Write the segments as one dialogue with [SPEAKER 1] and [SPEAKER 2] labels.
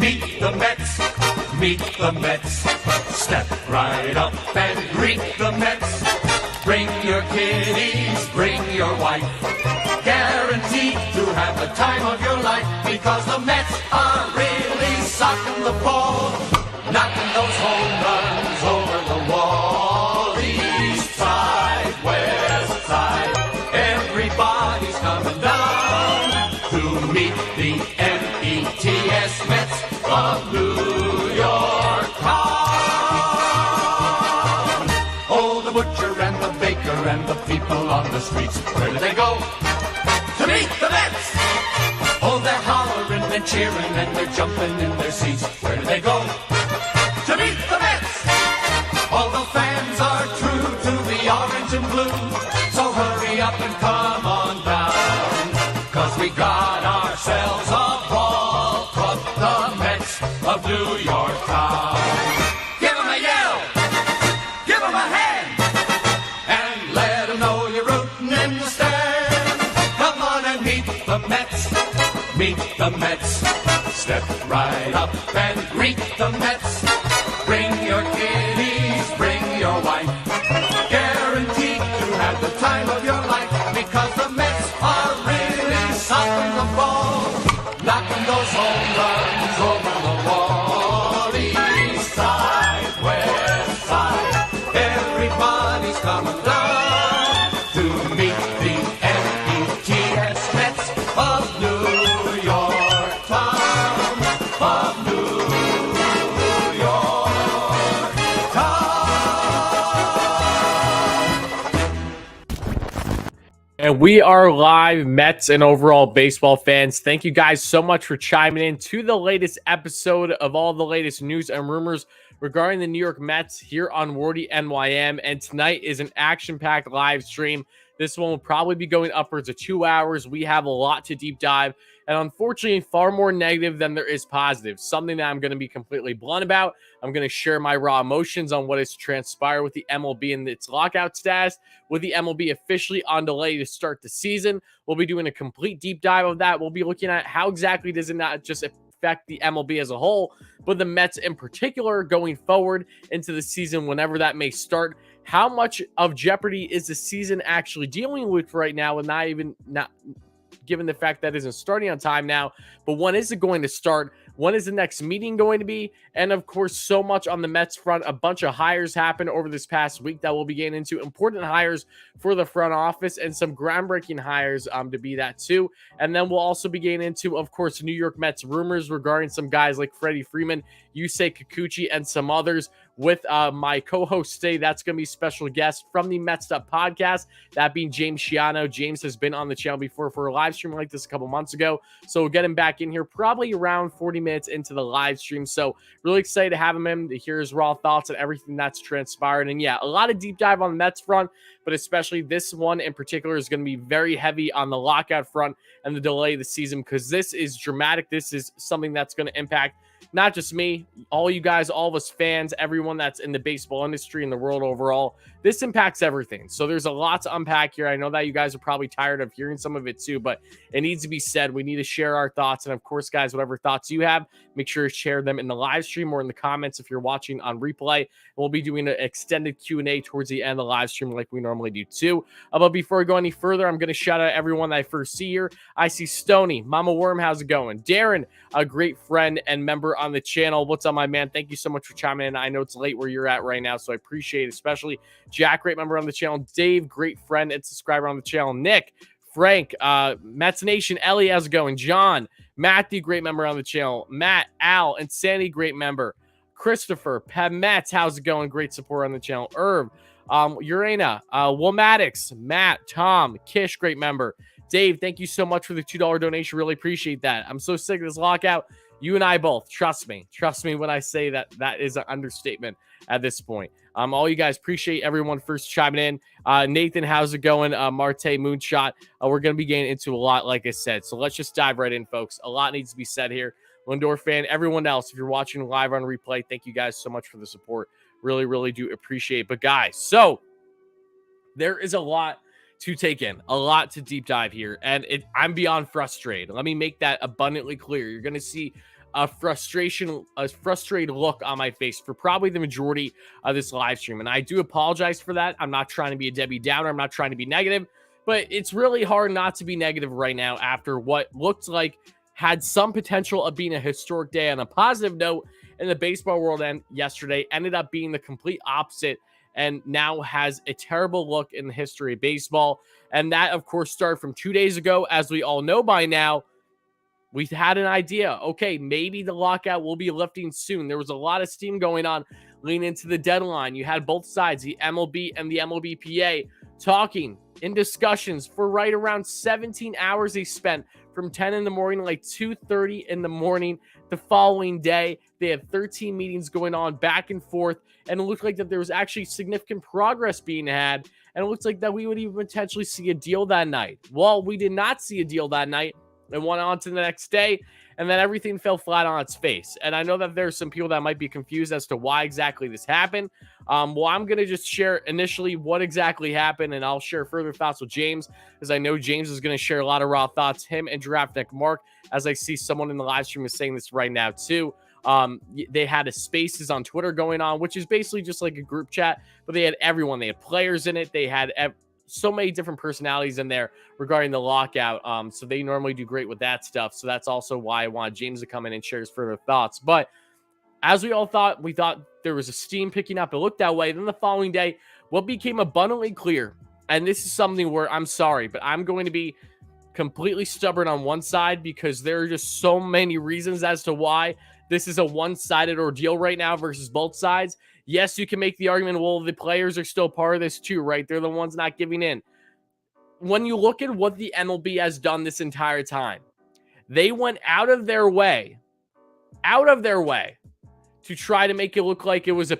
[SPEAKER 1] Meet the Mets, meet the Mets. Step right up and greet the Mets. Bring your kiddies, bring your wife. Guaranteed to have the time of your life, because the Mets are really socking the ball, knocking those home runs over the wall. East side, west side, everybody's coming down to meet the Mets, Mets of New York town. Oh, the butcher and the baker and the people on the streets, where do they go? To meet the Mets! Oh, they're hollering and cheering and they're jumping in their seats. Where do they go? To meet the Mets! All the fans are true to the orange and blue, so hurry up and come on down, 'cause we got ourselves a ball club, the Mets of New York town. Give 'em a yell, give 'em a hand, and let 'em know you're rooting in the stand. Come on and meet the Mets, meet the Mets. Step right up and greet the Mets. Bring your kiddies, bring your wife. Guaranteed to have the time of your life, because the Mets are really socking the ball, knocking those home runs over the wall. East side, west side, everybody's coming down to meet the Mets, Mets of New York town, of New York town.
[SPEAKER 2] And we are live, Mets and overall baseball fans. Thank you guys so much for chiming in to the latest episode of all the latest news and rumors regarding the New York Mets here on WardyNYM. And tonight is an action-packed live stream. This one will probably be going upwards of 2 hours. We have a lot to deep dive, and unfortunately, far more negative than there is positive. Something that I'm going to be completely blunt about. I'm going to share my raw emotions on what has transpired with the MLB and its lockout status, with the MLB officially on delay to start the season. We'll be doing a complete deep dive of that. We'll be looking at how exactly does it not just affect the MLB as a whole, but the Mets in particular going forward into the season, whenever that may start. How much of jeopardy is the season actually dealing with right now, and not given the fact that it isn't starting on time now, but when is it going to start? When is the next meeting going to be? And of course, so much on the Mets front. A bunch of hires happened over this past week that we'll be getting into. Important hires for the front office and some groundbreaking hires to be that too. And then we'll also be getting into, of course, New York Mets rumors regarding some guys like Freeman, Kikuchi, and some others. With my co-host today, that's going to be special guest from the Mets'd Up podcast, that being James Schiano. James has been on the channel before for a live stream like this a couple months ago, so we'll get him back in here probably around 40 minutes into the live stream. So really excited to have him in to hear his raw thoughts on everything that's transpired. And yeah, a lot of deep dive on the Mets front, but especially this one in particular is going to be very heavy on the lockout front and the delay of the season, because this is dramatic. This is something that's going to impact not just me, all you guys, all of us fans, everyone that's in the baseball industry and the world overall. This impacts everything. So there's a lot to unpack here. I know that you guys are probably tired of hearing some of it too, but it needs to be said. We need to share our thoughts. And of course, guys, whatever thoughts you have, make sure to share them in the live stream or in the comments if you're watching on replay. We'll be doing an extended Q&A towards the end of the live stream like we normally do too. But before we go any further, I'm going to shout out everyone that I first see here. I see Stony, Mama Worm, how's it going? Darren, a great friend and member on the channel. What's up, my man? Thank you so much for chiming in. I know it's late where you're at right now, so I appreciate it, especially Jack, great member on the channel. Dave, great friend and subscriber on the channel. Nick, Frank, Mets Nation, Ellie, how's it going? John, Matthew, great member on the channel. Matt, Al, and Sandy, great member. Christopher, Peb Mets, how's it going? Great support on the channel. Irv, Urena, Womadix, Matt, Tom, Kish, great member. Dave, thank you so much for the $2 donation. Really appreciate that. I'm so sick of this lockout. You and I both. Trust me. Trust me when I say that. That is an understatement at this point. All you guys, appreciate everyone first chiming in. Nathan, how's it going? Marte, Moonshot. We're going to be getting into a lot, like I said. So let's just dive right in, folks. A lot needs to be said here. Lindor fan, everyone else, if you're watching live on replay, thank you guys so much for the support. Really, really do appreciate it. But guys, so there is a lot to take in, a lot to deep dive here, and I'm beyond frustrated. Let me make that abundantly clear. You're going to see a frustrated look on my face for probably the majority of this live stream. And I do apologize for that. I'm not trying to be a Debbie Downer. I'm not trying to be negative, but it's really hard not to be negative right now after what looked like had some potential of being a historic day on a positive note in the baseball world, and yesterday ended up being the complete opposite and now has a terrible look in the history of baseball. And that, of course, started from 2 days ago. As we all know by now, we had an idea. Okay, maybe the lockout will be lifting soon. There was a lot of steam going on leading into the deadline. You had both sides, the MLB and the MLBPA, talking in discussions for right around 17 hours. They spent from 10 in the morning, like 2:30 in the morning the following day. They had 13 meetings going on back and forth, and it looked like that there was actually significant progress being had, and it looks like that we would even potentially see a deal that night. Well, we did not see a deal that night. And went on to the next day, and then everything fell flat on its face. And I know that there's some people that might be confused as to why exactly this happened. Well, I'm going to just share initially what exactly happened, and I'll share further thoughts with James, because I know James is going to share a lot of raw thoughts, him and Giraffe Neck Mark, as I see someone in the live stream is saying this right now too. They had a spaces on Twitter going on, which is basically just like a group chat, but they had everyone. They had players in it. They had so many different personalities in there regarding the lockout. So they normally do great with that stuff. So that's also why I wanted James to come in and share his further thoughts. But as we all thought, we thought there was a steam picking up. It looked that way. Then the following day, what became abundantly clear, and this is something where I'm sorry, but I'm going to be completely stubborn on one side because there are just so many reasons as to why this is a one-sided ordeal right now versus both sides. Yes, you can make the argument, well, the players are still part of this too, right? They're the ones not giving in. When you look at what the MLB has done this entire time, they went out of their way to try to make it look like it was a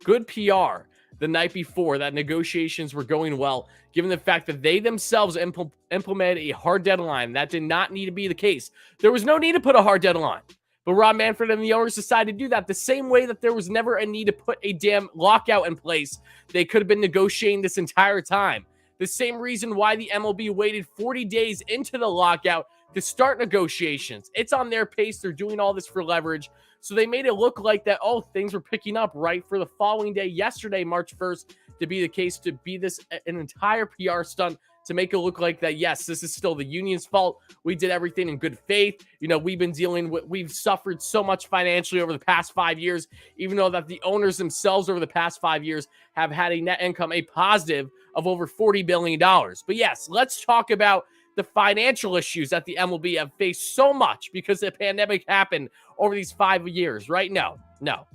[SPEAKER 2] good PR the night before, that negotiations were going well, given the fact that they themselves implemented a hard deadline. That did not need to be the case. There was no need to put a hard deadline. But Rob Manfred and the owners decided to do that the same way that there was never a need to put a damn lockout in place. They could have been negotiating this entire time. The same reason why the MLB waited 40 days into the lockout to start negotiations. It's on their pace. They're doing all this for leverage. So they made it look like that, oh, things were picking up right for the following day, yesterday, March 1st, to be the case, to be this an entire PR stunt to make it look like that, yes, this is still the union's fault. We did everything in good faith. You know, we've suffered so much financially over the past 5 years, even though that the owners themselves over the past 5 years have had a net income, a positive of over $40 billion. But yes, let's talk about the financial issues that the MLB have faced so much because the pandemic happened over these 5 years, right? No,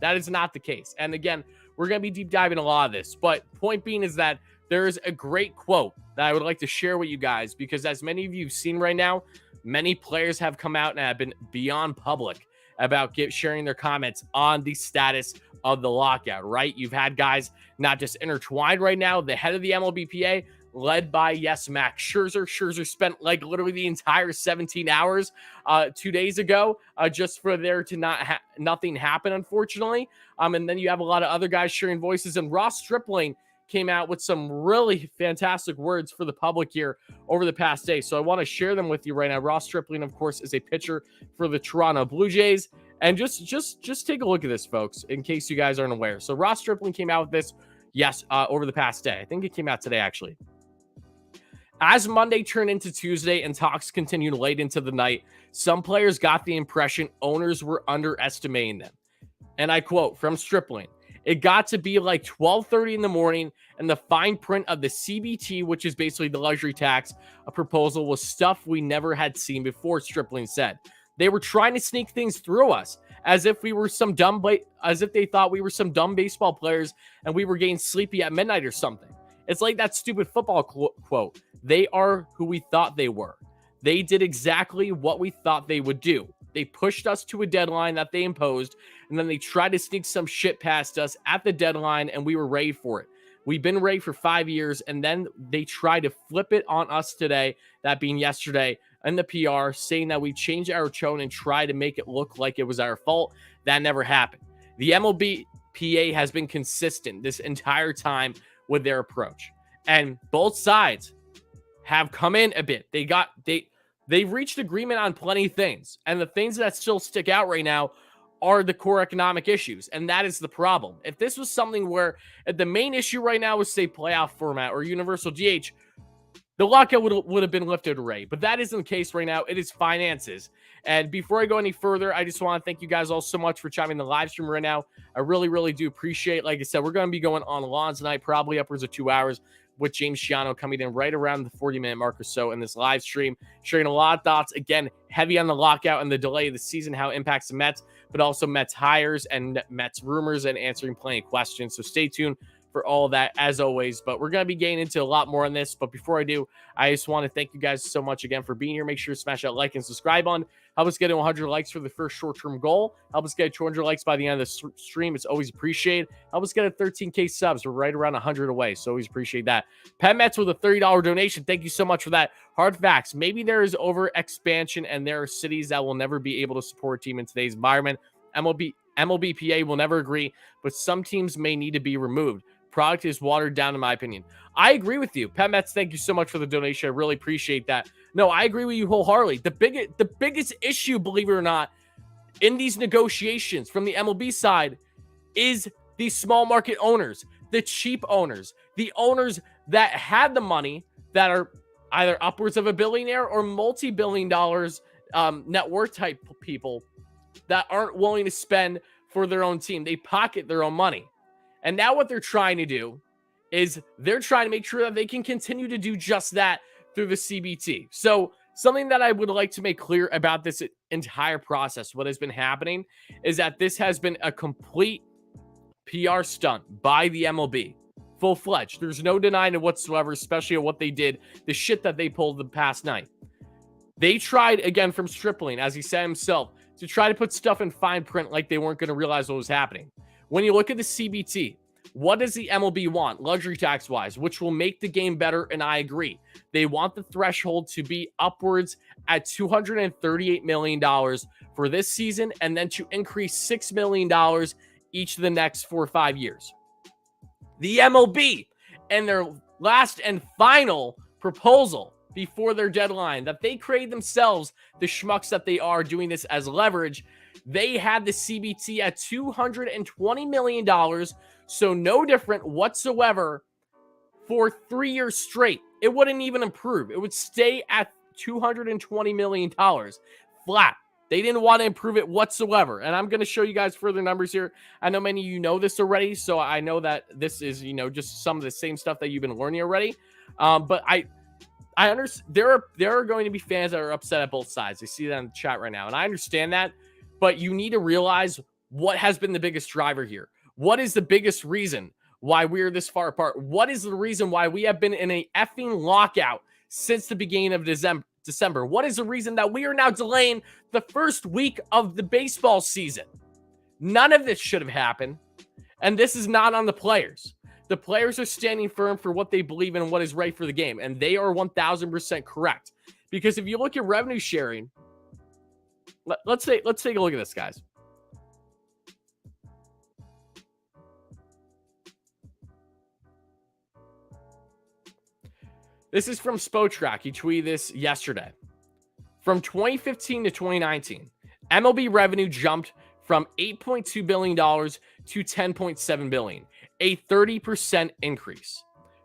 [SPEAKER 2] that is not the case. And again, we're going to be deep diving a lot of this, but point being is that there is a great quote that I would like to share with you guys, because as many of you have seen right now, many players have come out and have been beyond public about sharing their comments on the status of the lockout, right? You've had guys not just intertwined right now. The head of the MLBPA, led by, yes, Max Scherzer. Scherzer spent like literally the entire 17 hours 2 days ago just for there to nothing happen, unfortunately. And then you have a lot of other guys sharing voices, and Ross Stripling came out with some really fantastic words for the public here over the past day. So I want to share them with you right now. Ross Stripling, of course, is a pitcher for the Toronto Blue Jays. And just take a look at this, folks, in case you guys aren't aware. So Ross Stripling came out with this, yes, over the past day. I think it came out today, actually. As Monday turned into Tuesday and talks continued late into the night, some players got the impression owners were underestimating them. And I quote from Stripling, "It got to be like 12:30 in the morning, and the fine print of the CBT, which is basically the luxury tax, a proposal, was stuff we never had seen before," Stripling said. "They were trying to sneak things through us as if we were as if they thought we were some dumb baseball players and we were getting sleepy at midnight or something. It's like that stupid football quote. They are who we thought they were. They did exactly what we thought they would do. They pushed us to a deadline that they imposed, and then they tried to sneak some shit past us at the deadline, and we were ready for it. We've been ready for 5 years, and then they tried to flip it on us today, that being yesterday, in the PR, saying that we changed our tone and tried to make it look like it was our fault. That never happened. The MLBPA has been consistent this entire time with their approach, and both sides have come in a bit. They've reached agreement on plenty of things, and the things that still stick out right now are the core economic issues, and that is the problem. If this was something where the main issue right now was, say, playoff format or universal DH, the lockout would have been lifted already, but that isn't the case right now. It is finances. And before I go any further, I just want to thank you guys all so much for chiming in the live stream right now. I really, really do appreciate it. Like I said, we're going to be going on Lawns tonight, probably upwards of 2 hours, with James Schiano coming in right around the 40-minute mark or so in this live stream, sharing a lot of thoughts. Again, heavy on the lockout and the delay of the season, how it impacts the Mets, but also Mets hires and Mets rumors, and answering plenty of questions. So stay tuned for all of that, as always. But we're going to be getting into a lot more on this. But before I do, I just want to thank you guys so much again for being here. Make sure to smash that like and subscribe on. Help us get to 100 likes for the first short-term goal. Help us get 200 likes by the end of the stream. It's always appreciated. Help us get a 13K subs. We're right around 100 away, so always appreciate that. Penn Mets with a $30 donation. Thank you so much for that. Hard facts. Maybe there is over-expansion, and there are cities that will never be able to support a team in today's environment. MLBPA will never agree, but some teams may need to be removed. Product is watered down, in my opinion. I agree with you. Penn Mets, thank you so much for the donation. I really appreciate that. No, I agree with you wholeheartedly. The biggest issue, believe it or not, in these negotiations from the MLB side is the small market owners, the cheap owners, the owners that had the money, that are either upwards of a billionaire or multi-billion dollars net worth type people that aren't willing to spend for their own team. They pocket their own money. And now what they're trying to do is they're trying to make sure that they can continue to do just that through the CBT. So something that I would like to make clear about this entire process, what has been happening, is that this has been a complete PR stunt by the MLB. Full-fledged. There's no denying it whatsoever, especially what they did, the shit that they pulled the past night. They tried, again, from Stripling, as he said himself, to try to put stuff in fine print like they weren't going to realize what was happening. When you look at the CBT, what does the MLB want, luxury tax-wise, which will make the game better, and I agree. They want the threshold to be upwards at $238 million for this season, and then to increase $6 million each of the next 4 or 5 years. The MLB, and their last and final proposal before their deadline, that they create themselves, the schmucks that they are doing this as leverage, they had the CBT at $220 million, so no different whatsoever for 3 years straight. It wouldn't even improve. It would stay at $220 million flat. They didn't want to improve it whatsoever. And I'm going to show you guys further numbers here. I know many of you know this already, so I know that this is, just some of the same stuff that you've been learning already. But I understand there are going to be fans that are upset at both sides. I see that in the chat right now, and I understand that. But you need to realize what has been the biggest driver here. What is the biggest reason why we're this far apart? What is the reason why we have been in a effing lockout since the beginning of December? What is the reason that we are now delaying the first week of the baseball season? None of this should have happened. And this is not on the players. The players are standing firm for what they believe in and what is right for the game. And they are 1000% correct. Because if you look at revenue sharing, let's take a look at this, guys. This is from Spotrac. He tweeted this yesterday. From 2015 to 2019, MLB revenue jumped from $8.2 billion to $10.7 billion, a 30% increase.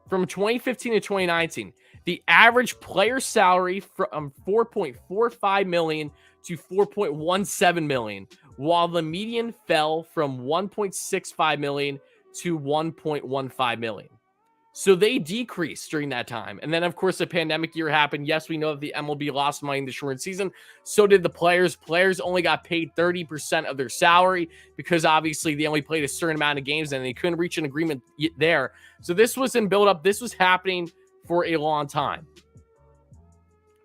[SPEAKER 2] From 2015 to 2019, the average player salary from $4.45 million to $4.17 million, while the median fell from $1.65 million to $1.15 million. So they decreased during that time. And then, of course, the pandemic year happened. Yes, we know that the MLB lost money in the short season. So did the players. Players only got paid 30% of their salary because obviously they only played a certain amount of games and they couldn't reach an agreement there. So this was in build-up. This was happening for a long time.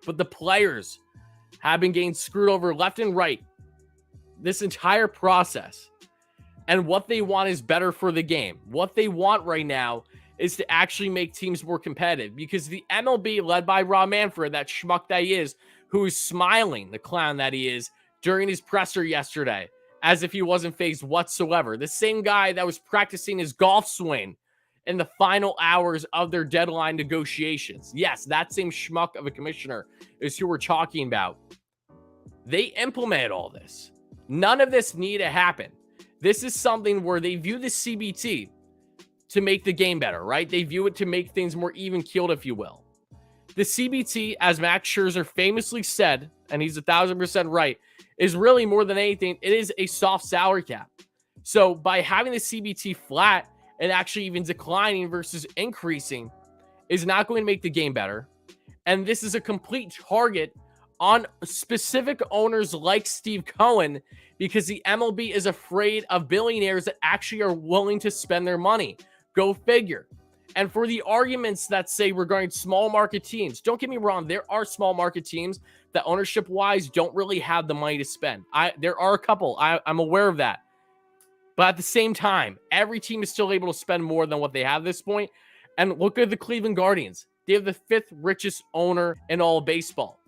[SPEAKER 2] But the players have been getting screwed over left and right this entire process. And what they want is better for the game. What they want right now is to actually make teams more competitive, because the MLB, led by Rob Manfred, that schmuck that he is, who is smiling, the clown that he is, during his presser yesterday, as if he wasn't fazed whatsoever. The same guy that was practicing his golf swing in the final hours of their deadline negotiations. Yes, that same schmuck of a commissioner is who we're talking about. They implemented all this. None of this need to happen. This is something where they view the CBT to make the game better, right? They view it to make things more even-keeled, if you will. The CBT, as Max Scherzer famously said, and he's 1,000% right, is really more than anything, it is a soft salary cap. So by having the CBT flat and actually even declining versus increasing is not going to make the game better. And this is a complete target on specific owners like Steve Cohen because the MLB is afraid of billionaires that actually are willing to spend their money. Go figure. And for the arguments that say regarding small market teams, don't get me wrong, there are small market teams that ownership-wise don't really have the money to spend. There are a couple. I'm aware of that. But at the same time, every team is still able to spend more than what they have at this point. And look at the Cleveland Guardians. They have the 5th richest owner in all of baseball.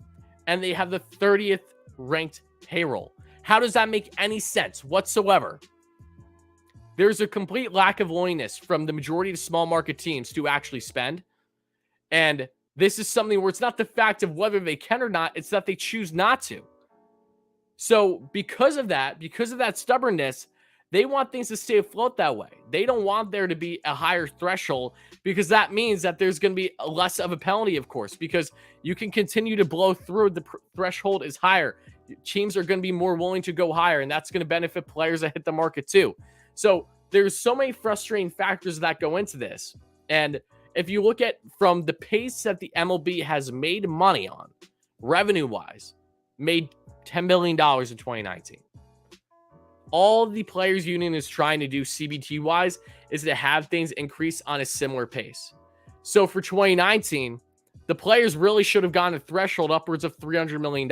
[SPEAKER 2] And they have the 30th ranked payroll. How does that make any sense whatsoever? There's a complete lack of willingness from the majority of small market teams to actually spend. And this is something where it's not the fact of whether they can or not, it's that they choose not to. So because of that stubbornness, they want things to stay afloat that way. They don't want there to be a higher threshold because that means that there's going to be less of a penalty, of course, because you can continue to blow through. The threshold is higher. Teams are going to be more willing to go higher, and that's going to benefit players that hit the market too. So there's so many frustrating factors that go into this. And if you look at from the pace that the MLB has made money on, revenue-wise, made $10 billion in 2019. All the players union is trying to do CBT-wise is to have things increase on a similar pace. So for 2019, the players really should have gotten a threshold upwards of $300 million,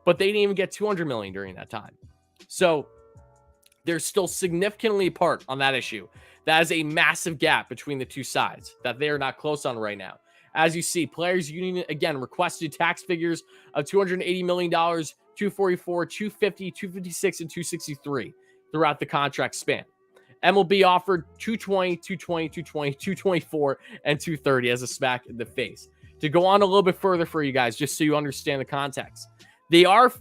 [SPEAKER 2] but they didn't even get $200 million during that time. So they're still significantly apart on that issue. That is a massive gap between the two sides that they are not close on right now. As you see, players union, again, requested tax figures of $280 million, $244, $250, $256, and $263 throughout the contract span. MLB offered $220, $220, $220, $224, and $230 as a smack in the face. To go on a little bit further for you guys, just so you understand the context. They are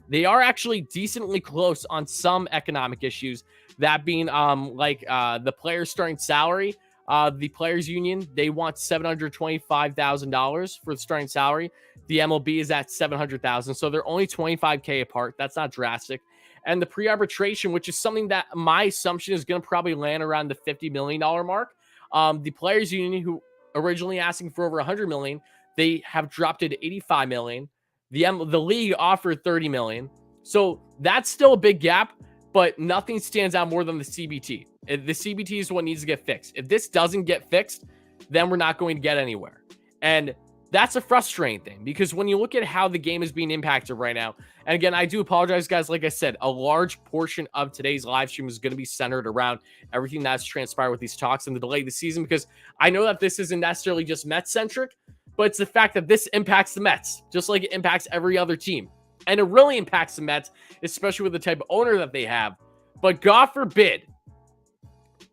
[SPEAKER 2] actually decently close on some economic issues, that being the players' starting salary. The players' union, they want $725,000 for the starting salary. The MLB is at $700,000, so they're only $25K apart. That's not drastic. And the pre-arbitration, which is something that my assumption is going to probably land around the $50 million mark. The players' union, who originally asking for over $100 million, they have dropped it to $85 million. The league offered $30 million. So that's still a big gap, but nothing stands out more than the CBT. The CBT is what needs to get fixed. If this doesn't get fixed, then we're not going to get anywhere. And that's a frustrating thing because when you look at how the game is being impacted right now, and again, I do apologize, guys. Like I said, a large portion of today's live stream is going to be centered around everything that's transpired with these talks and the delay of the season, because I know that this isn't necessarily just Mets-centric, but it's the fact that this impacts the Mets, just like it impacts every other team. And it really impacts the Mets, especially with the type of owner that they have. But God forbid,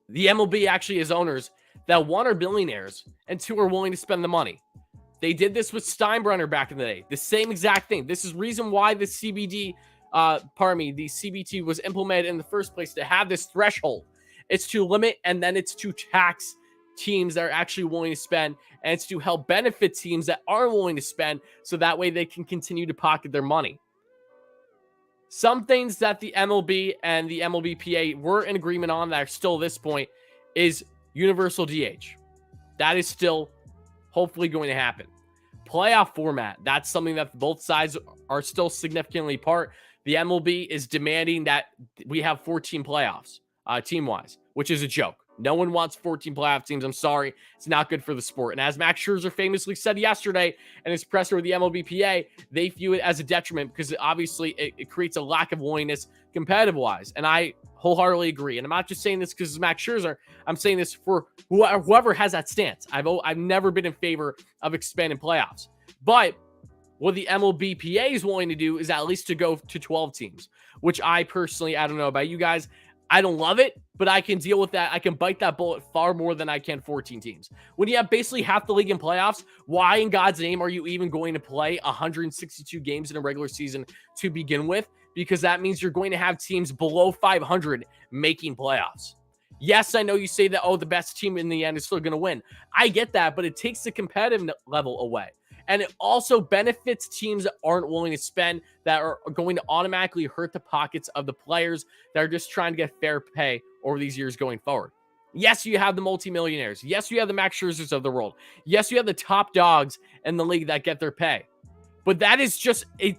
[SPEAKER 2] the MLB actually has owners that, one, are billionaires, and two, are willing to spend the money. They did this with Steinbrenner back in the day. The same exact thing. This is reason why the the CBT was implemented in the first place, to have this threshold. It's to limit, and then it's to tax teams that are actually willing to spend, and it's to help benefit teams that are willing to spend, so that way they can continue to pocket their money. Some things that the MLB and the MLBPA were in agreement on that are still at this point is universal DH. That is still hopefully going to happen. Playoff format, that's something that both sides are still significantly apart. The MLB is demanding that we have 14 playoffs, team-wise, which is a joke. No one wants 14 playoff teams. I'm sorry. It's not good for the sport. And as Max Scherzer famously said yesterday in his presser with the MLBPA, they view it as a detriment because obviously it creates a lack of willingness competitive-wise. And I wholeheartedly agree. And I'm not just saying this because it's Max Scherzer. I'm saying this for whoever has that stance. I've never been in favor of expanding playoffs. But what the MLBPA is willing to do is at least to go to 12 teams, which I personally, I don't know about you guys, I don't love it, but I can deal with that. I can bite that bullet far more than I can 14 teams. When you have basically half the league in playoffs, why in God's name are you even going to play 162 games in a regular season to begin with? Because that means you're going to have teams below 500 making playoffs. Yes, I know you say that, oh, the best team in the end is still going to win. I get that, but it takes the competitive level away. And it also benefits teams that aren't willing to spend, that are going to automatically hurt the pockets of the players that are just trying to get fair pay over these years going forward. Yes, you have the multimillionaires. Yes, you have the Max Scherzers of the world. Yes, you have the top dogs in the league that get their pay. But that is just a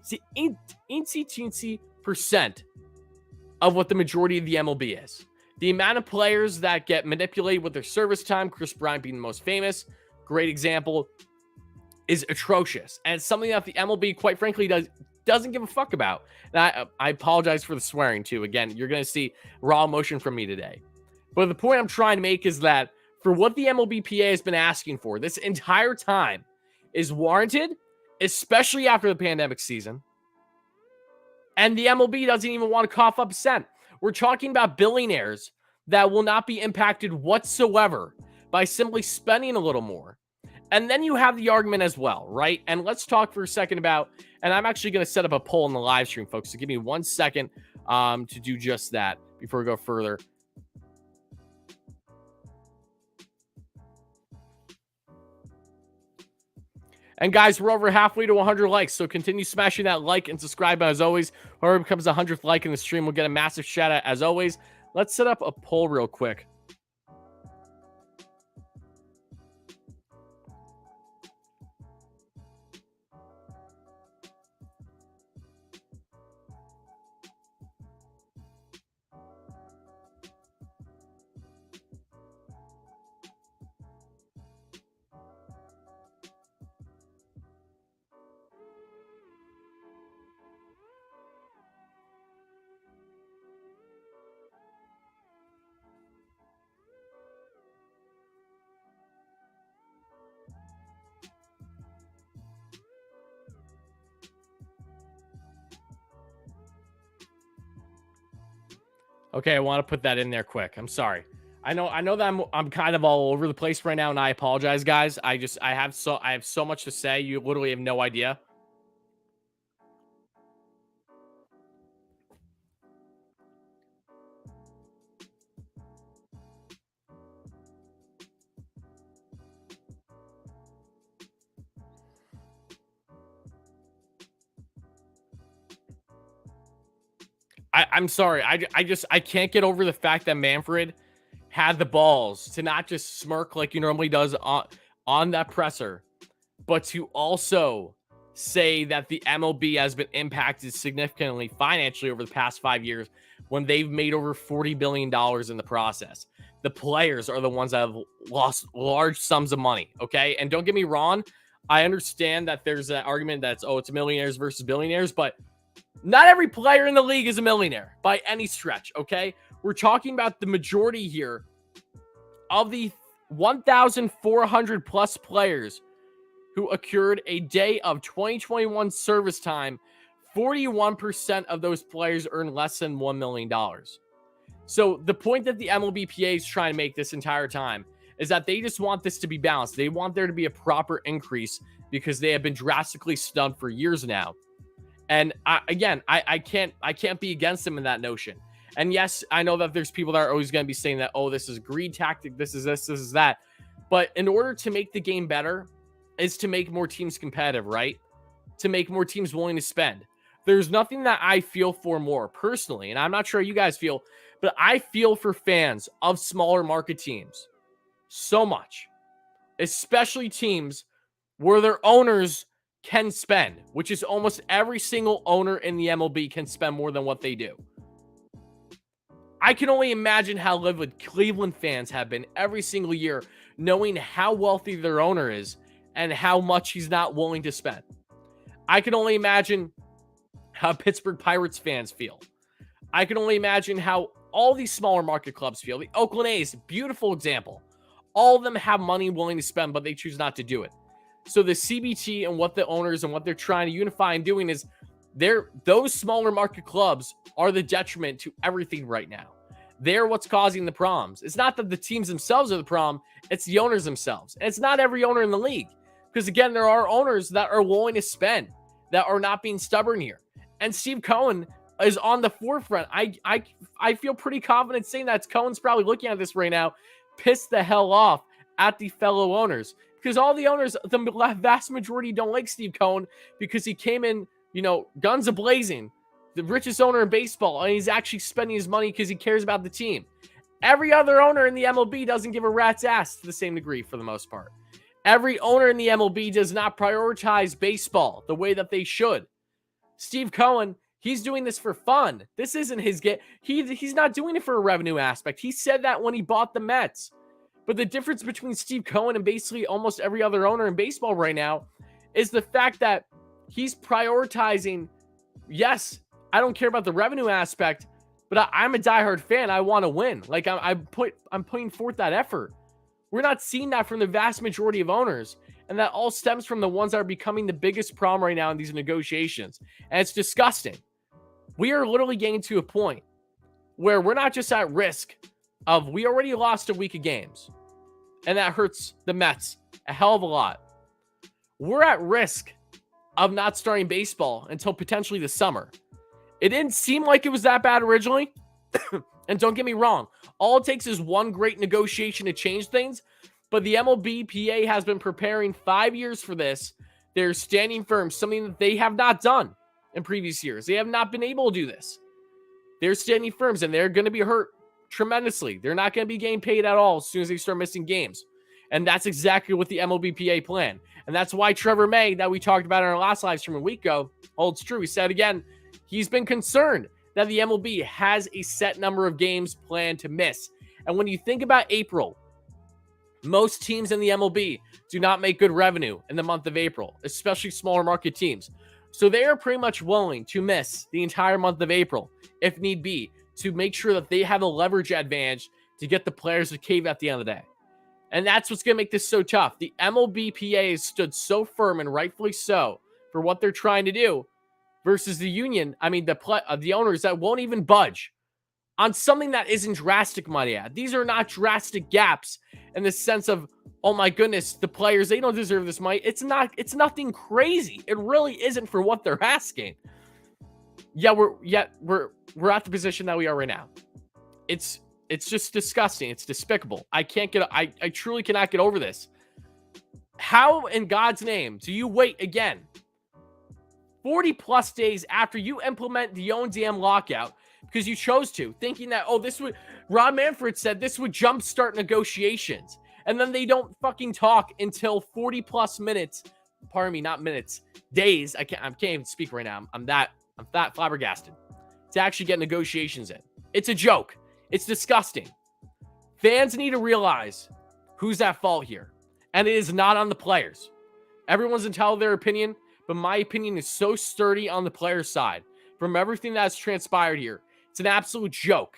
[SPEAKER 2] teensy percent of what the majority of the MLB is. The amount of players that get manipulated with their service time, Chris Bryant being the most famous, great example, is atrocious. And it's something that the MLB, quite frankly, doesn't give a fuck about. And I apologize for the swearing, too. Again, you're going to see raw emotion from me today. But the point I'm trying to make is that for what the MLBPA has been asking for this entire time is warranted, especially after the pandemic season. And the MLB doesn't even want to cough up a cent. We're talking about billionaires that will not be impacted whatsoever by simply spending a little more. And then you have the argument as well, right? And let's talk for a second about, and I'm actually going to set up a poll in the live stream, folks. So give me 1 second to do just that before we go further. And guys, we're over halfway to 100 likes, so continue smashing that like and subscribe as always. Whoever becomes the 100th like in the stream will get a massive shout out as always. Let's set up a poll real quick. Okay, I want to put that in there quick. I'm sorry. I know that I'm kind of all over the place right now, and I apologize, guys. I have so much to say. You literally have no idea. I'm sorry. I can't get over the fact that Manfred had the balls to not just smirk like he normally does on that presser, but to also say that the MLB has been impacted significantly financially over the past 5 years when they've made over $40 billion in the process. The players are the ones that have lost large sums of money, okay? And don't get me wrong, I understand that there's an argument that's, oh, it's millionaires versus billionaires, but not every player in the league is a millionaire by any stretch, okay? We're talking about the majority here of the 1,400 plus players who accrued a day of 2021 service time. 41% of those players earn less than $1 million. So the point that the MLBPA is trying to make this entire time is that they just want this to be balanced. They want there to be a proper increase because they have been drastically stunned for years now. And I can't be against them in that notion. And yes, I know that there's people that are always going to be saying that, oh, this is a greed tactic, this is this is that. But in order to make the game better is to make more teams competitive, right? To make more teams willing to spend. There's nothing that I feel for more personally, and I'm not sure you guys feel, but I feel for fans of smaller market teams so much, especially teams where their owners can spend, which is almost every single owner in the MLB can spend more than what they do. I can only imagine how livid Cleveland fans have been every single year, knowing how wealthy their owner is and how much he's not willing to spend. I can only imagine how Pittsburgh Pirates fans feel. I can only imagine how all these smaller market clubs feel. The Oakland A's, beautiful example. All of them have money willing to spend, but they choose not to do it. So the CBT and what the owners and what they're trying to unify and doing is those smaller market clubs are the detriment to everything right now. They're what's causing the problems. It's not that the teams themselves are the problem, it's the owners themselves. And it's not every owner in the league. Because again, there are owners that are willing to spend, that are not being stubborn here. And Steve Cohen is on the forefront. I feel pretty confident saying that. Cohen's probably looking at this right now, pissed the hell off at the fellow owners. Because all the owners, the vast majority don't like Steve Cohen because he came in, guns a-blazing, the richest owner in baseball, and he's actually spending his money because he cares about the team. Every other owner in the MLB doesn't give a rat's ass to the same degree for the most part. Every owner in the MLB does not prioritize baseball the way that they should. Steve Cohen, he's doing this for fun. This isn't his get. He's not doing it for a revenue aspect. He said that when he bought the Mets. But the difference between Steve Cohen and basically almost every other owner in baseball right now is the fact that he's prioritizing, yes, I don't care about the revenue aspect, but I'm a diehard fan. I want to win. Like I'm putting forth that effort. We're not seeing that from the vast majority of owners. And that all stems from the ones that are becoming the biggest problem right now in these negotiations. And it's disgusting. We are literally getting to a point where we're not just at risk of, we already lost a week of games. And that hurts the Mets a hell of a lot. We're at risk of not starting baseball until potentially the summer. It didn't seem like it was that bad originally. And don't get me wrong, all it takes is one great negotiation to change things. But the MLB PA has been preparing 5 years for this. They're standing firm, something that they have not done in previous years. They have not been able to do this. They're standing firm, and they're going to be hurt tremendously. They're not going to be getting paid at all as soon as they start missing games. And that's exactly what the MLB PA plan. And that's why Trevor May, that we talked about in our last live stream a week ago, holds true. He said again, he's been concerned that the MLB has a set number of games planned to miss. And when you think about April, most teams in the MLB do not make good revenue in the month of April, especially smaller market teams. So they are pretty much willing to miss the entire month of April, if need be, to make sure that they have a leverage advantage to get the players to cave at the end of the day. And that's what's going to make this so tough. The MLB PA has stood so firm, and rightfully so, for what they're trying to do, versus the union, the owners that won't even budge on something that isn't drastic, might I add. These are not drastic gaps in the sense of, oh my goodness, the players, they don't deserve this money. It's nothing crazy. It really isn't for what they're asking. We're at the position that we are right now. It's just disgusting. It's despicable. I truly cannot get over this. How in God's name do you wait again 40 plus days after you implement the own damn lockout because you chose to, thinking that, Rob Manfred said this would jumpstart negotiations. And then they don't fucking talk until 40 plus minutes. Pardon me, not minutes, days. I can't even speak right now. I'm that flabbergasted to actually get negotiations in. It's a joke. It's disgusting. Fans need to realize who's at fault here. And it is not on the players. Everyone's entitled to their opinion, but my opinion is so sturdy on the player's side. From everything that's transpired here, it's an absolute joke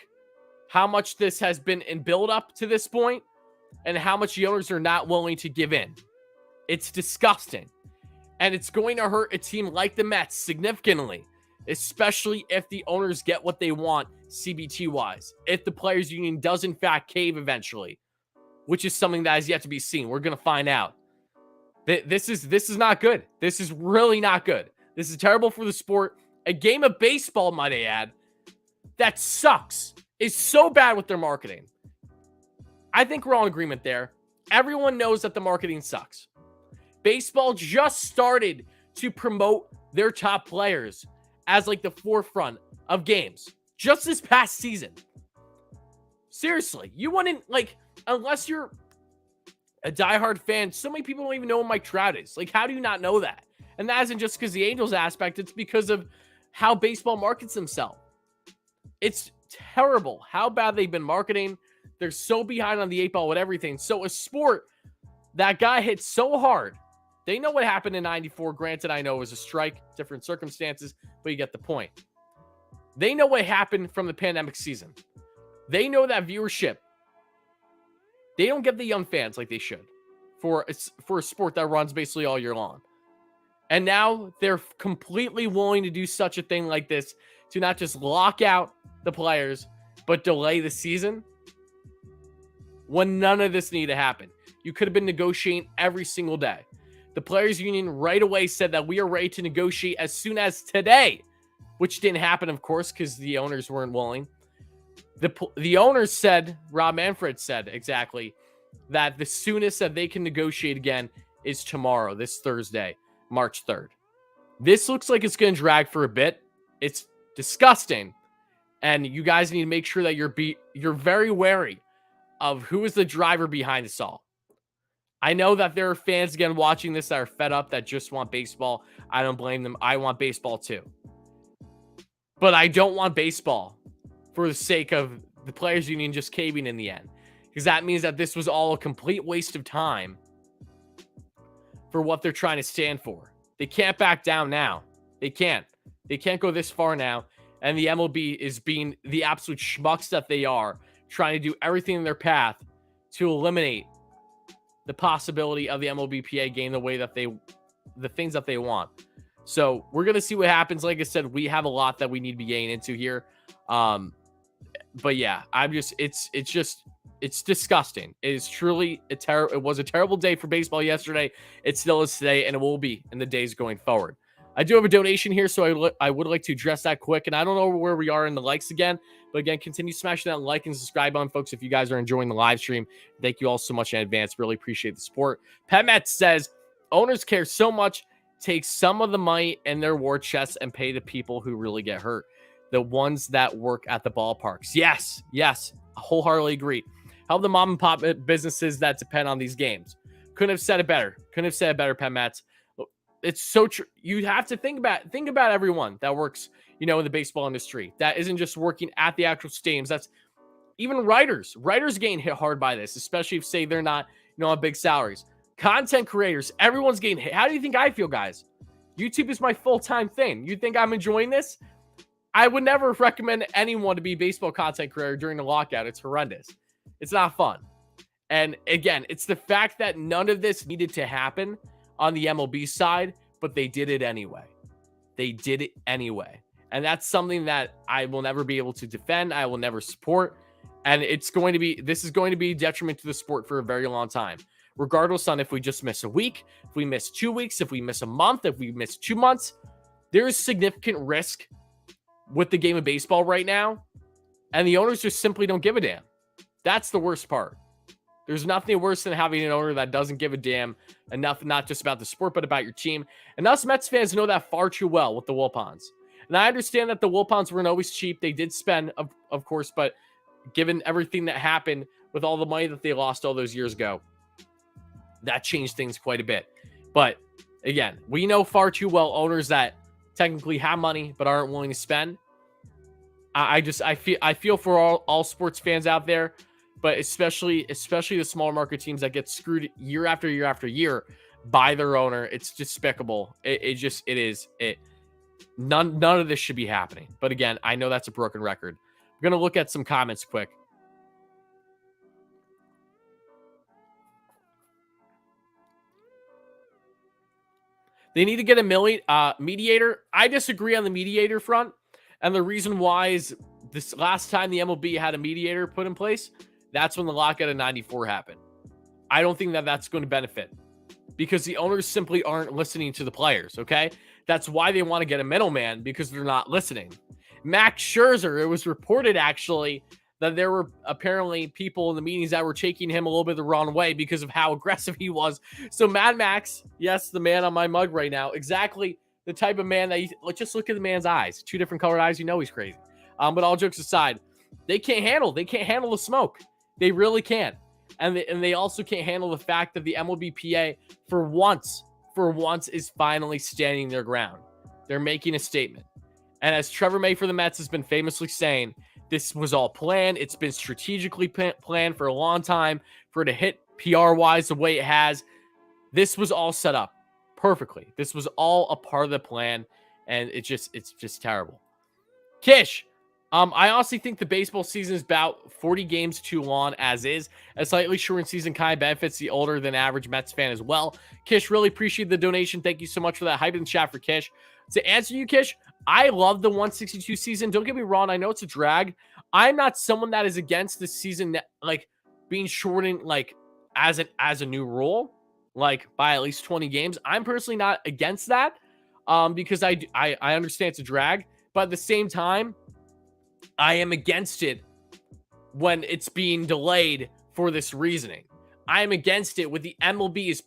[SPEAKER 2] how much this has been in build up to this point and how much the owners are not willing to give in. It's disgusting. And it's going to hurt a team like the Mets significantly, especially if the owners get what they want CBT-wise. If the players union does in fact cave eventually, which is something that is yet to be seen. We're going to find out. This is not good. This is really not good. This is terrible for the sport. A game of baseball, might I add, that sucks, is so bad with their marketing. I think we're all in agreement there. Everyone knows that the marketing sucks. Baseball just started to promote their top players as like the forefront of games just this past season. Seriously, you wouldn't, unless you're a diehard fan, so many people don't even know who Mike Trout is. How do you not know that? And that isn't just because the Angels aspect, it's because of how baseball markets themselves. It's terrible how bad they've been marketing. They're so behind on the 8-ball with everything. So a sport that got hit so hard, they know what happened in 94. Granted, I know it was a strike, different circumstances, but you get the point. They know what happened from the pandemic season. They know that viewership, they don't get the young fans like they should for a sport that runs basically all year long. And now they're completely willing to do such a thing like this to not just lock out the players, but delay the season when none of this needed to happen. You could have been negotiating every single day. The players union right away said that we are ready to negotiate as soon as today, which didn't happen, of course, because the owners weren't willing. The owners said, Rob Manfred said exactly, that the soonest that they can negotiate again is tomorrow, this Thursday, March 3rd. This looks like it's going to drag for a bit. It's disgusting. And you guys need to make sure that you're very wary of who is the driver behind this all. I know that there are fans again watching this that are fed up, that just want baseball. I don't blame them. I want baseball too. But I don't want baseball for the sake of the players union just caving in the end. Because that means that this was all a complete waste of time for what they're trying to stand for. They can't back down now. They can't. They can't go this far now. And the MLB is being the absolute schmucks that they are, trying to do everything in their path to eliminate the possibility of the MLBPA getting the things that they want. So we're going to see what happens. Like I said, we have a lot that we need to be getting into here. But yeah, it's disgusting. It is truly it was a terrible day for baseball yesterday. It still is today, and it will be in the days going forward. I do have a donation here, so I would like to address that quick. And I don't know where we are in the likes again, but again, continue smashing that like and subscribe on, folks, if you guys are enjoying the live stream. Thank you all so much in advance. Really appreciate the support. Pat Metz says, owners care so much, take some of the money in their war chests and pay the people who really get hurt, the ones that work at the ballparks. Yes, I wholeheartedly agree. Help the mom and pop businesses that depend on these games. Couldn't have said it better, Pat Metz. It's so true. You have to think about everyone that works, in the baseball industry. That isn't just working at the actual stadiums. That's even writers. Writers getting hit hard by this, especially if, say, they're not, on big salaries. Content creators, everyone's getting hit. How do you think I feel, guys? YouTube is my full-time thing. You think I'm enjoying this? I would never recommend anyone to be a baseball content creator during the lockout. It's horrendous. It's not fun. And again, it's the fact that none of this needed to happen on the MLB side, but they did it anyway. And that's something that I will never be able to defend. I will never support. And this is going to be a detriment to the sport for a very long time. Regardless on if we just miss a week, if we miss 2 weeks, if we miss a month, if we miss 2 months, there is significant risk with the game of baseball right now. And the owners just simply don't give a damn. That's the worst part. There's nothing worse than having an owner that doesn't give a damn enough, not just about the sport, but about your team. And us Mets fans know that far too well with the Wilpons. And I understand that the Wilpons weren't always cheap. They did spend, of course, but given everything that happened with all the money that they lost all those years ago, that changed things quite a bit. But again, we know far too well owners that technically have money but aren't willing to spend. I feel for all sports fans out there, but especially the smaller market teams that get screwed year after year after year by their owner. It's despicable. It is. None of this should be happening. But again, I know that's a broken record. I'm going to look at some comments quick. They need to get a mediator. I disagree on the mediator front. And the reason why is this last time the MLB had a mediator put in place, that's when the lockout of 94 happened. I don't think that that's going to benefit because the owners simply aren't listening to the players, okay? That's why they want to get a middleman, because they're not listening. Max Scherzer, it was reported actually that there were apparently people in the meetings that were taking him a little bit the wrong way because of how aggressive he was. So Mad Max, yes, the man on my mug right now, exactly the type of man that just look at the man's eyes, 2 different colored eyes, he's crazy. But all jokes aside, they can't handle the smoke. They really can't. And they also can't handle the fact that the MLBPA for once is finally standing their ground. They're making a statement. And as Trevor May for the Mets has been famously saying, this was all planned. It's been strategically planned for a long time for it to hit PR-wise the way it has. This was all set up perfectly. This was all a part of the plan, and it's just terrible. Kish, I honestly think the baseball season is about 40 games too long as is. A slightly shortened season kind of benefits the older than average Mets fan as well. Kish, really appreciate the donation. Thank you so much for that. Hype in the chat for Kish. To answer you, Kish, I love the 162 season. Don't get me wrong. I know it's a drag. I'm not someone that is against the season like being shortened like as a new rule, like by at least 20 games. I'm personally not against that, because I understand it's a drag, but at the same time, I am against it when it's being delayed for this reasoning. I am against it with the MLB is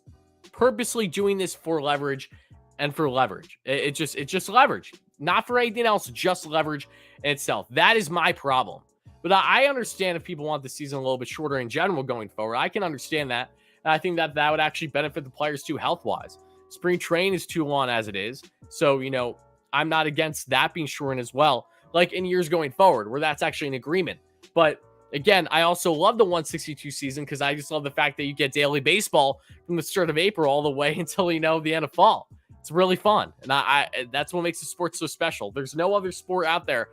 [SPEAKER 2] purposely doing this for leverage and for leverage. It's just leverage, not for anything else, just leverage in itself. That is my problem. But I understand if people want the season a little bit shorter in general going forward. I can understand that. And I think that would actually benefit the players too, health-wise. Spring training is too long as it is. So, I'm not against that being shortened as well, like in years going forward, where that's actually an agreement. But again, I also love the 162 season because I just love the fact that you get daily baseball from the start of April all the way until, the end of fall. It's really fun. And I that's what makes the sport so special. There's no other sport out there,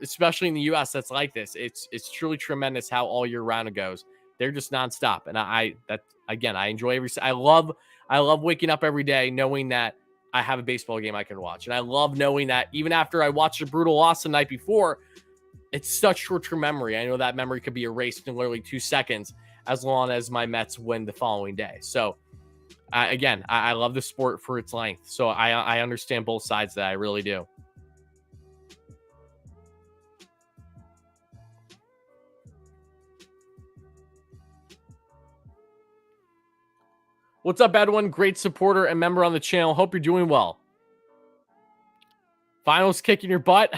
[SPEAKER 2] especially in the U.S. that's like this. It's truly tremendous how all year round it goes. They're just nonstop. And I enjoy I love waking up every day knowing that I have a baseball game I can watch. And I love knowing that even after I watched a brutal loss the night before, it's such short-term memory. I know that memory could be erased in literally 2 seconds as long as my Mets win the following day. So, I love the sport for its length. So I understand both sides of that. I really do. What's up, Edwin? Great supporter and member on the channel. Hope you're doing well. Finals kicking your butt.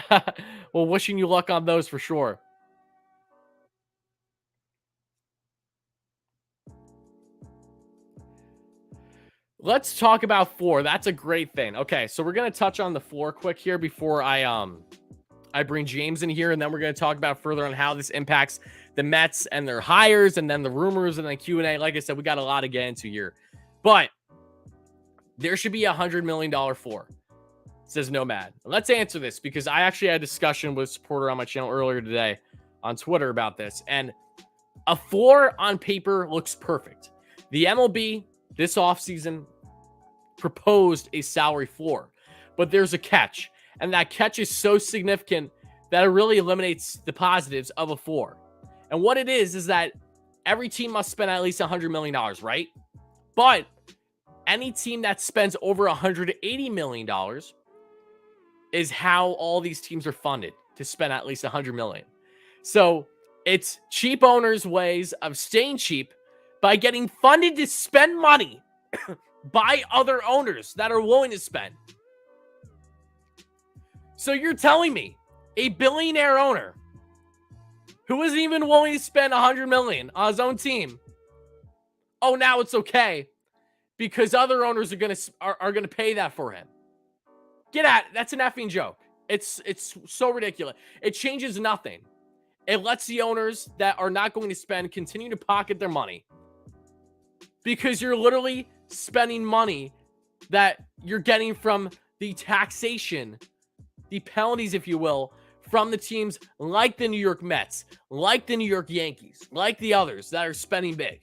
[SPEAKER 2] Well, wishing you luck on those for sure. Let's talk about floor. That's a great thing. Okay, so we're going to touch on the floor quick here before I bring James in here, and then we're going to talk about further on how this impacts the Mets and their hires, and then the rumors, and then Q&A. Like I said, we got a lot to get into here. But there should be $100 million floor, says Nomad. Let's answer this because I actually had a discussion with a supporter on my channel earlier today on Twitter about this, and a floor on paper looks perfect. The MLB this offseason proposed a salary floor, but there's a catch, and that catch is so significant that it really eliminates the positives of a floor. And what it is that every team must spend at least $100 million, right? But any team that spends over $180 million is how all these teams are funded to spend at least $100 million. So it's cheap owners' ways of staying cheap by getting funded to spend money by other owners that are willing to spend. So you're telling me a billionaire owner who isn't even willing to spend $100 million on his own team, oh, now it's okay because other owners are gonna pay that for him? Get at it. That's an effing joke. It's so ridiculous. It changes nothing. It lets the owners that are not going to spend continue to pocket their money because you're literally spending money that you're getting from the taxation, the penalties, if you will, from the teams like the New York Mets, like the New York Yankees, like the others that are spending big.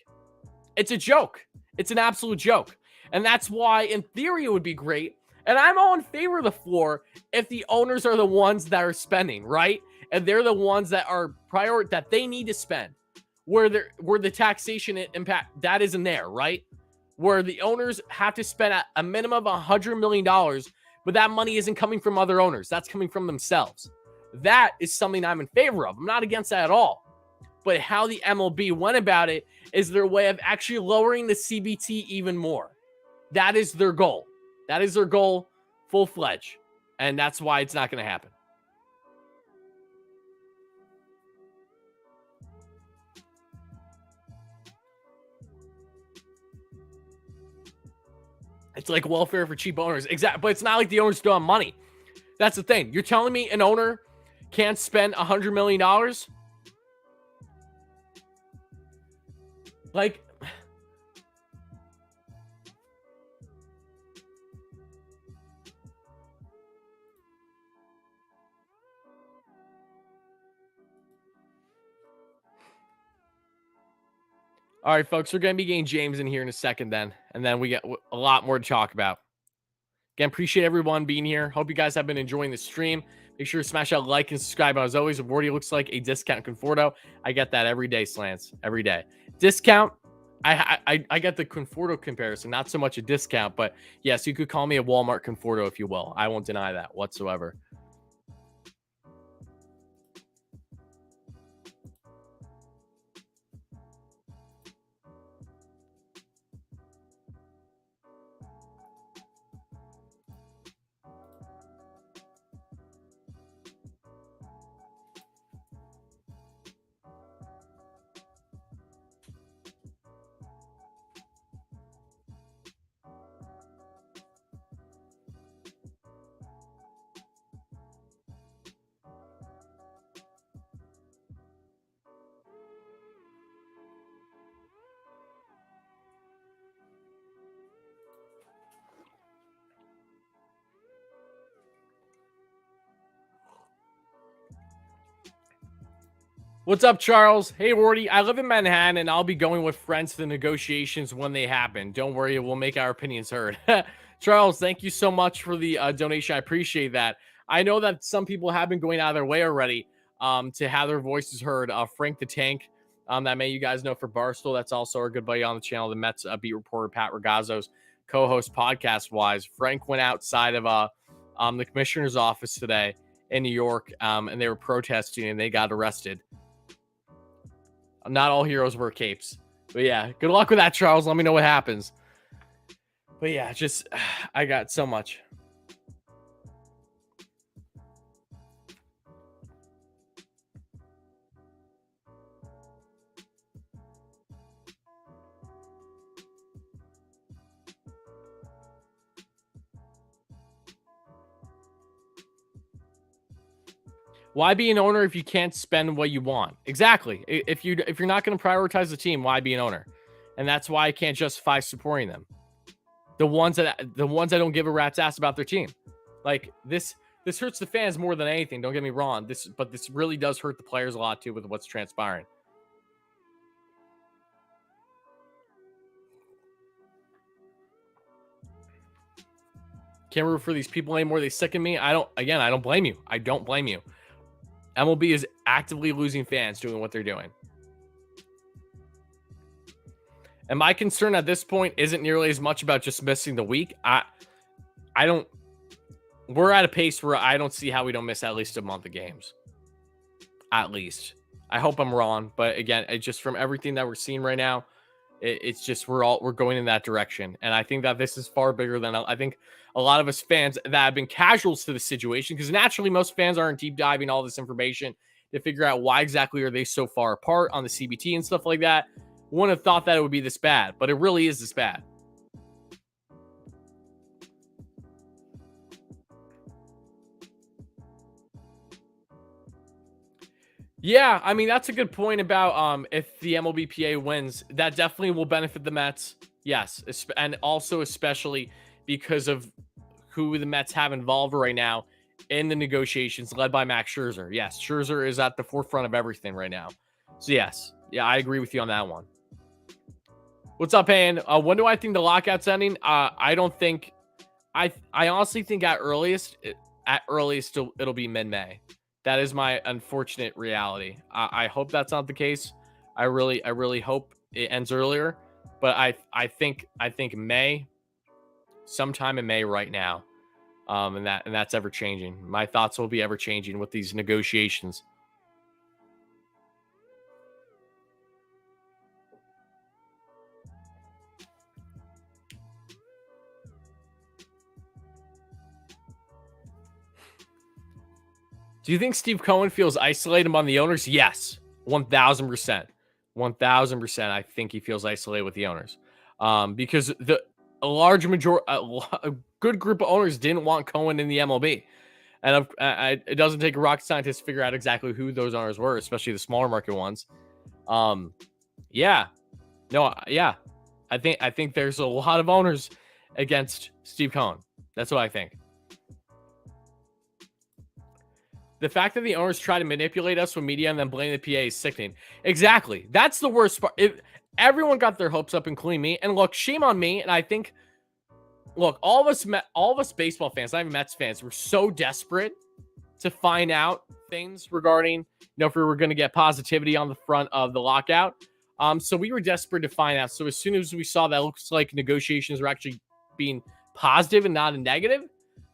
[SPEAKER 2] It's a joke. It's an absolute joke. And that's why, in theory, it would be great. And I'm all in favor of the floor if the owners are the ones that are spending, right? And they're the ones that are that they need to spend. Where the taxation impact, that isn't there, right? Where the owners have to spend a minimum of $100 million, but that money isn't coming from other owners. That's coming from themselves. That is something I'm in favor of. I'm not against that at all. But how the MLB went about it is their way of actually lowering the CBT even more. That is their goal. That is their goal, full-fledged. And that's why it's not going to happen. It's like welfare for cheap owners. Exactly. But it's not like the owners don't have money. That's the thing. You're telling me an owner can't spend $100 million? Like, all right, folks, we're going to be getting James in here in a second then. And then we got a lot more to talk about. Again, appreciate everyone being here. Hope you guys have been enjoying the stream. Make sure to smash that like and subscribe. As always, Wardy looks like a discount Conforto. I get that every day, Slants. Every day. Discount. I get the Conforto comparison, not so much a discount, but yes, you could call me a Walmart Conforto if you will. I won't deny that whatsoever. What's up, Charles? Hey, Wardy. I live in Manhattan, and I'll be going with friends to the negotiations when they happen. Don't worry, we'll make our opinions heard. Charles, thank you so much for the donation. I appreciate that. I know that some people have been going out of their way already to have their voices heard. Frank the Tank, that may you guys know for Barstool. That's also our good buddy on the channel, the Mets beat reporter Pat Ragazzo's co-host podcast-wise. Frank went outside of the commissioner's office today in New York, and they were protesting, and they got arrested. Not all heroes wear capes. But yeah, good luck with that, Charles. Let me know what happens. But yeah, just, I got so much. Why be an owner if you can't spend what you want? Exactly. If you're not going to prioritize the team, why be an owner? And that's why I can't justify supporting them. The ones that don't give a rat's ass about their team. Like this hurts the fans more than anything. Don't get me wrong. But this really does hurt the players a lot too with what's transpiring. Can't root for these people anymore. They sicken me. I don't blame you. I don't blame you. MLB is actively losing fans doing what they're doing. And my concern at this point isn't nearly as much about just missing the week. We're at a pace where I don't see how we don't miss at least a month of games. At least. I hope I'm wrong. But again, it's just from everything that we're seeing right now, it's just we're going in that direction. And I think that this is far bigger than I think a lot of us fans that have been casuals to the situation, because naturally most fans aren't deep diving all this information to figure out why exactly are they so far apart on the CBT and stuff like that. Wouldn't have thought that it would be this bad, but it really is this bad. Yeah, I mean, that's a good point about if the MLBPA wins, that definitely will benefit the Mets. Yes, and also especially because of who the Mets have involved right now in the negotiations led by Max Scherzer. Yes, Scherzer is at the forefront of everything right now. So yes, yeah, I agree with you on that one. What's up, Ann? When do I think the lockout's ending? I don't think. I honestly think at earliest it'll be mid-May. That is my unfortunate reality. I hope that's not the case. I really hope it ends earlier. But I think May, sometime in May right now, and that's ever changing. My thoughts will be ever changing with these negotiations. Do you think Steve Cohen feels isolated among the owners? Yes, 1,000%. 1,000%. I think he feels isolated with the owners, because a large majority, a good group of owners didn't want Cohen in the MLB, and it doesn't take a rocket scientist to figure out exactly who those owners were, especially the smaller market ones. Yeah, no, yeah, I think there's a lot of owners against Steve Cohen. That's what I think. The fact that the owners try to manipulate us with media and then blame the PA is sickening. Exactly. That's the worst part. Everyone got their hopes up, including me. And look, shame on me. And I think, look, all of us baseball fans, not even Mets fans, were so desperate to find out things regarding, if we were going to get positivity on the front of the lockout. So we were desperate to find out. So as soon as we saw that it looks like negotiations were actually being positive and not a negative,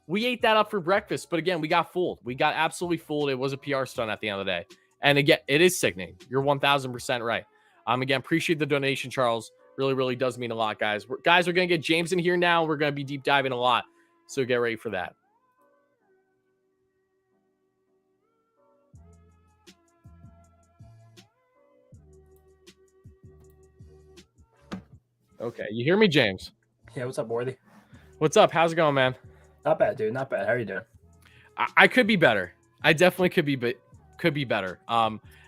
[SPEAKER 2] we ate that up for breakfast. But again, we got fooled. We got absolutely fooled. It was a PR stunt at the end of the day. And again, it is sickening. You're 1000% right. Again, appreciate the donation, Charles. Really, really does mean a lot, guys. We're going to get James in here now. We're going to be deep diving a lot. So get ready for that. Okay. You hear me, James?
[SPEAKER 3] Yeah, what's up, Wardy?
[SPEAKER 2] What's up? How's it going, man?
[SPEAKER 3] Not bad, dude. Not bad. How are you doing?
[SPEAKER 2] I could be better. I definitely could be better.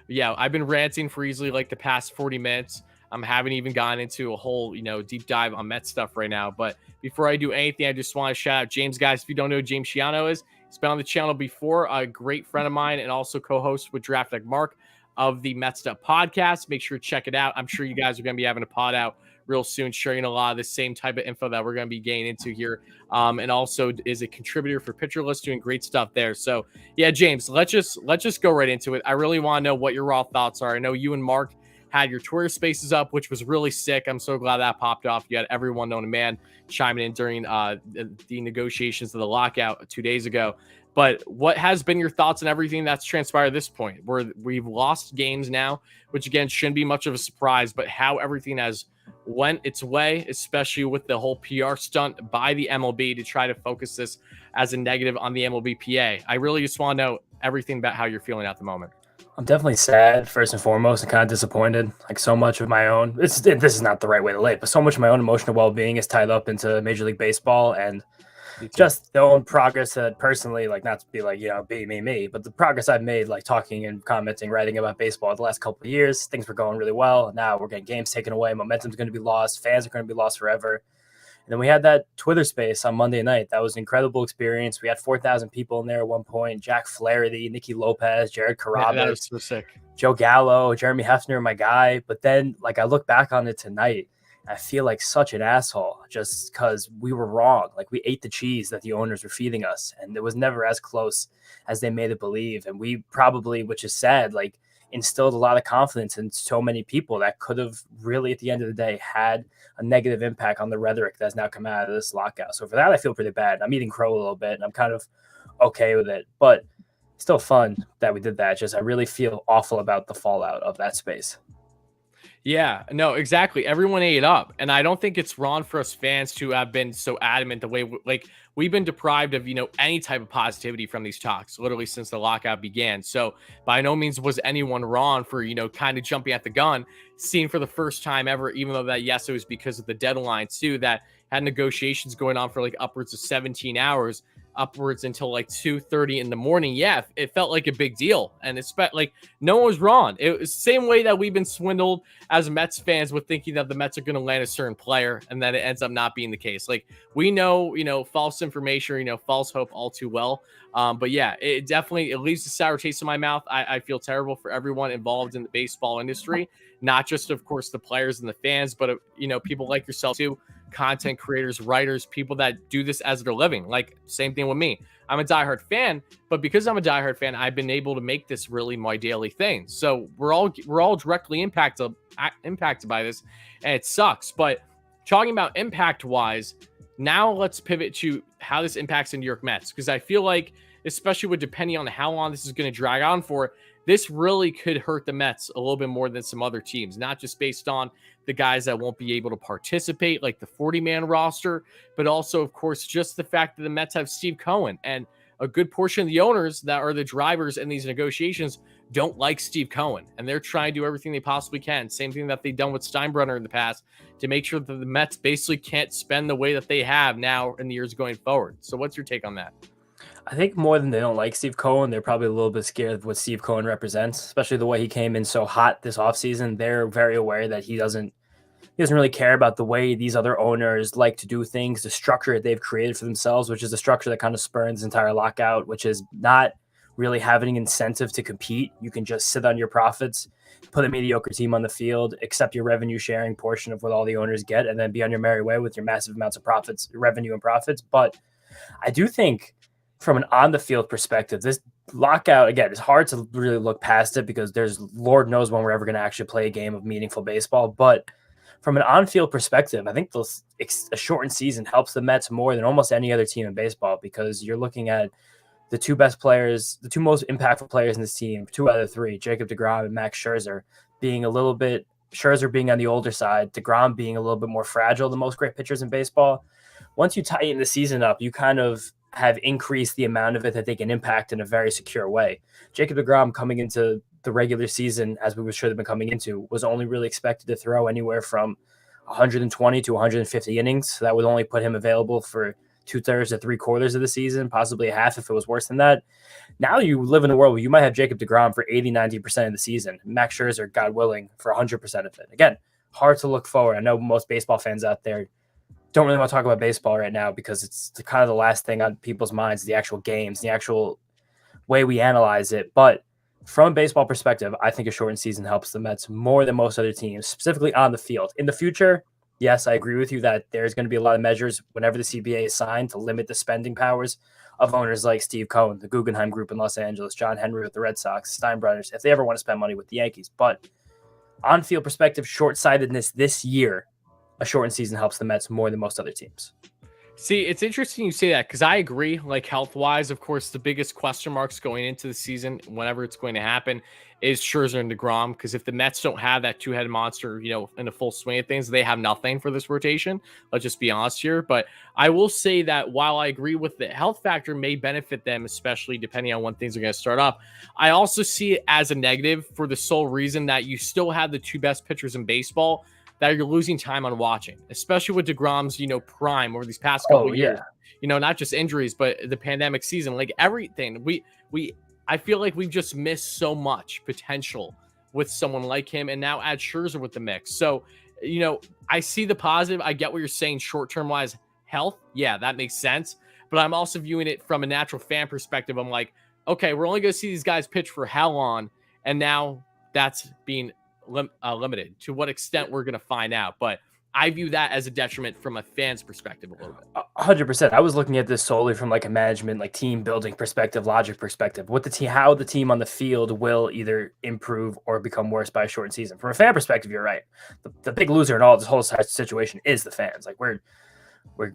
[SPEAKER 2] Yeah, I've been ranting for easily like the past 40 minutes. I haven't even gotten into a whole, deep dive on Mets stuff right now. But before I do anything, I just want to shout out James, guys. If you don't know who James Schiano is, he's been on the channel before, a great friend of mine and also co-host with Draft Deck Mark of the Mets'd Up podcast. Make sure to check it out. I'm sure you guys are going to be having a pod out real soon, sharing a lot of the same type of info that we're going to be getting into here. And also is a contributor for Pitcher List, doing great stuff there. So yeah, James, let's just go right into it. I really want to know what your raw thoughts are. I know you and Mark had your Twitter spaces up, which was really sick. I'm so glad that popped off. You had everyone known to man chiming in during the negotiations of the lockout 2 days ago. But what has been your thoughts on everything that's transpired at this point? We've lost games now, which again shouldn't be much of a surprise, but how everything has went its way, especially with the whole PR stunt by the MLB to try to focus this as a negative on the MLB PA. I really just want to know everything about how you're feeling at the moment.
[SPEAKER 3] I'm definitely sad, first and foremost, and kind of disappointed. Like, so much of my own, this is not the right way to lay it, but so much of my own emotional well-being is tied up into Major League Baseball, and just the own progress that personally, like, not to be like, be me, but the progress I've made, like talking and commenting, writing about baseball the last couple of years, things were going really well. Now we're getting games taken away. Momentum's going to be lost. Fans are going to be lost forever. And then we had that Twitter space on Monday night. That was an incredible experience. We had 4,000 people in there at one point. Jack Flaherty, Nicky Lopez, Jared Carrabis,
[SPEAKER 2] that was so sick.
[SPEAKER 3] Joe Gallo, Jeremy Hefner, my guy. But then, like, I look back on it tonight, I feel like such an asshole just because we were wrong. Like, we ate the cheese that the owners were feeding us, and it was never as close as they made it believe. And we probably, which is sad, like, instilled a lot of confidence in so many people that could have really, at the end of the day, had a negative impact on the rhetoric that's now come out of this lockout. So for that, I feel pretty bad. I'm eating crow a little bit, and I'm kind of okay with it. But still fun that we did that. Just I really feel awful about the fallout of that space.
[SPEAKER 2] Yeah, no, exactly. Everyone ate up. And I don't think it's wrong for us fans to have been so adamant the way, like, we've been deprived of, any type of positivity from these talks, literally since the lockout began. So by no means was anyone wrong for, kind of jumping at the gun, seeing for the first time ever, even though that, yes, it was because of the deadline too, that had negotiations going on for like upwards of 17 hours. Upwards until like 2:30 in the morning. Yeah, it felt like a big deal, and it's like no one was wrong. It was the same way that we've been swindled as Mets fans with thinking that the Mets are going to land a certain player, and then it ends up not being the case. Like, we know, false information, false hope all too well. But yeah, it leaves a sour taste in my mouth. I feel terrible for everyone involved in the baseball industry, not just, of course, the players and the fans, but people like yourself too. Content creators, writers, people that do this as their living. Like, same thing with me. I'm a diehard fan, but because I'm a diehard fan, I've been able to make this really my daily thing. So we're all directly impacted by this, and it sucks. But talking about impact wise, now let's pivot to how this impacts the New York Mets, because I feel like, especially with depending on how long this is going to drag on for, this really could hurt the Mets a little bit more than some other teams, not just based on the guys that won't be able to participate, like the 40-man roster, but also, of course, just the fact that the Mets have Steve Cohen, and a good portion of the owners that are the drivers in these negotiations don't like Steve Cohen, and they're trying to do everything they possibly can. Same thing that they've done with Steinbrenner in the past to make sure that the Mets basically can't spend the way that they have now in the years going forward. So what's your take on that?
[SPEAKER 3] I think more than they don't like Steve Cohen, they're probably a little bit scared of what Steve Cohen represents, especially the way he came in so hot this offseason. They're very aware that he doesn't really care about the way these other owners like to do things, the structure that they've created for themselves, which is a structure that kind of spurns the entire lockout, which is not really having an incentive to compete. You can just sit on your profits, put a mediocre team on the field, accept your revenue sharing portion of what all the owners get, and then be on your merry way with your massive amounts of profits, revenue and profits. But I do think, from an on the field perspective, this lockout, again, it's hard to really look past it because there's Lord knows when we're ever going to actually play a game of meaningful baseball. But from an on-field perspective, I think a shortened season helps the Mets more than almost any other team in baseball because you're looking at the two best players, the two most impactful players in this team, 2 out of 3, Jacob deGrom and Max Scherzer, being Scherzer being on the older side, deGrom being a little bit more fragile than most great pitchers in baseball. Once you tighten the season up, you kind of have increased the amount of it that they can impact in a very secure way. Jacob deGrom coming into the regular season, as we were sure they've been coming into, was only really expected to throw anywhere from 120 to 150 innings. So that would only put him available for 2/3 to 3/4 of the season, possibly a half if it was worse than that. Now you live in a world where you might have Jacob deGrom for 80, 90% of the season. Max Scherzer, God willing, for 100% of it. Again, hard to look forward. I know most baseball fans out there don't really want to talk about baseball right now because it's kind of the last thing on people's minds, the actual games, the actual way we analyze it. But from a baseball perspective, I think a shortened season helps the Mets more than most other teams, specifically on the field. In the future, yes, I agree with you that there's going to be a lot of measures whenever the CBA is signed to limit the spending powers of owners like Steve Cohen, the Guggenheim Group in Los Angeles, John Henry with the Red Sox, Steinbrenners, if they ever want to spend money with the Yankees. But on-field perspective, short-sightedness this year, a shortened season helps the Mets more than most other teams.
[SPEAKER 2] See, it's interesting you say that because I agree, like health-wise, of course, the biggest question marks going into the season, whenever it's going to happen, is Scherzer and deGrom. Because if the Mets don't have that two-headed monster, in the full swing of things, they have nothing for this rotation. Let's just be honest here. But I will say that while I agree with the health factor may benefit them, especially depending on when things are going to start up, I also see it as a negative for the sole reason that you still have the 2 best pitchers in baseball that you're losing time on watching, especially with deGrom's, prime over these past couple of years. Not just injuries, but the pandemic season, like everything. I feel like we've just missed so much potential with someone like him, and now add Scherzer with the mix. So, I see the positive. I get what you're saying short-term wise, health. Yeah, that makes sense. But I'm also viewing it from a natural fan perspective. I'm like, okay, we're only going to see these guys pitch for how long? And now that's being limited. To what extent we're going to find out, but I view that as a detriment from a fan's perspective a little bit.
[SPEAKER 3] 100%. I was looking at this solely from like a management, like team building perspective, logic perspective, what the team, how the team on the field will either improve or become worse by a shortened season. From a fan perspective, you're right. The big loser in all this whole situation is the fans. Like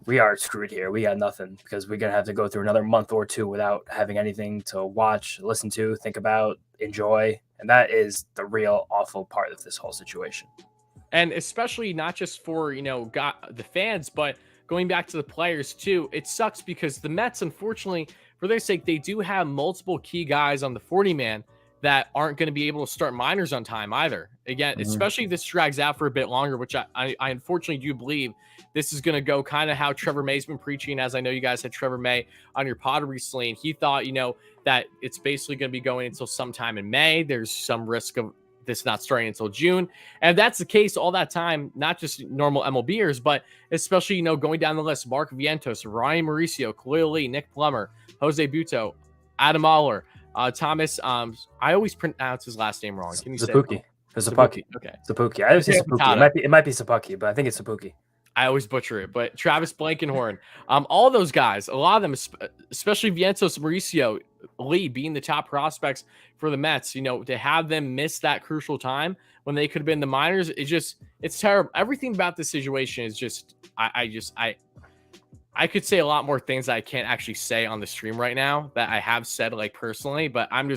[SPEAKER 3] we are screwed here. We got nothing because we're going to have to go through another month or 2 without having anything to watch, listen to, think about, enjoy. And that is the real awful part of this whole situation.
[SPEAKER 2] And especially not just for, the fans, but going back to the players too. It sucks because the Mets, unfortunately, for their sake, they do have multiple key guys on the 40-man that aren't going to be able to start minors on time either. Again, especially if this drags out for a bit longer, which I unfortunately do believe this is going to go kind of how Trevor May's been preaching, as I know you guys had Trevor May on your pod recently, and he thought, that it's basically going to be going until sometime in May. There's some risk of this not starting until June. And if that's the case all that time, not just normal MLBers, but especially, going down the list, Mark Vientos, Ryan Mauricio, Khalil Lee, Nick Plummer, Jose Buto, Adam Oller, Thomas. I always pronounce his last name wrong. Can you say
[SPEAKER 3] Sapuki? Sapuki.
[SPEAKER 2] Okay.
[SPEAKER 3] Sapuki. I always say Sapuki. It might be Sapuki, but I think it's Sapuki.
[SPEAKER 2] I always butcher it, but Travis Blankenhorn, all those guys, a lot of them, especially Vientos, Mauricio, Lee being the top prospects for the Mets, to have them miss that crucial time when they could have been the minors, it's terrible. Everything about this situation is just, I could say a lot more things that I can't actually say on the stream right now that I have said like personally, but I'm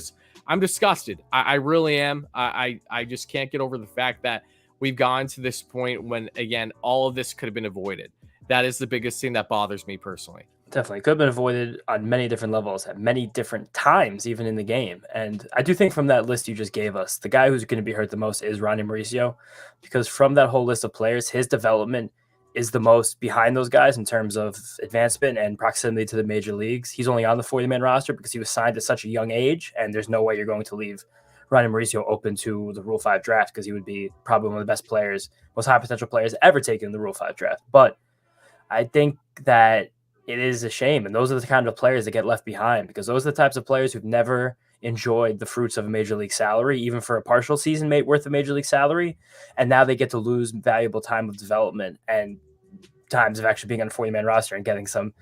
[SPEAKER 2] disgusted. I really am. I just can't get over the fact that we've gotten to this point when, again, all of this could have been avoided. That is the biggest thing that bothers me personally.
[SPEAKER 3] Definitely. Could have been avoided on many different levels at many different times, even in the game. And I do think from that list you just gave us, the guy who's going to be hurt the most is Ronnie Mauricio, because from that whole list of players, his development is the most behind those guys in terms of advancement and proximity to the major leagues. He's only on the 40-man roster because he was signed at such a young age, and there's no way you're going to leave Ronnie Mauricio open to the Rule 5 draft because he would be probably one of the best players, most high potential players ever taken in the Rule 5 draft. But I think that it is a shame. And those are the kind of players that get left behind because those are the types of players who've never enjoyed the fruits of a major league salary, even for a partial season worth of major league salary. And now they get to lose valuable time of development. And times of actually being on a 40-man roster and getting a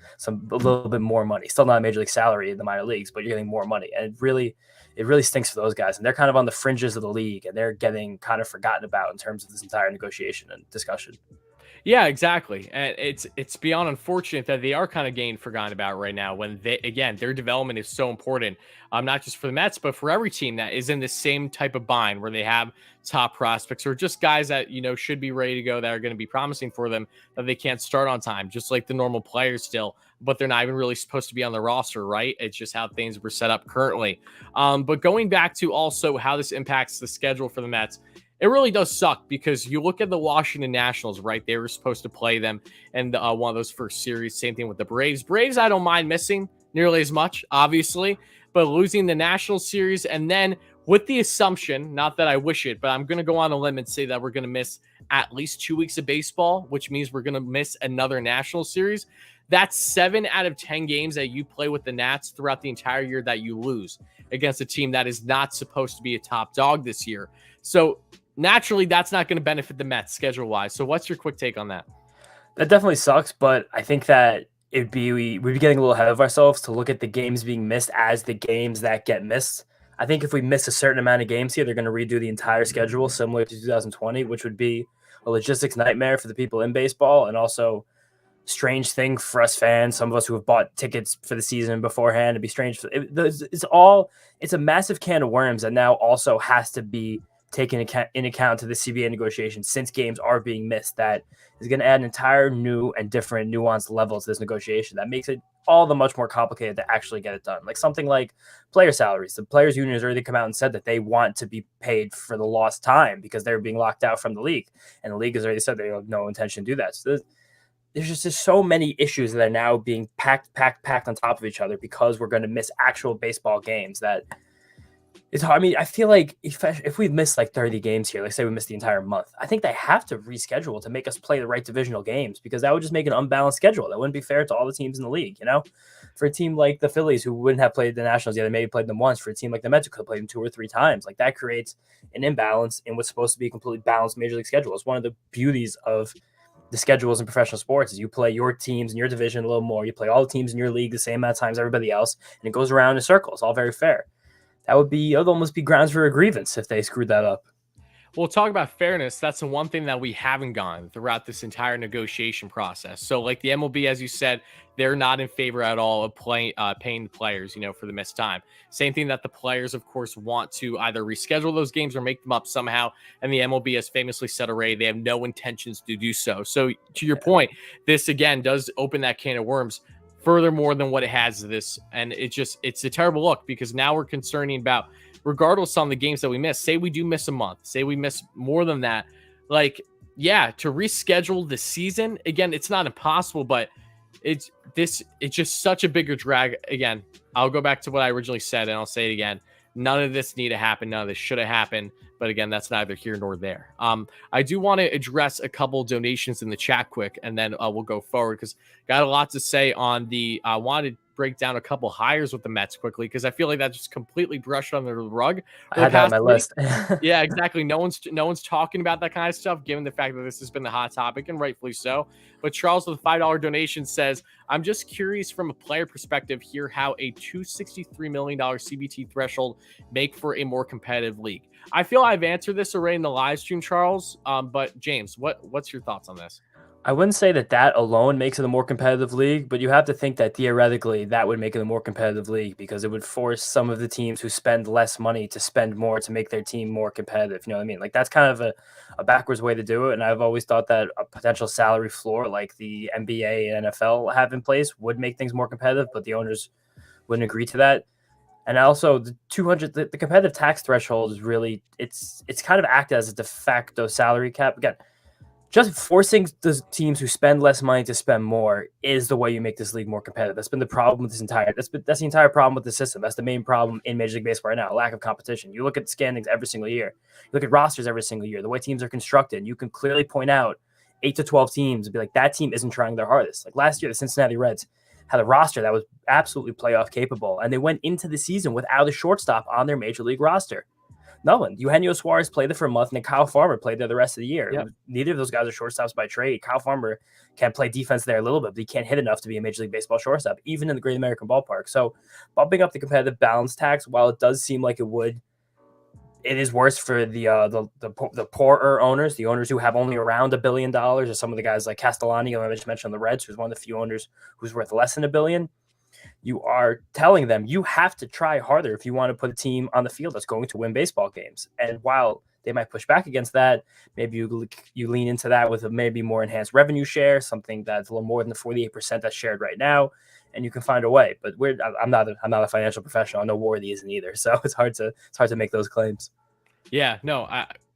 [SPEAKER 3] little bit more money. Still not a major league salary in the minor leagues, but you're getting more money. And it really stinks for those guys. And they're kind of on the fringes of the league, and they're getting kind of forgotten about in terms of this entire negotiation and discussion.
[SPEAKER 2] Yeah, exactly. And it's beyond unfortunate that they are kind of getting forgotten about right now when their development is so important, not just for the Mets, but for every team that is in the same type of bind where they have top prospects or just guys that, should be ready to go that are going to be promising for them that they can't start on time, just like the normal players still, but they're not even really supposed to be on the roster, right? It's just how things were set up currently. But going back to also how this impacts the schedule for the Mets, it really does suck because you look at the Washington Nationals, right? They were supposed to play them in one of those first series. Same thing with the Braves. Braves, I don't mind missing nearly as much, obviously, but losing the National Series and then with the assumption, not that I wish it, but I'm going to go on a limb and say that we're going to miss at least 2 weeks of baseball, which means we're going to miss another National Series. That's 7 out of 10 games that you play with the Nats throughout the entire year that you lose against a team that is not supposed to be a top dog this year. So naturally, that's not going to benefit the Mets schedule-wise. So what's your quick take on that?
[SPEAKER 3] That definitely sucks, but I think that we'd be getting a little ahead of ourselves to look at the games being missed as the games that get missed. I think if we miss a certain amount of games here, they're going to redo the entire schedule similar to 2020, which would be a logistics nightmare for the people in baseball and also strange thing for us fans, some of us who have bought tickets for the season beforehand. It'd be strange. It's a massive can of worms that now also has to be taken in account to the CBA negotiations since games are being missed. That is going to add an entire new and different nuanced level to this negotiation that makes it all the much more complicated to actually get it done. Like something like player salaries. The players' union has already come out and said that they want to be paid for the lost time because they're being locked out from the league. And the league has already said they have no intention to do that. So there's just so many issues that are now being packed on top of each other because we're going to miss actual baseball games that it's hard. I mean, I feel like if we miss like 30 games here, let's say we miss the entire month, I think they have to reschedule to make us play the right divisional games because that would just make an unbalanced schedule. That wouldn't be fair to all the teams in the league, For a team like the Phillies who wouldn't have played the Nationals yet, they maybe played them once. For a team like the Mets who could have played them 2 or 3 times, like that creates an imbalance in what's supposed to be a completely balanced major league schedule. It's one of the beauties of the schedules in professional sports is you play your teams in your division a little more. You play all the teams in your league the same amount of times as everybody else, and it goes around in circles, all very fair. It would almost be grounds for a grievance if they screwed that up.
[SPEAKER 2] Well, talk about fairness. That's the one thing that we haven't gone throughout this entire negotiation process. So like the MLB, as you said, they're not in favor at all of paying the players, for the missed time. Same thing that the players, of course, want to either reschedule those games or make them up somehow. And the MLB has famously said already they have no intentions to do so. So to your point, this again does open that can of worms furthermore than what it has this. And it's a terrible look because now we're concerning about, regardless on the games that we miss, say we do miss a month, say we miss more than that, to reschedule the season again, it's not impossible, but it's just such a bigger drag. Again, I'll go back to what I originally said and I'll say it again. None of this need to happen. None of this should have happened. But again, that's neither here nor there. I do want to address a couple donations in the chat quick, and then we'll go forward because got a lot to say on the. I wanted to break down a couple hires with the Mets quickly because I feel like that just completely brushed under the rug.
[SPEAKER 3] I had that on my list.
[SPEAKER 2] Yeah, exactly. No one's talking about that kind of stuff, given the fact that this has been the hot topic, and rightfully so. But Charles with a $5 donation says, I'm just curious from a player perspective here how a $263 million CBT threshold make for a more competitive league. I feel I've answered this already in the live stream, Charles. But James, what's your thoughts on this?
[SPEAKER 3] I wouldn't say that alone makes it a more competitive league, but you have to think that theoretically that would make it a more competitive league because it would force some of the teams who spend less money to spend more to make their team more competitive. You know what I mean? Like that's kind of a backwards way to do it. And I've always thought that a potential salary floor like the NBA and NFL have in place would make things more competitive, but the owners wouldn't agree to that. And also the competitive tax threshold is really, it's kind of acted as a de facto salary cap. Again, just forcing the teams who spend less money to spend more is the way you make this league more competitive. That's been the problem with that's the entire problem with the system. That's the main problem in Major League Baseball right now, lack of competition. You look at the standings every single year. You look at rosters every single year, the way teams are constructed. You can clearly point out 8 to 12 teams and be like, that team isn't trying their hardest. Like last year, the Cincinnati Reds had a roster that was absolutely playoff capable, and they went into the season without a shortstop on their Major League roster. No one. Eugenio Suarez played there for a month, and then Kyle Farmer played there the rest of the year.
[SPEAKER 2] Yep.
[SPEAKER 3] Neither of those guys are shortstops by trade. Kyle Farmer can play defense there a little bit, but he can't hit enough to be a Major League Baseball shortstop, even in the Great American Ballpark. So bumping up the competitive balance tax, while it does seem like it is worse for the poorer owners, the owners who have only around $1 billion, or some of the guys like Castellani, I just mentioned on the Reds, who's one of the few owners who's worth less than $1 billion. You are telling them you have to try harder if you want to put a team on the field that's going to win baseball games. And while they might push back against that, maybe you lean into that with a maybe more enhanced revenue share, something that's a little more than the 48% that's shared right now, and you can find a way. But I'm not a financial professional. I know Wardy isn't either, so it's hard to make those claims.
[SPEAKER 2] Yeah, no,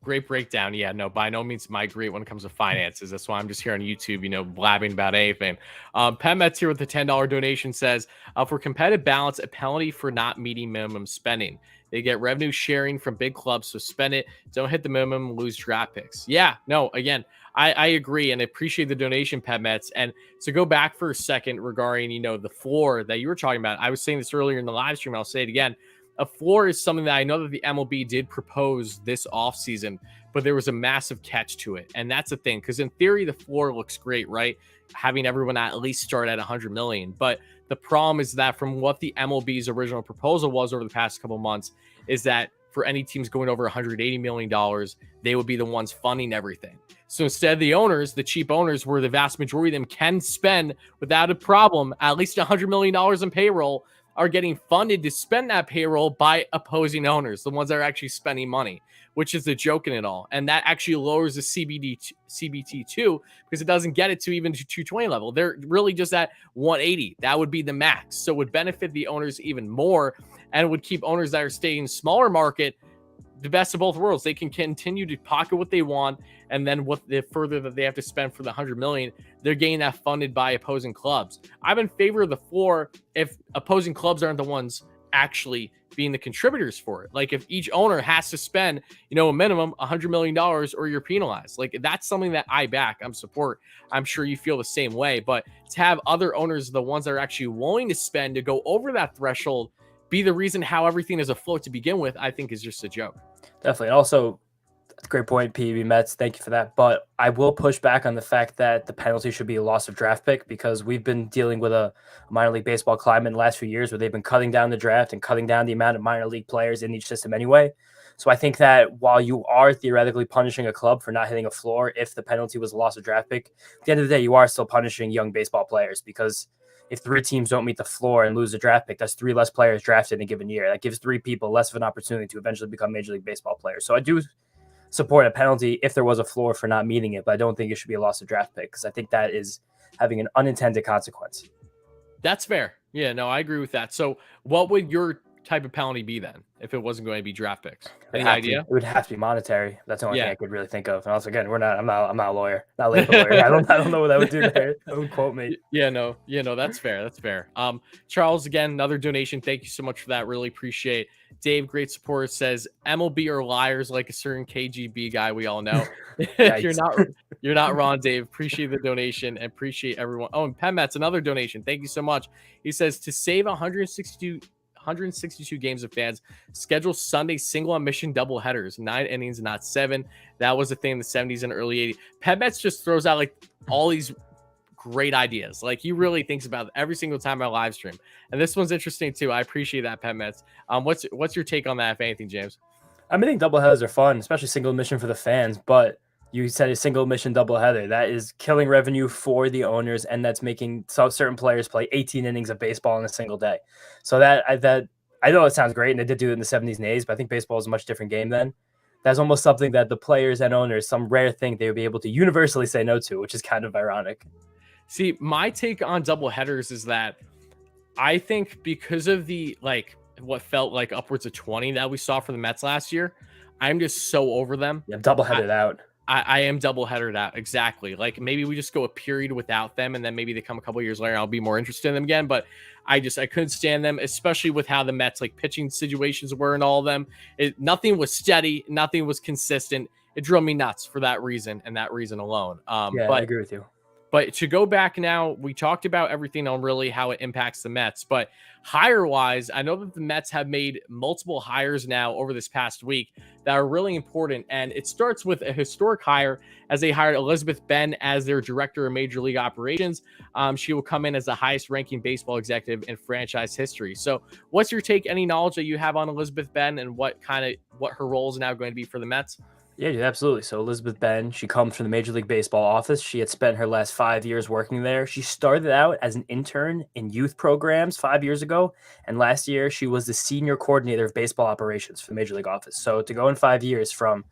[SPEAKER 2] great breakdown. Yeah, no, by no means am I great when it comes to finances. That's why I'm just here on YouTube, blabbing about anything. Pat Metz here with the $10 donation says, for competitive balance, a penalty for not meeting minimum spending. They get revenue sharing from big clubs, so spend it. Don't hit the minimum, lose draft picks. Yeah, no, again, I agree and appreciate the donation, Pat Metz. And to go back for a second regarding, the floor that you were talking about, I was saying this earlier in the live stream. I'll say it again. A floor is something that I know that the MLB did propose this offseason, but there was a massive catch to it. And that's the thing, because in theory, the floor looks great, right? Having everyone at least start at 100 million. But the problem is that from what the MLB's original proposal was over the past couple months is that for any teams going over $180 million, they would be the ones funding everything. So instead, the owners, the cheap owners, where the vast majority of them can spend without a problem at least $100 million in payroll, are getting funded to spend that payroll by opposing owners, the ones that are actually spending money, which is the joke in it all. And that actually lowers the CBT too, because it doesn't get it to even to 220 level. They're really just at 180. That would be the max. So it would benefit the owners even more and would keep owners that are staying in smaller market the best of both worlds. They can continue to pocket what they want, and then what the further that they have to spend for the 100 million, they're getting that funded by opposing clubs. I'm in favor of the floor if opposing clubs aren't the ones actually being the contributors for it. Like if each owner has to spend, a minimum $100 million, or you're penalized. Like that's something that I back. I'm support. I'm sure you feel the same way. But to have other owners, the ones that are actually willing to spend to go over that threshold, be the reason how everything is afloat to begin with, I think is just a joke.
[SPEAKER 3] Definitely. And also, great point, PB Mets. Thank you for that. But I will push back on the fact that the penalty should be a loss of draft pick, because we've been dealing with a minor league baseball climate in the last few years where they've been cutting down the draft and cutting down the amount of minor league players in each system anyway. So I think that while you are theoretically punishing a club for not hitting a floor, if the penalty was a loss of draft pick, at the end of the day, you are still punishing young baseball players, because if 3 teams don't meet the floor and lose the draft pick, that's 3 less players drafted in a given year. That gives 3 people less of an opportunity to eventually become Major League Baseball players. So I do support a penalty if there was a floor for not meeting it, but I don't think it should be a loss of draft pick, because I think that is having an unintended consequence.
[SPEAKER 2] That's fair. Yeah, no, I agree with that. So what would your type of penalty be then if it wasn't going to be draft picks? Any idea?
[SPEAKER 3] It would have to be monetary. That's the only thing I could really think of. And also, again, I'm not a lawyer, not a labor lawyer. I don't know what that would do there. Don't quote me.
[SPEAKER 2] No, that's fair. That's fair. Charles, again, another donation. Thank you so much for that. Really appreciate. Dave, great support, says MLB are liars like a certain KGB guy we all know. You're not wrong, Dave. Appreciate the donation and appreciate everyone. Oh, and Penmet's another donation. Thank you so much. He says to save 162 games of fans, schedule Sunday single admission double headers, 9 innings, not 7. That was a thing in the 70s and early 80s. Penmet's just throws out like all these great ideas. Like he really thinks about it every single time I live stream. And this one's interesting too. I appreciate that, Penmet's. What's your take on that, if anything, James?
[SPEAKER 3] I think doubleheaders are fun, especially single admission for the fans. But you said a single admission doubleheader. That is killing revenue for the owners, and that's making certain players play 18 innings of baseball in a single day. So that I know it sounds great, and they did do it in the 70s and 80s, but I think baseball is a much different game then. That's almost something that the players and owners, some rare thing they would be able to universally say no to, which is kind of ironic.
[SPEAKER 2] See, my take on doubleheaders is that I think because of the what felt like upwards of 20 that we saw for the Mets last year, I'm just so over them.
[SPEAKER 3] Yeah, doubleheaded out.
[SPEAKER 2] I am doubleheaded out. Exactly. Like maybe we just go a period without them, and then maybe they come a couple years later, I'll be more interested in them again. But I couldn't stand them, especially with how the Mets pitching situations were and all of them. Nothing was steady. Nothing was consistent. It drove me nuts for that reason and that reason alone.
[SPEAKER 3] But I agree with you.
[SPEAKER 2] But to go back now, we talked about everything on really how it impacts the Mets. But hire-wise, I know that the Mets have made multiple hires now over this past week that are really important. And it starts with a historic hire as they hired Elizabeth Benn as their director of Major League Operations. She will come in as the highest-ranking baseball executive in franchise history. So what's your take, any knowledge that you have on Elizabeth Benn and what her role is now going to be for the Mets?
[SPEAKER 3] Yeah, dude, absolutely. So Elizabeth Benn, she comes from the Major League Baseball office. She had spent her last 5 years working there. She started out as an intern in youth programs 5 years ago, and last year she was the senior coordinator of baseball operations for the Major League office. So to go in 5 years from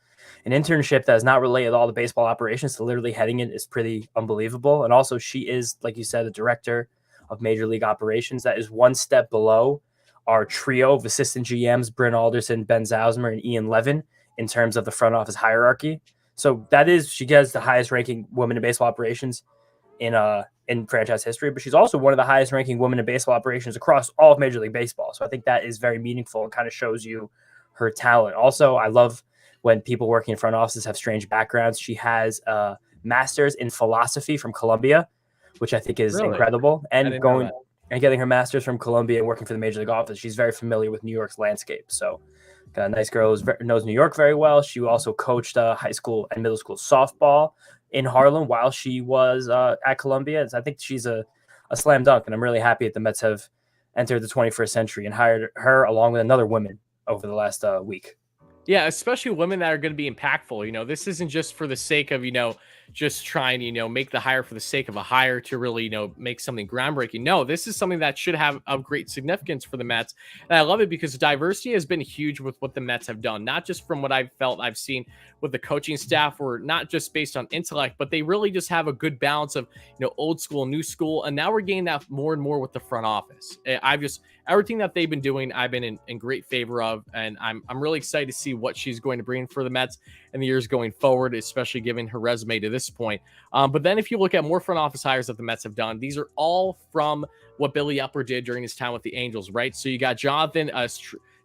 [SPEAKER 3] an internship that is not related to all the baseball operations to literally heading it is pretty unbelievable. And also, she is, like you said, the director of Major League Operations. That is one step below our trio of assistant GMs, Bryn Alderson, Ben Zausmer, and Ian Levin, in terms of the front office hierarchy. So that is, she gets the highest ranking woman in baseball operations in franchise history, but she's also one of the highest ranking women in baseball operations across all of Major League Baseball. So I think that is very meaningful and kind of shows you her talent. Also, I love when people working in front offices have strange backgrounds. She has a master's in philosophy from Columbia, which I think is incredible. And getting her master's from Columbia and working for the Major League office, she's very familiar with New York's landscape. So a nice girl who knows New York very well. She also coached high school and middle school softball in Harlem while she was at Columbia. So I think she's a slam dunk, and I'm really happy that the Mets have entered the 21st century and hired her along with another woman over the last week.
[SPEAKER 2] Yeah, especially women that are going to be impactful. This isn't just for the sake of, just trying to, make the hire for the sake of a hire to really, make something groundbreaking. No, this is something that should have of great significance for the Mets. And I love it because diversity has been huge with what the Mets have done, not just from what I've seen with the coaching staff, or not just based on intellect, but they really just have a good balance of, old school, new school. And now we're getting that more and more with the front office. Everything that they've been doing, I've been in great favor of, and I'm really excited to see what she's going to bring for the Mets in the years going forward, especially given her resume to this point. But then if you look at more front office hires that the Mets have done, these are all from what Billy Epler did during his time with the Angels, right? So you got Jonathan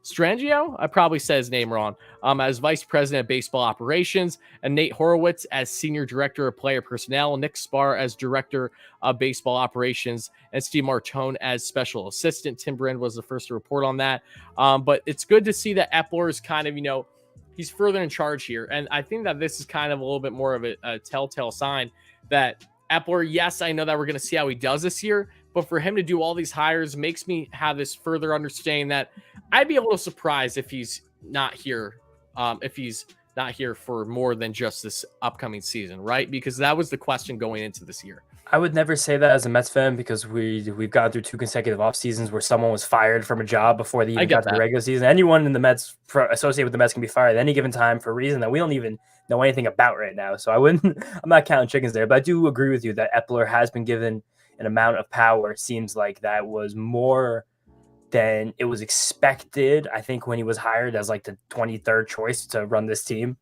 [SPEAKER 2] Strangio, I probably said his name wrong, as Vice President of Baseball Operations, and Nate Horowitz as Senior Director of Player Personnel, Nick Spar as Director of Baseball Operations, and Steve Martone as Special Assistant. Tim Brand was the first to report on that. But it's good to see that Epler is kind of, he's further in charge here. And I think that this is kind of a little bit more of a telltale sign that Epler, yes, I know that we're going to see how he does this year, but for him to do all these hires makes me have this further understanding that I'd be a little surprised if he's not here, for more than just this upcoming season, right? Because that was the question going into this year.
[SPEAKER 3] I would never say that as a Mets fan, because we've gone through 2 consecutive off seasons where someone was fired from a job before they even got to the regular season. Anyone in the Mets associated with the Mets can be fired at any given time for a reason that we don't even know anything about right now. So I'm not counting chickens there, but I do agree with you that Epler has been given an amount of power. It seems like that was more than it was expected, I think, when he was hired as like the 23rd choice to run this team.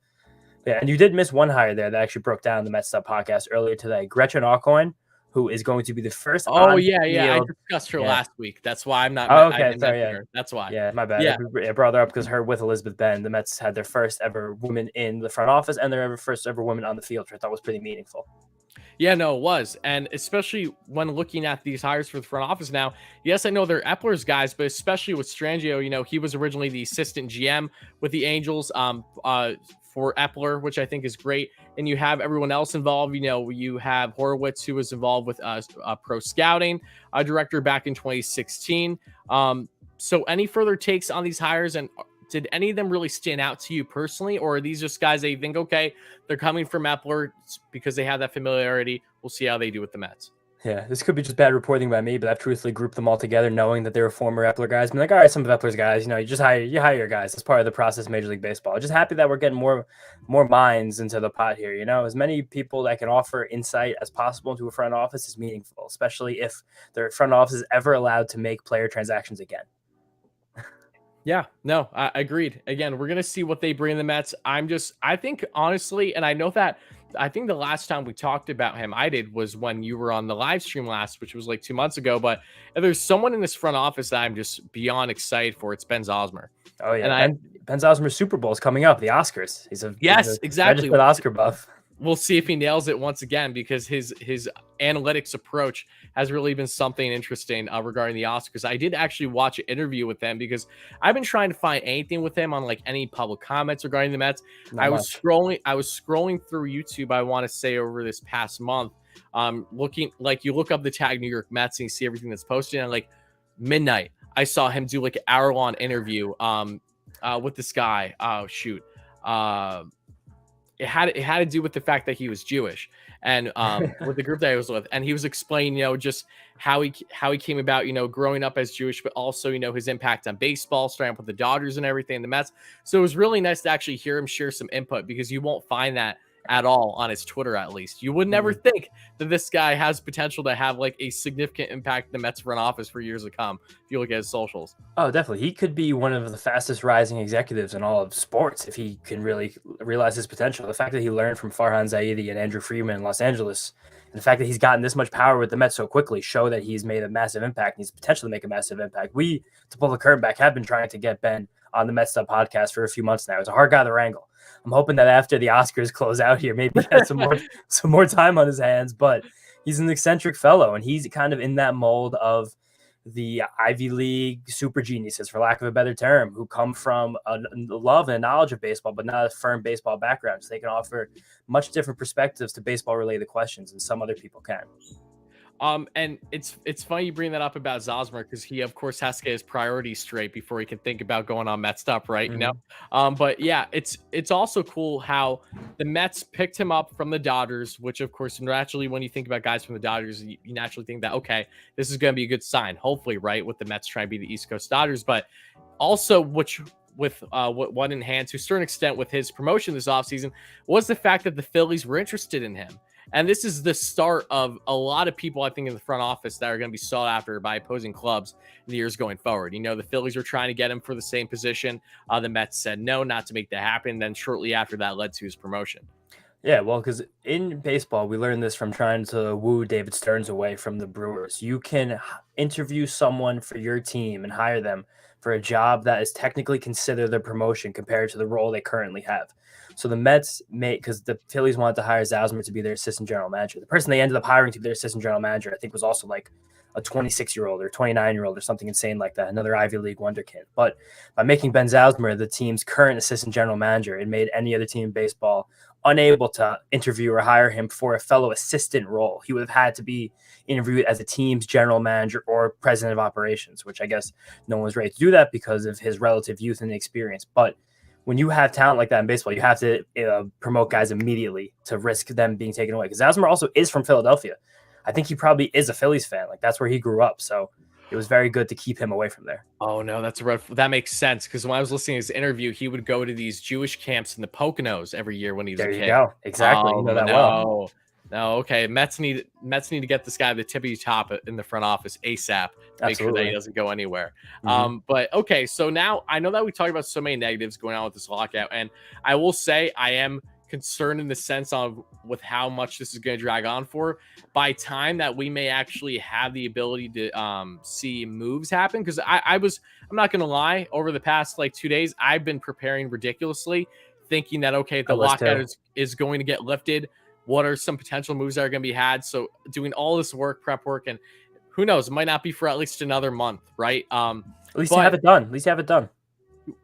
[SPEAKER 3] Yeah, and you did miss one hire there that actually broke down the Mets'd Up podcast earlier today. Gretchen Alcoin, who is going to be the first.
[SPEAKER 2] Oh, yeah. I discussed her last week. That's why I'm not.
[SPEAKER 3] Oh, okay. Sorry,
[SPEAKER 2] her. That's why.
[SPEAKER 3] Yeah, my bad. Yeah. I brought her up because her with Elizabeth Benn, the Mets had their first ever woman in the front office and their first ever woman on the field, which I thought was pretty meaningful.
[SPEAKER 2] Yeah, no, it was. And especially when looking at these hires for the front office now, yes, I know they're Epler's guys, but especially with Strangio, he was originally the assistant GM with the Angels for Epler, which I think is great. And you have everyone else involved. You have Horowitz, who was involved with pro scouting director back in 2016. So any further takes on these hires, and did any of them really stand out to you personally, or are these just guys that you think, okay, they're coming from Epler because they have that familiarity? We'll see how they do with the Mets.
[SPEAKER 3] Yeah, this could be just bad reporting by me, but I've truthfully grouped them all together, knowing that they were former Epler guys. I'm like, all right, some of Epler's guys, you hire your guys. That's part of the process of Major League Baseball. I'm just happy that we're getting more minds into the pot here. As many people that can offer insight as possible into a front office is meaningful, especially if their front office is ever allowed to make player transactions again.
[SPEAKER 2] Yeah, no, I agreed. Again, we're going to see what they bring in the Mets. I think honestly, and I think the last time we talked about him, was when you were on the live stream last, which was like 2 months ago. But if there's someone in this front office that I'm just beyond excited for, it's Ben Zausmer.
[SPEAKER 3] Oh yeah. And Ben Zausmer's Super Bowl is coming up, the Oscars. He's a
[SPEAKER 2] exactly
[SPEAKER 3] registered Oscar buff.
[SPEAKER 2] we'll see if he nails it once again, because his analytics approach has really been something interesting regarding the Oscars. I did actually watch an interview with him because I've been trying to find anything with him on like any public comments regarding the Mets.
[SPEAKER 3] Not much.
[SPEAKER 2] I was scrolling through YouTube, I want to say over this past month, looking, like, you look up the tag New York Mets and you see everything that's posted, and like midnight I saw him do like an hour-long interview with this guy. Oh shoot. It had to do with the fact that he was Jewish, and with the group that I was with, and he was explaining, just how he came about, growing up as Jewish, but also, his impact on baseball, starting up with the Dodgers and everything, the Mets. So it was really nice to actually hear him share some input, because you won't find that at all on his Twitter. At least you would never think that this guy has potential to have like a significant impact in the Mets front office for years to come, if you look at his socials.
[SPEAKER 3] Oh, definitely. He could be one of the fastest rising executives in all of sports if he can really realize his potential. The fact that he learned from Farhan Zaidi and Andrew Freeman in Los Angeles, and the fact that he's gotten this much power with the Mets so quickly, show that he's made a massive impact and he's potentially make a massive impact. We, to pull the curtain back, have been trying to get Ben on the Mets'd Up podcast for a few months now. It's a hard guy to wrangle. I'm hoping that after the Oscars close out here, maybe he has some more time on his hands. But he's an eccentric fellow, and he's kind of in that mold of the Ivy League super geniuses, for lack of a better term, who come from a love and a knowledge of baseball, but not a firm baseball background. So they can offer much different perspectives to baseball-related questions than some other people can.
[SPEAKER 2] And it's funny you bring that up about Zosmer, because he of course has to get his priorities straight before he can think about going on Mets'd Up, right? But yeah, it's also cool how the Mets picked him up from the Dodgers, which of course naturally, when you think about guys from the Dodgers, you naturally think that, okay, this is going to be a good sign, hopefully, right, with the Mets trying to be the East Coast Dodgers. But also, with what in hand to a certain extent with his promotion this offseason, was the fact that the Phillies were interested in him. And this is the start of a lot of people, I think, in the front office that are going to be sought after by opposing clubs in the years going forward. The Phillies were trying to get him for the same position. The Mets said no, not to make that happen. Then shortly after that led to his promotion.
[SPEAKER 3] Yeah, well, because in baseball, we learned this from trying to woo David Stearns away from the Brewers. You can interview someone for your team and hire them for a job that is technically considered a promotion compared to the role they currently have. So the Mets because the Phillies wanted to hire Zosmer to be their assistant general manager. The person they ended up hiring to be their assistant general manager, I think, was also like a 26-year-old or 29-year-old or something insane like that, another Ivy League wonderkid. But by making Ben Zosmer the team's current assistant general manager, it made any other team in baseball unable to interview or hire him for a fellow assistant role. He would have had to be interviewed as a team's general manager or president of operations, which I guess no one was ready to do that because of his relative youth and experience. But when you have talent like that in baseball, you have to promote guys immediately to risk them being taken away. Because Zosmer also is from Philadelphia. I think he probably is a Phillies fan. Like, that's where he grew up. So it was very good to keep him away from there.
[SPEAKER 2] Oh, no, that makes sense. Because when I was listening to his interview, he would go to these Jewish camps in the Poconos every year when he was a kid.
[SPEAKER 3] There you go. Exactly. You know that well.
[SPEAKER 2] No, okay. Mets need to get this guy the tippy top in the front office ASAP. Make sure that he doesn't go anywhere. But okay, so now I know that we talked about so many negatives going on with this lockout, and I will say I am concerned in the sense of with how much this is going to drag on for. By time that we may actually have the ability to see moves happen, because I'm not going to lie, over the past like 2 days I've been preparing ridiculously, thinking that okay, the lockout is going to get lifted. What are some potential moves that are going to be had? So doing all this prep work, and who knows, it might not be for at least another month, right?
[SPEAKER 3] At least you have it done. At least you have it done.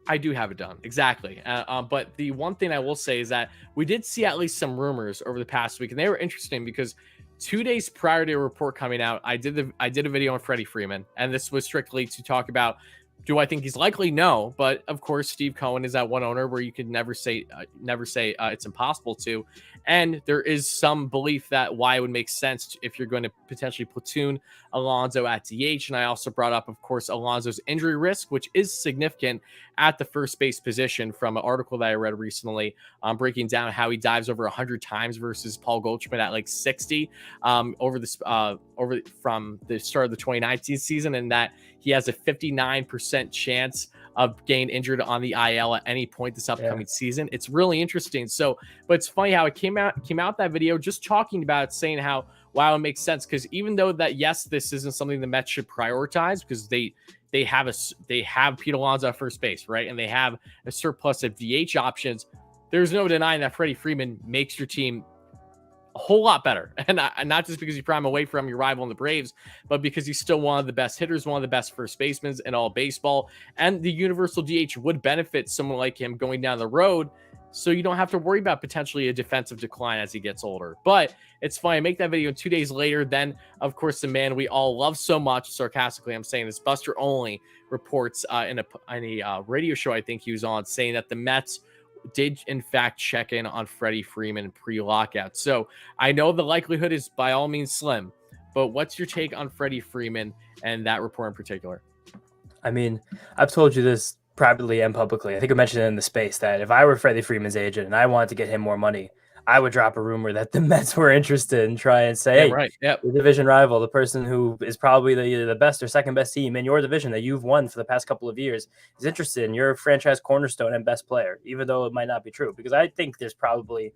[SPEAKER 2] I do have it done. Exactly. But the one thing I will say is that we did see at least some rumors over the past week, and they were interesting because 2 days prior to a report coming out, I did a video on Freddie Freeman, and this was strictly to talk about, do I think he's likely? No, but of course, Steve Cohen is that one owner where you could never say it's impossible to. And there is some belief that why it would make sense if you're going to potentially platoon Alonso at DH. And I also brought up, of course, Alonso's injury risk, which is significant at the first base position, from an article that I read recently, breaking down how he dives over 100 times versus Paul Goldschmidt at like 60 from the start of the 2019 season, and that he has a 59% chance of getting injured on the IL at any point this upcoming season. It's really interesting. So, but it's funny how it came out that video just talking about it, saying how, wow, it makes sense. Because even though that, yes, this isn't something the Mets should prioritize, because they have Pete Alonso at first base, right? And they have a surplus of DH options. There's no denying that Freddie Freeman makes your team a whole lot better. And not just because you prime away from your rival in the Braves, but because he's still one of the best hitters, one of the best first basemen in all baseball. And the universal DH would benefit someone like him going down the road, so you don't have to worry about potentially a defensive decline as he gets older. But it's funny, I make that video 2 days later. Then, of course, the man we all love so much, sarcastically, I'm saying this, Buster Olney reports in a radio show I think he was on, saying that the Mets did in fact check in on Freddie Freeman pre-lockout. So I know the likelihood is by all means slim, but what's your take on Freddie Freeman and that report in particular?
[SPEAKER 3] I mean, I've told you this privately and publicly. I think I mentioned it in the space that if I were Freddie Freeman's agent and I wanted to get him more money, I would drop a rumor that the Mets were interested and try and say, hey,
[SPEAKER 2] right. Yep.
[SPEAKER 3] your division rival, the person who is probably the best or second best team in your division that you've won for the past couple of years, is interested in your franchise cornerstone and best player, even though it might not be true. Because I think there's probably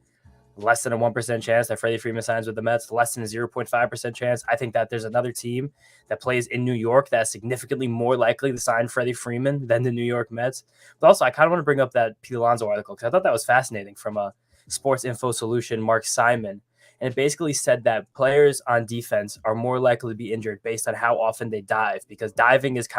[SPEAKER 3] less than a 1% chance that Freddie Freeman signs with the Mets, less than a 0.5% chance. I think that there's another team that plays in New York that's significantly more likely to sign Freddie Freeman than the New York Mets. But also, I kind of want to bring up that Pete Alonso article because I thought that was fascinating from a Sports Info Solution, Mark Simon. And it basically said that players on defense are more likely to be injured based on how often they dive, because diving is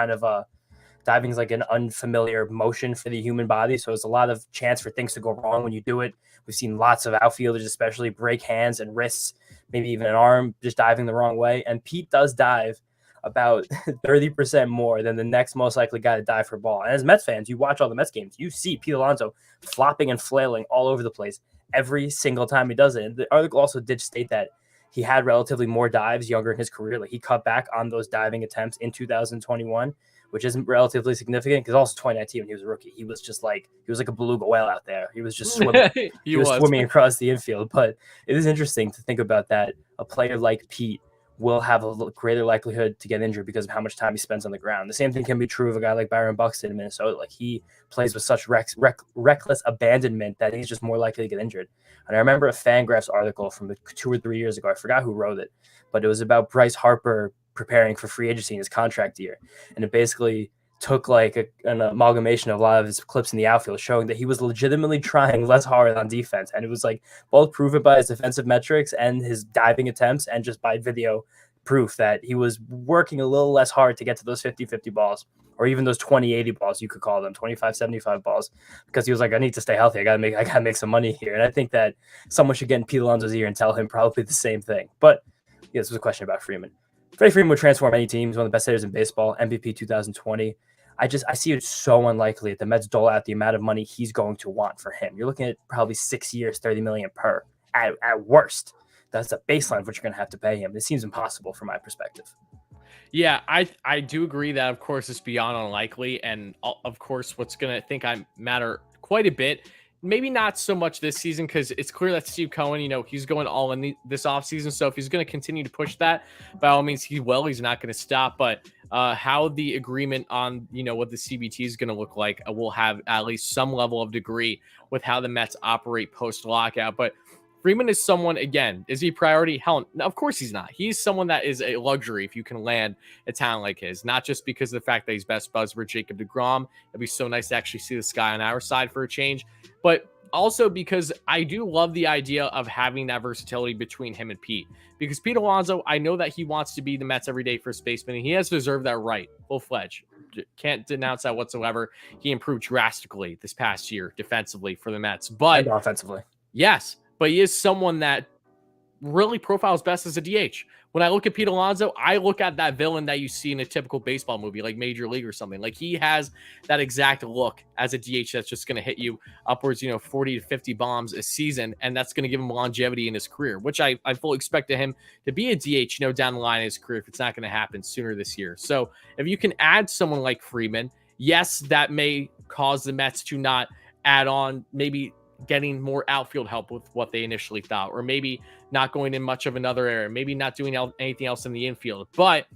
[SPEAKER 3] like an unfamiliar motion for the human body. So there's a lot of chance for things to go wrong when you do it. We've seen lots of outfielders, especially break hands and wrists, maybe even an arm, just diving the wrong way. And Pete does dive about 30% more than the next most likely guy to dive for a ball. And as Mets fans, you watch all the Mets games, you see Pete Alonso flopping and flailing all over the place every single time he does it. And the article also did state that he had relatively more dives younger in his career. Like he cut back on those diving attempts in 2021, which isn't relatively significant because also 2019 when he was a rookie, he was like a beluga whale out there. He was just swimming. he was swimming across the infield. But it is interesting to think about that a player like Pete will have a greater likelihood to get injured because of how much time he spends on the ground. The same thing can be true of a guy like Byron Buxton in Minnesota. Like he plays with such reckless abandonment that he's just more likely to get injured. And I remember a Fangraphs article from 2 or 3 years ago. I forgot who wrote it, but it was about Bryce Harper preparing for free agency in his contract year. And it basically took like an amalgamation of a lot of his clips in the outfield showing that he was legitimately trying less hard on defense. And it was like both proven by his defensive metrics and his diving attempts and just by video proof that he was working a little less hard to get to those 50-50 balls, or even those 20-80 balls, you could call them 25-75 balls, because he was like, I need to stay healthy. I gotta make some money here. And I think that someone should get in Pete Alonso's ear and tell him probably the same thing. But yeah, this was a question about Freeman. Freddie Freeman would transform any team. He's one of the best hitters in baseball, MVP 2020. I see it so unlikely that the Mets dole out the amount of money he's going to want for him. You're looking at probably 6 years, $30 million per at worst. That's the baseline of what you're going to have to pay him. It seems impossible from my perspective.
[SPEAKER 2] Yeah, I do agree that, of course, it's beyond unlikely. And of course, what's going to matter quite a bit. Maybe not so much this season, because it's clear that Steve Cohen, he's going all in this offseason. So if he's going to continue to push that, by all means, he will. He's not going to stop. But how the agreement on, what the CBT is going to look like will have at least some level of degree with how the Mets operate post-lockout. But Freeman is someone, again, is he a priority? Hell, no, of course he's not. He's someone that is a luxury if you can land a talent like his, not just because of the fact that he's best buds with Jacob deGrom. It'd be so nice to actually see this guy on our side for a change, but also because I do love the idea of having that versatility between him and Pete, because Pete Alonso, I know that he wants to be the Mets everyday first baseman, and he has deserved that right, full-fledged. Can't denounce that whatsoever. He improved drastically this past year defensively for the Mets, but
[SPEAKER 3] and offensively.
[SPEAKER 2] Yes. But he is someone that really profiles best as a DH. When I look at Pete Alonso, I look at that villain that you see in a typical baseball movie, like Major League or something. Like he has that exact look as a DH that's just going to hit you upwards, 40 to 50 bombs a season. And that's going to give him longevity in his career, which I fully expect him to be a DH, down the line in his career if it's not going to happen sooner this year. So if you can add someone like Freeman, yes, that may cause the Mets to not add on maybe getting more outfield help with what they initially thought, or maybe not going in much of another area, maybe not doing anything else in the infield. But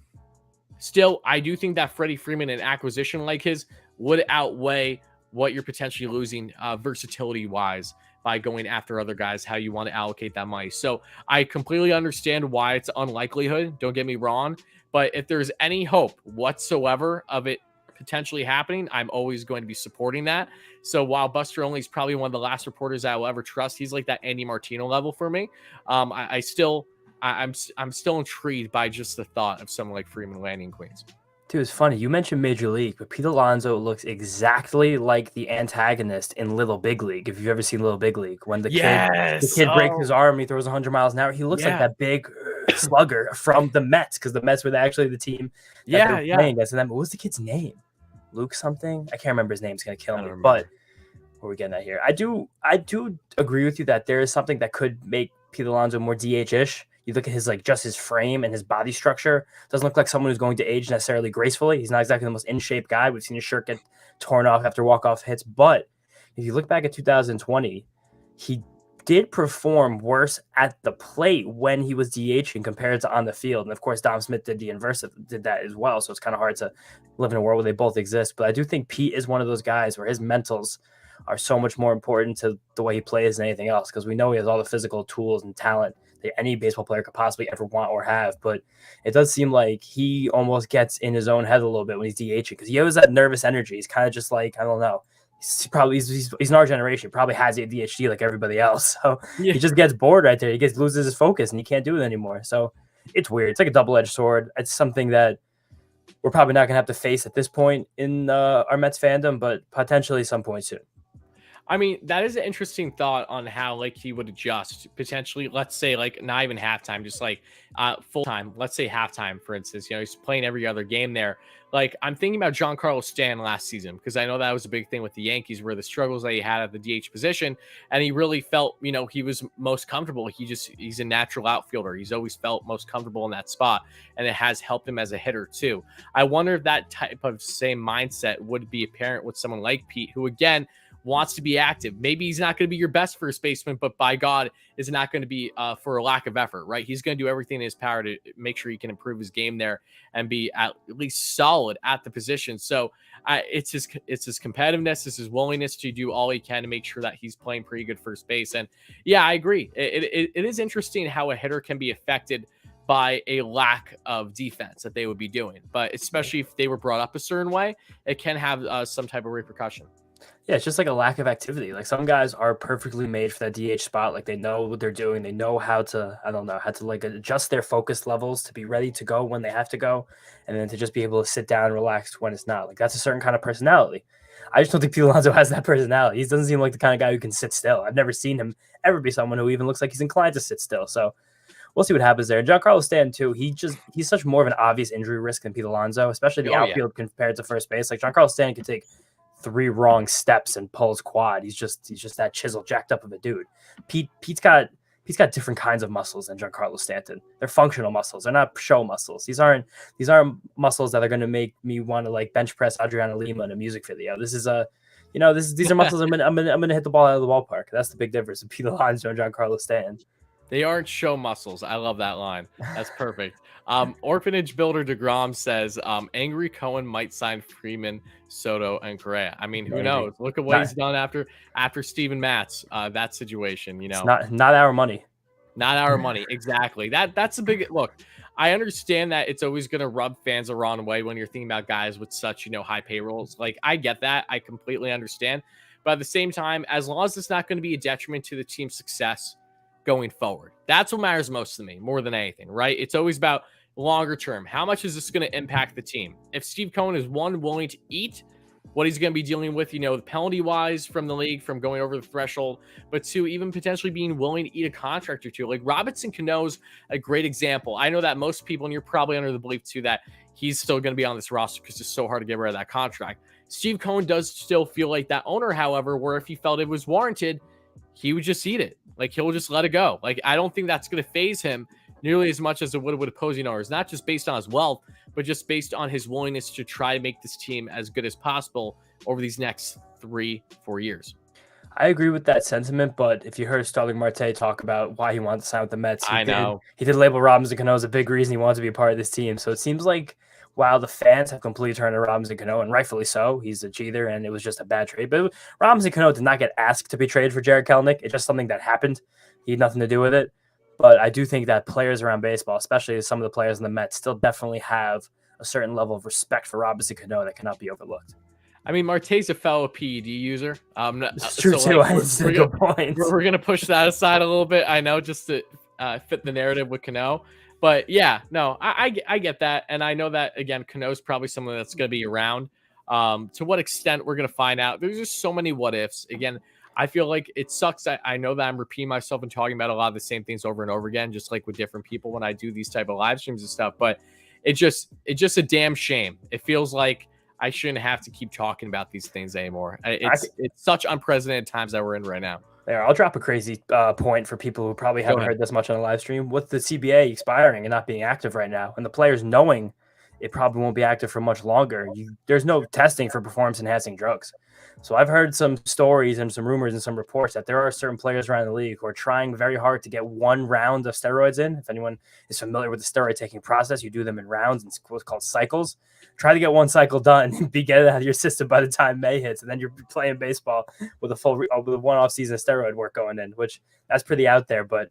[SPEAKER 2] still, I do think that Freddie Freeman, an acquisition like his, would outweigh what you're potentially losing versatility wise by going after other guys, how you want to allocate that money. So I completely understand why it's unlikelihood. Don't get me wrong. But if there's any hope whatsoever of it potentially happening, I'm always going to be supporting that. So while Buster Olney is probably one of the last reporters I will ever trust, he's like that Andy Martino level for me. I'm still intrigued by just the thought of someone like Freeman landing in Queens.
[SPEAKER 3] Dude, it's funny. You mentioned Major League, but Pete Alonso looks exactly like the antagonist in Little Big League. If you've ever seen Little Big League, when the kid breaks his arm, he throws 100 miles an hour. He looks like that big slugger from the Mets, because the Mets were actually the team that they were playing against. And then, what was the kid's name? Luke something? I can't remember his name. It's gonna kill me. But what are we getting at here? I do agree with you that there is something that could make Pete Alonso more DH-ish. You look at his just his frame and his body structure. Doesn't look like someone who's going to age necessarily gracefully. He's not exactly the most in shape guy. We've seen his shirt get torn off after walk-off hits. But if you look back at 2020, he did perform worse at the plate when he was DHing compared to on the field. And of course, Dom Smith did the inverse, did that as well. So it's kind of hard to live in a world where they both exist. But I do think Pete is one of those guys where his mentals are so much more important to the way he plays than anything else, because we know he has all the physical tools and talent that any baseball player could possibly ever want or have. But it does seem like he almost gets in his own head a little bit when he's DHing, because he has that nervous energy. He's kind of just like, I don't know. He's in our generation, probably has ADHD like everybody else. So he just gets bored right there. He loses his focus and he can't do it anymore. So it's weird. It's like a double-edged sword. It's something that we're probably not going to have to face at this point in our Mets fandom, but potentially some point soon.
[SPEAKER 2] I mean, that is an interesting thought on how he would adjust potentially. Let's say not even halftime, just full time. Let's say halftime, for instance. He's playing every other game there. I'm thinking about Giancarlo Stanton last season, because I know that was a big thing with the Yankees, where the struggles that he had at the DH position, and he really felt he was most comfortable. He's a natural outfielder. He's always felt most comfortable in that spot, and it has helped him as a hitter too. I wonder if that type of same mindset would be apparent with someone like Pete, who again wants to be active. Maybe he's not going to be your best first baseman, but by God, is not going to be for a lack of effort, right? He's going to do everything in his power to make sure he can improve his game there and be at least solid at the position. So it's his competitiveness, it's his willingness to do all he can to make sure that he's playing pretty good first base. And yeah, I agree. It is interesting how a hitter can be affected by a lack of defense that they would be doing, but especially if they were brought up a certain way, it can have some type of repercussion.
[SPEAKER 3] Yeah, it's just like a lack of activity. Some guys are perfectly made for that DH spot. They know what they're doing. They know how to, adjust their focus levels to be ready to go when they have to go, and then to just be able to sit down and relax when it's not. That's a certain kind of personality. I just don't think Pete Alonso has that personality. He doesn't seem like the kind of guy who can sit still. I've never seen him ever be someone who even looks like he's inclined to sit still. So we'll see what happens there. And Giancarlo Stanton too, he's such more of an obvious injury risk than Pete Alonso, especially the outfield compared to first base. Giancarlo Stanton can take 3 wrong steps and pull his quad. He's just that chisel jacked up of a dude. Pete's got different kinds of muscles than Giancarlo Stanton. They're functional muscles. They're not show muscles. These aren't muscles that are going to make me want to bench press Adriana Lima in a music video. This is these are muscles I'm gonna hit the ball out of the ballpark. That's the big difference between Pete Alonso and Giancarlo Stanton.
[SPEAKER 2] They aren't show muscles. I love that line. That's perfect. Orphanage Builder DeGrom says Angry Cohen might sign Freeman, Soto, and Correa. I mean, who knows? Look at what he's done after Steven Matz, that situation.
[SPEAKER 3] It's not our money.
[SPEAKER 2] Not our money. Exactly. That's a big look. I understand that it's always going to rub fans the wrong way when you're thinking about guys with such, high payrolls. I get that. I completely understand. But at the same time, as long as it's not going to be a detriment to the team's success going forward, that's what matters most to me, more than anything, right? It's always about longer term. How much is this going to impact the team? If Steve Cohen is willing to eat what he's going to be dealing with, penalty wise from the league, from going over the threshold, but 2, even potentially being willing to eat a contract or 2. Robinson Cano's a great example. I know that most people, and you're probably under the belief too, that he's still going to be on this roster because it's so hard to get rid of that contract. Steve Cohen does still feel like that owner, however, where if he felt it was warranted, he would just eat it. He'll just let it go. I don't think that's going to phase him nearly as much as it would with opposing owners, not just based on his wealth, but just based on his willingness to try to make this team as good as possible over these next 3-4 years.
[SPEAKER 3] I agree with that sentiment, but if you heard Starling Marte talk about why he wanted to sign with the Mets, he did label Robinson Cano as a big reason he wanted to be a part of this team. So it seems like while the fans have completely turned to Robinson Cano, and rightfully so, he's a cheater and it was just a bad trade. But Robinson Cano did not get asked to be traded for Jared Kelenic. It's just something that happened. He had nothing to do with it. But I do think that players around baseball, especially some of the players in the Mets, still definitely have a certain level of respect for Robinson Cano that cannot be overlooked.
[SPEAKER 2] I mean, Marte's a fellow PED user.
[SPEAKER 3] It's true too.
[SPEAKER 2] Like,
[SPEAKER 3] It's a good point.
[SPEAKER 2] We're gonna push that aside a little bit. I know, just to fit the narrative with Cano. But yeah, no, I get that, and I know that again, Cano's probably someone that's gonna be around. To what extent we're gonna find out? There's just so many what ifs. Again, I feel like it sucks. I know that I'm repeating myself and talking about a lot of the same things over and over again, just like with different people when I do these type of live streams and stuff. But it's just a damn shame. It feels like I shouldn't have to keep talking about these things anymore. It's such unprecedented times that we're in right now.
[SPEAKER 3] There, I'll drop a crazy point for people who probably haven't heard this much on a live stream. With the CBA expiring and not being active right now, and the players knowing it probably won't be active for much longer, there's no testing for performance-enhancing drugs. So I've heard some stories and some rumors and some reports that there are certain players around the league who are trying very hard to get one round of steroids in. If anyone is familiar with the steroid taking process, you do them in rounds and what's called cycles. Try to get one cycle done, get it out of your system by the time May hits, and then you're playing baseball with a one-off season of steroid work going in, which that's pretty out there. But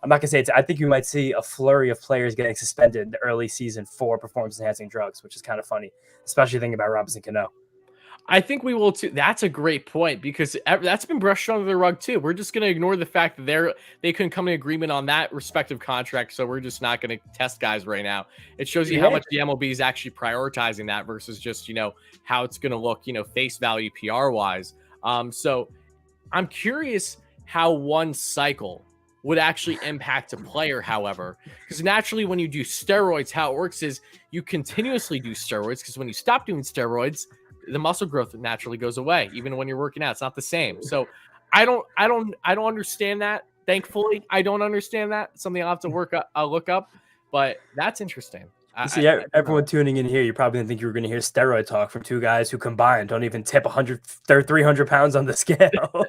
[SPEAKER 3] I'm not gonna say I think you might see a flurry of players getting suspended in the early season for performance-enhancing drugs, which is kind of funny, especially thinking about Robinson Cano.
[SPEAKER 2] I think we will too. That's a great point, because that's been brushed under the rug too. We're just going to ignore the fact that they couldn't come to an agreement on that respective contract, so we're just not going to test guys right now. It shows you how much the MLB is actually prioritizing that versus just, how it's going to look, face value PR wise. So I'm curious how one cycle would actually impact a player, however, because naturally when you do steroids, how it works is you continuously do steroids, because when you stop doing steroids, the muscle growth naturally goes away. Even when you're working out, it's not the same. So I don't understand that. Thankfully, I don't understand that. Something I'll have to look up, but that's interesting.
[SPEAKER 3] See, everyone tuning in here, you probably didn't think you were going to hear steroid talk from two guys who combined don't even tip 100 or 300 pounds on the scale.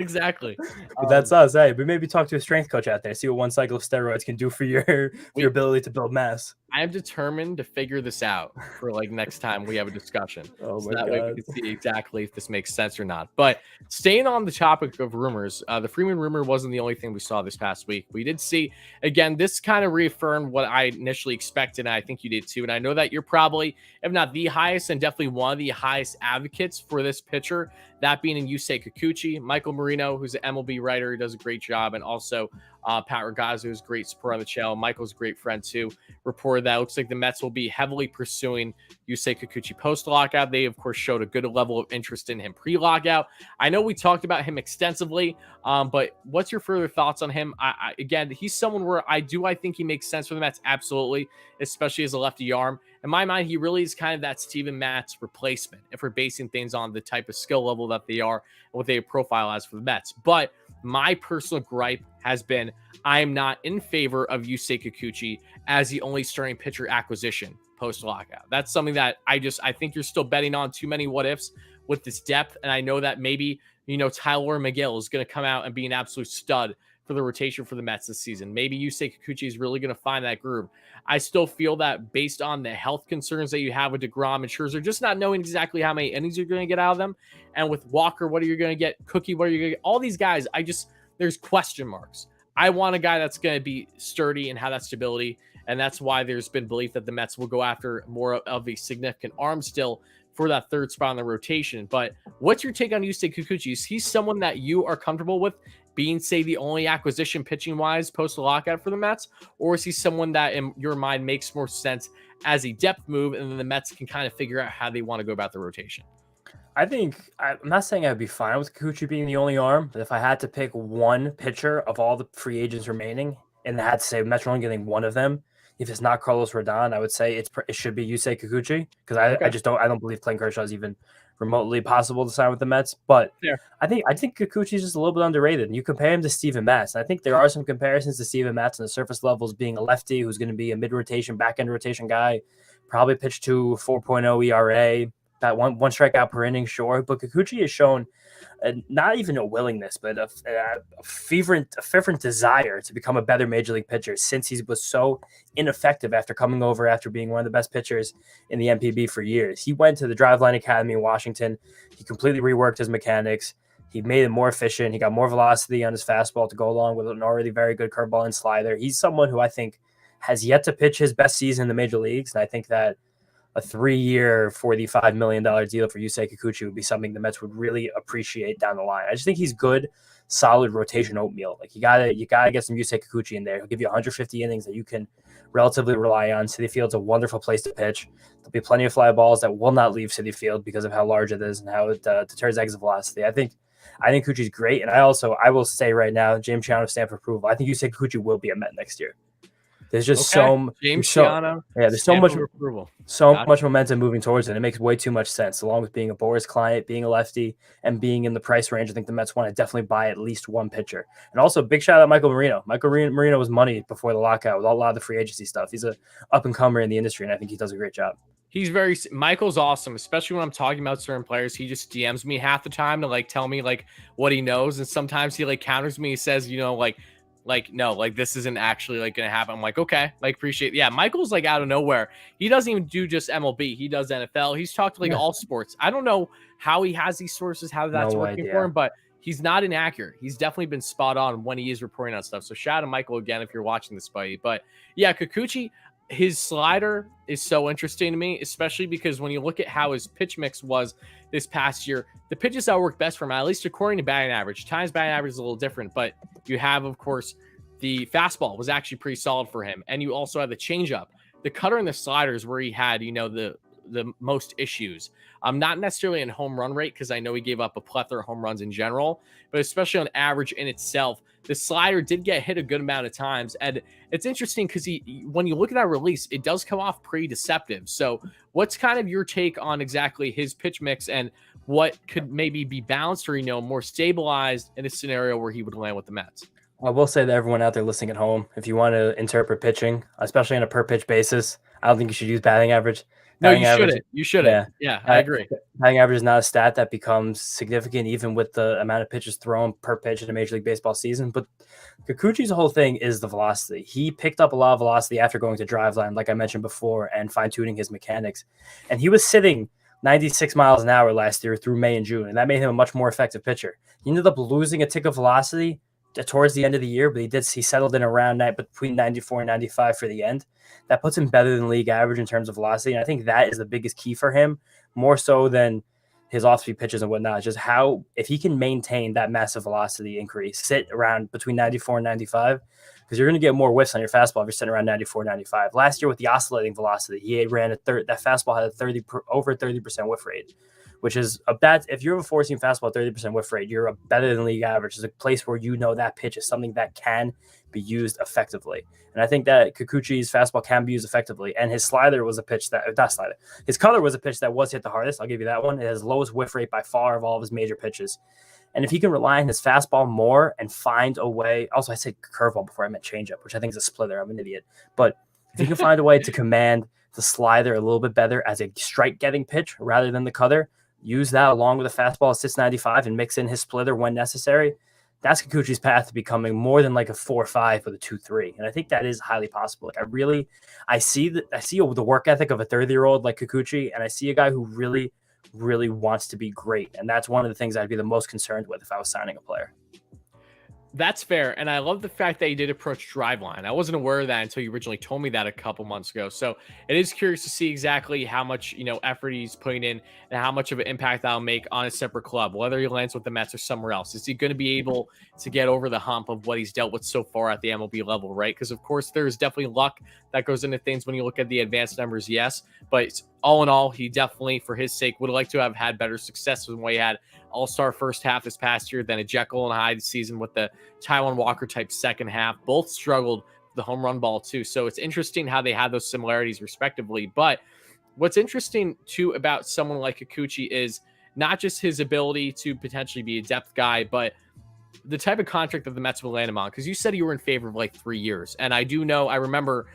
[SPEAKER 2] Exactly.
[SPEAKER 3] But that's us. Hey, but maybe talk to a strength coach out there. See what one cycle of steroids can do for your ability to build mass.
[SPEAKER 2] I am determined to figure this out for next time we have a discussion. That way we can see exactly if this makes sense or not. But staying on the topic of rumors, the Freeman rumor wasn't the only thing we saw this past week. We did see, again, this kind of reaffirmed what I initially expected, and I think you did too. And I know that you're probably, if not the highest, and definitely one of the highest advocates for this pitcher, that being in Yusei Kikuchi. Michael Marino, who's an MLB writer, who does a great job, and also Pat Ragazzo, who's a great support on the channel. Michael's a great friend too. Reported that it looks like the Mets will be heavily pursuing Yusei Kikuchi post-lockout. They, of course, showed a good level of interest in him pre-lockout. I know we talked about him extensively, but what's your further thoughts on him? Again, he's someone where I think he makes sense for the Mets, absolutely, especially as a lefty arm. In my mind, he really is kind of that Steven Matz replacement if we're basing things on the type of skill level that they are and what they profile as for the Mets. But my personal gripe has been I am not in favor of Yusei Kikuchi as the only starting pitcher acquisition post-lockout. That's something that I think you're still betting on too many what ifs with this depth. And I know that maybe, Tyler McGill is going to come out and be an absolute stud for the rotation for the Mets this season. Maybe Yusei Kikuchi is really going to find that groove. I still feel that based on the health concerns that you have with DeGrom and Scherzer, just not knowing exactly how many innings you're going to get out of them. And with Walker, what are you going to get? Cookie, what are you going to get? All these guys, there's question marks. I want a guy that's going to be sturdy and have that stability. And that's why there's been belief that the Mets will go after more of a significant arm still for that third spot on the rotation. But what's your take on Yusei Kikuchi? Is he someone that you are comfortable with being, say, the only acquisition pitching-wise post-lockout for the Mets? Or is he someone that, in your mind, makes more sense as a depth move, and then the Mets can kind of figure out how they want to go about the rotation?
[SPEAKER 3] I'm not saying I'd be fine with Kikuchi being the only arm, but if I had to pick one pitcher of all the free agents remaining, and I had to say Mets are only getting one of them, if it's not Carlos Rodon, I would say it should be Yusei Kikuchi, because I don't believe Clayton Kershaw is even remotely possible to sign with the Mets. But yeah. I think Kikuchi is just a little bit underrated. And you compare him to Steven Matz. And I think there are some comparisons to Steven Matz on the surface levels, being a lefty who's going to be a mid-rotation, back-end rotation guy, probably pitch to 4.0 ERA, that one strikeout per inning, sure. But Kikuchi has shown not even a willingness, but a fervent desire to become a better major league pitcher since he was so ineffective after coming over after being one of the best pitchers in the MPB for years. He went to the Driveline Academy in Washington. He completely reworked his mechanics. He made it more efficient. He got more velocity on his fastball to go along with an already very good curveball and slider. He's someone who I think has yet to pitch his best season in the major leagues. And I think that a 3-year, $45 million deal for Yusei Kikuchi would be something the Mets would really appreciate down the line. I just think he's good, solid rotation oatmeal. Like you gotta get some Yusei Kikuchi in there. He'll give you 150 innings that you can relatively rely on. Citi Field's a wonderful place to pitch. There'll be plenty of fly balls that will not leave Citi Field because of how large it is and how it deters exit velocity. I think Kikuchi's great, and I will say right now, James Schiano stamp approval. I think Yusei Kikuchi will be a Met next year. There's just
[SPEAKER 2] James Schiano.
[SPEAKER 3] There's so much approval, much momentum moving towards it. It makes way too much sense, along with being a Boris client, being a lefty, and being in the price range. I think the Mets want to definitely buy at least one pitcher. And also, big shout out Michael Marino. Marino was money before the lockout with a lot of the free agency stuff. He's a up and comer in the industry, and I think he does a great job.
[SPEAKER 2] Michael's awesome, especially when I'm talking about certain players. He just DMs me half the time to like tell me like what he knows, and sometimes he like counters me. He says, no, like this isn't actually like gonna happen. I'm like, okay, like appreciate. Yeah, Michael's like out of nowhere. He doesn't even do just MLB. He does NFL. He's talked to like all sports. I don't know how he has these sources, how that's working for him, but he's not inaccurate. He's definitely been spot on when he is reporting on stuff. So shout out to Michael again if you're watching this fight. But yeah, Kikuchi, his slider is so interesting to me, especially because when you look at how his pitch mix was this past year, the pitches that work best for him, at least according to batting average. Times batting average is a little different, but you have, of course, the fastball was actually pretty solid for him. And you also have the changeup. The cutter and the sliders where he had, the most issues. Not necessarily in home run rate, because I know he gave up a plethora of home runs in general, but especially on average in itself, the slider did get hit a good amount of times. And it's interesting because when you look at that release, it does come off pretty deceptive. So what's kind of your take on exactly his pitch mix and what could maybe be balanced or, more stabilized in a scenario where he would land with the Mets?
[SPEAKER 3] I will say to everyone out there listening at home, if you want to interpret pitching, especially on a per pitch basis, I don't think you should use batting average.
[SPEAKER 2] No, you shouldn't. You shouldn't. Yeah, I agree.
[SPEAKER 3] Batting average is not a stat that becomes significant even with the amount of pitches thrown per pitch in a Major League Baseball season. But Kikuchi's whole thing is the velocity. He picked up a lot of velocity after going to driveline, like I mentioned before, and fine-tuning his mechanics. And he was sitting 96 miles an hour last year through May and June, and that made him a much more effective pitcher. He ended up losing a tick of velocity towards the end of the year, but he settled in around between 94 and 95 for the end. That puts him better than league average in terms of velocity. And I think that is the biggest key for him, more so than his off-speed pitches and whatnot. Just how, if he can maintain that massive velocity increase, sit around between 94 and 95, because you're going to get more whiffs on your fastball if you're sitting around 94, 95. Last year with the oscillating velocity, he ran that fastball had over 30% whiff rate, which is if you have a four-seam fastball 30% whiff rate, you're better than league average. It's a place where that pitch is something that can be used effectively. And I think that Kikuchi's fastball can be used effectively. And his slider was a pitch his cutter was a pitch that was hit the hardest. I'll give you that one. It has lowest whiff rate by far of all of his major pitches. And if he can rely on his fastball more and find a way, also I said curveball before I meant changeup, which I think is a splitter. I'm an idiot. But if he can find a way to command the slider a little bit better as a strike-getting pitch rather than the cutter, use that along with a fastball at 695 and mix in his splitter when necessary, that's Kikuchi's path to becoming more than like a 4-5 with a 2-3. And I think that is highly possible. Like I see the work ethic of a 30-year-old like Kikuchi, and I see a guy who really, really wants to be great. And that's one of the things I'd be the most concerned with if I was signing a player.
[SPEAKER 2] That's fair. And I love the fact that he did approach driveline. I wasn't aware of that until you originally told me that a couple months ago. So it is curious to see exactly how much, effort he's putting in and how much of an impact that'll make on a separate club, whether he lands with the Mets or somewhere else. Is he going to be able to get over the hump of what he's dealt with so far at the MLB level, right? Because, of course, there's definitely luck that goes into things when you look at the advanced numbers, yes. But all in all, he definitely, for his sake, would like to have had better success than what he had all-star first half this past year than a Jekyll and Hyde season with the Taiwan Walker type second half. Both struggled with the home run ball too. So it's interesting how they had those similarities respectively. But what's interesting too about someone like Kikuchi is not just his ability to potentially be a depth guy, but the type of contract that the Mets will land him on. Because you said you were in favor of like 3 years. And I remember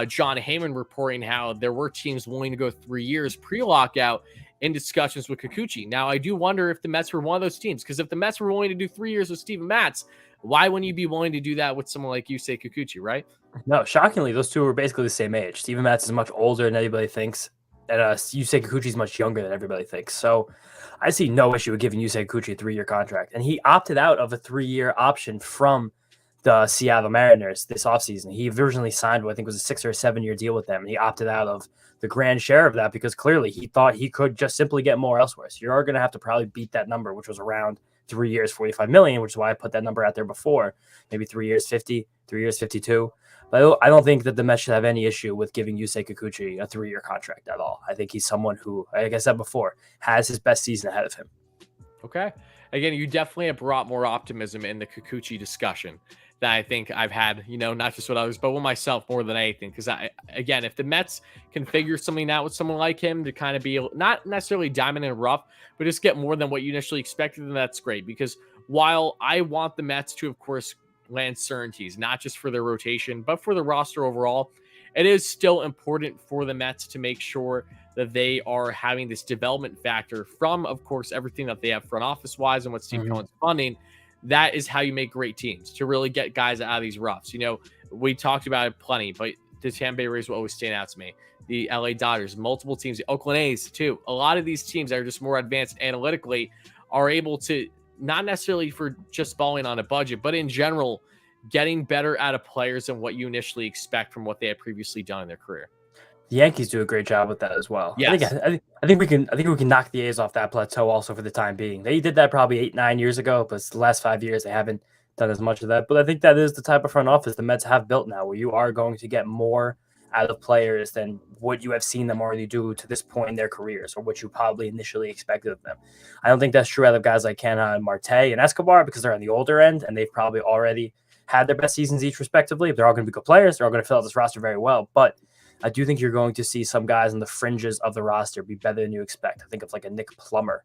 [SPEAKER 2] John Heyman reporting how there were teams willing to go 3 years pre-lockout in discussions with Kikuchi. Now, I do wonder if the Mets were one of those teams, because if the Mets were willing to do 3 years with Steven Matz, why wouldn't you be willing to do that with someone like Yusei Kikuchi, right?
[SPEAKER 3] No, shockingly, those two were basically the same age. Steven Matz is much older than anybody thinks, and Yusei Kikuchi is much younger than everybody thinks. So I see no issue with giving Yusei Kikuchi a 3-year contract. And he opted out of a 3-year option from the Seattle Mariners this offseason. He originally signed what I think was a 6 or 7 year deal with them, and he opted out of the grand share of that because clearly he thought he could just simply get more elsewhere. So you're going to have to probably beat that number, which was around 3 years, $45 million, which is why I put that number out there before. Maybe 3 years, 50, 3 years, 52. But I don't think that the Mets should have any issue with giving Yusei Kikuchi a 3-year contract at all. I think he's someone who, like I said before, has his best season ahead of him.
[SPEAKER 2] Okay. Again, you definitely have brought more optimism in the Kikuchi discussion that I think I've had, not just with others, but with myself more than anything. Because again, if the Mets can figure something out with someone like him to kind of be not necessarily diamond and rough, but just get more than what you initially expected, then that's great. Because while I want the Mets to, of course, land certainties, not just for their rotation, but for the roster overall, it is still important for the Mets to make sure that they are having this development factor from, of course, everything that they have front office wise and what Steve Cohen's funding. That is how you make great teams, to really get guys out of these roughs. We talked about it plenty, but the Tampa Bay Rays will always stand out to me. The LA Dodgers, multiple teams, the Oakland A's too. A lot of these teams that are just more advanced analytically are able to, not necessarily for just balling on a budget, but in general, getting better out of players than what you initially expect from what they had previously done in their career.
[SPEAKER 3] The Yankees do a great job with that as well.
[SPEAKER 2] Yes.
[SPEAKER 3] I think we can knock the A's off that plateau also for the time being. They did that probably 8-9 years ago, but the last 5 years they haven't done as much of that. But I think that is the type of front office the Mets have built now, where you are going to get more out of players than what you have seen them already do to this point in their careers, or what you probably initially expected of them. I don't think that's true out of guys like Canha and Marte and Escobar, because they're on the older end and they've probably already had their best seasons each respectively. They're all going to be good players. They're all going to fill out this roster very well. But I do think you're going to see some guys on the fringes of the roster be better than you expect. I think of like a Nick Plummer,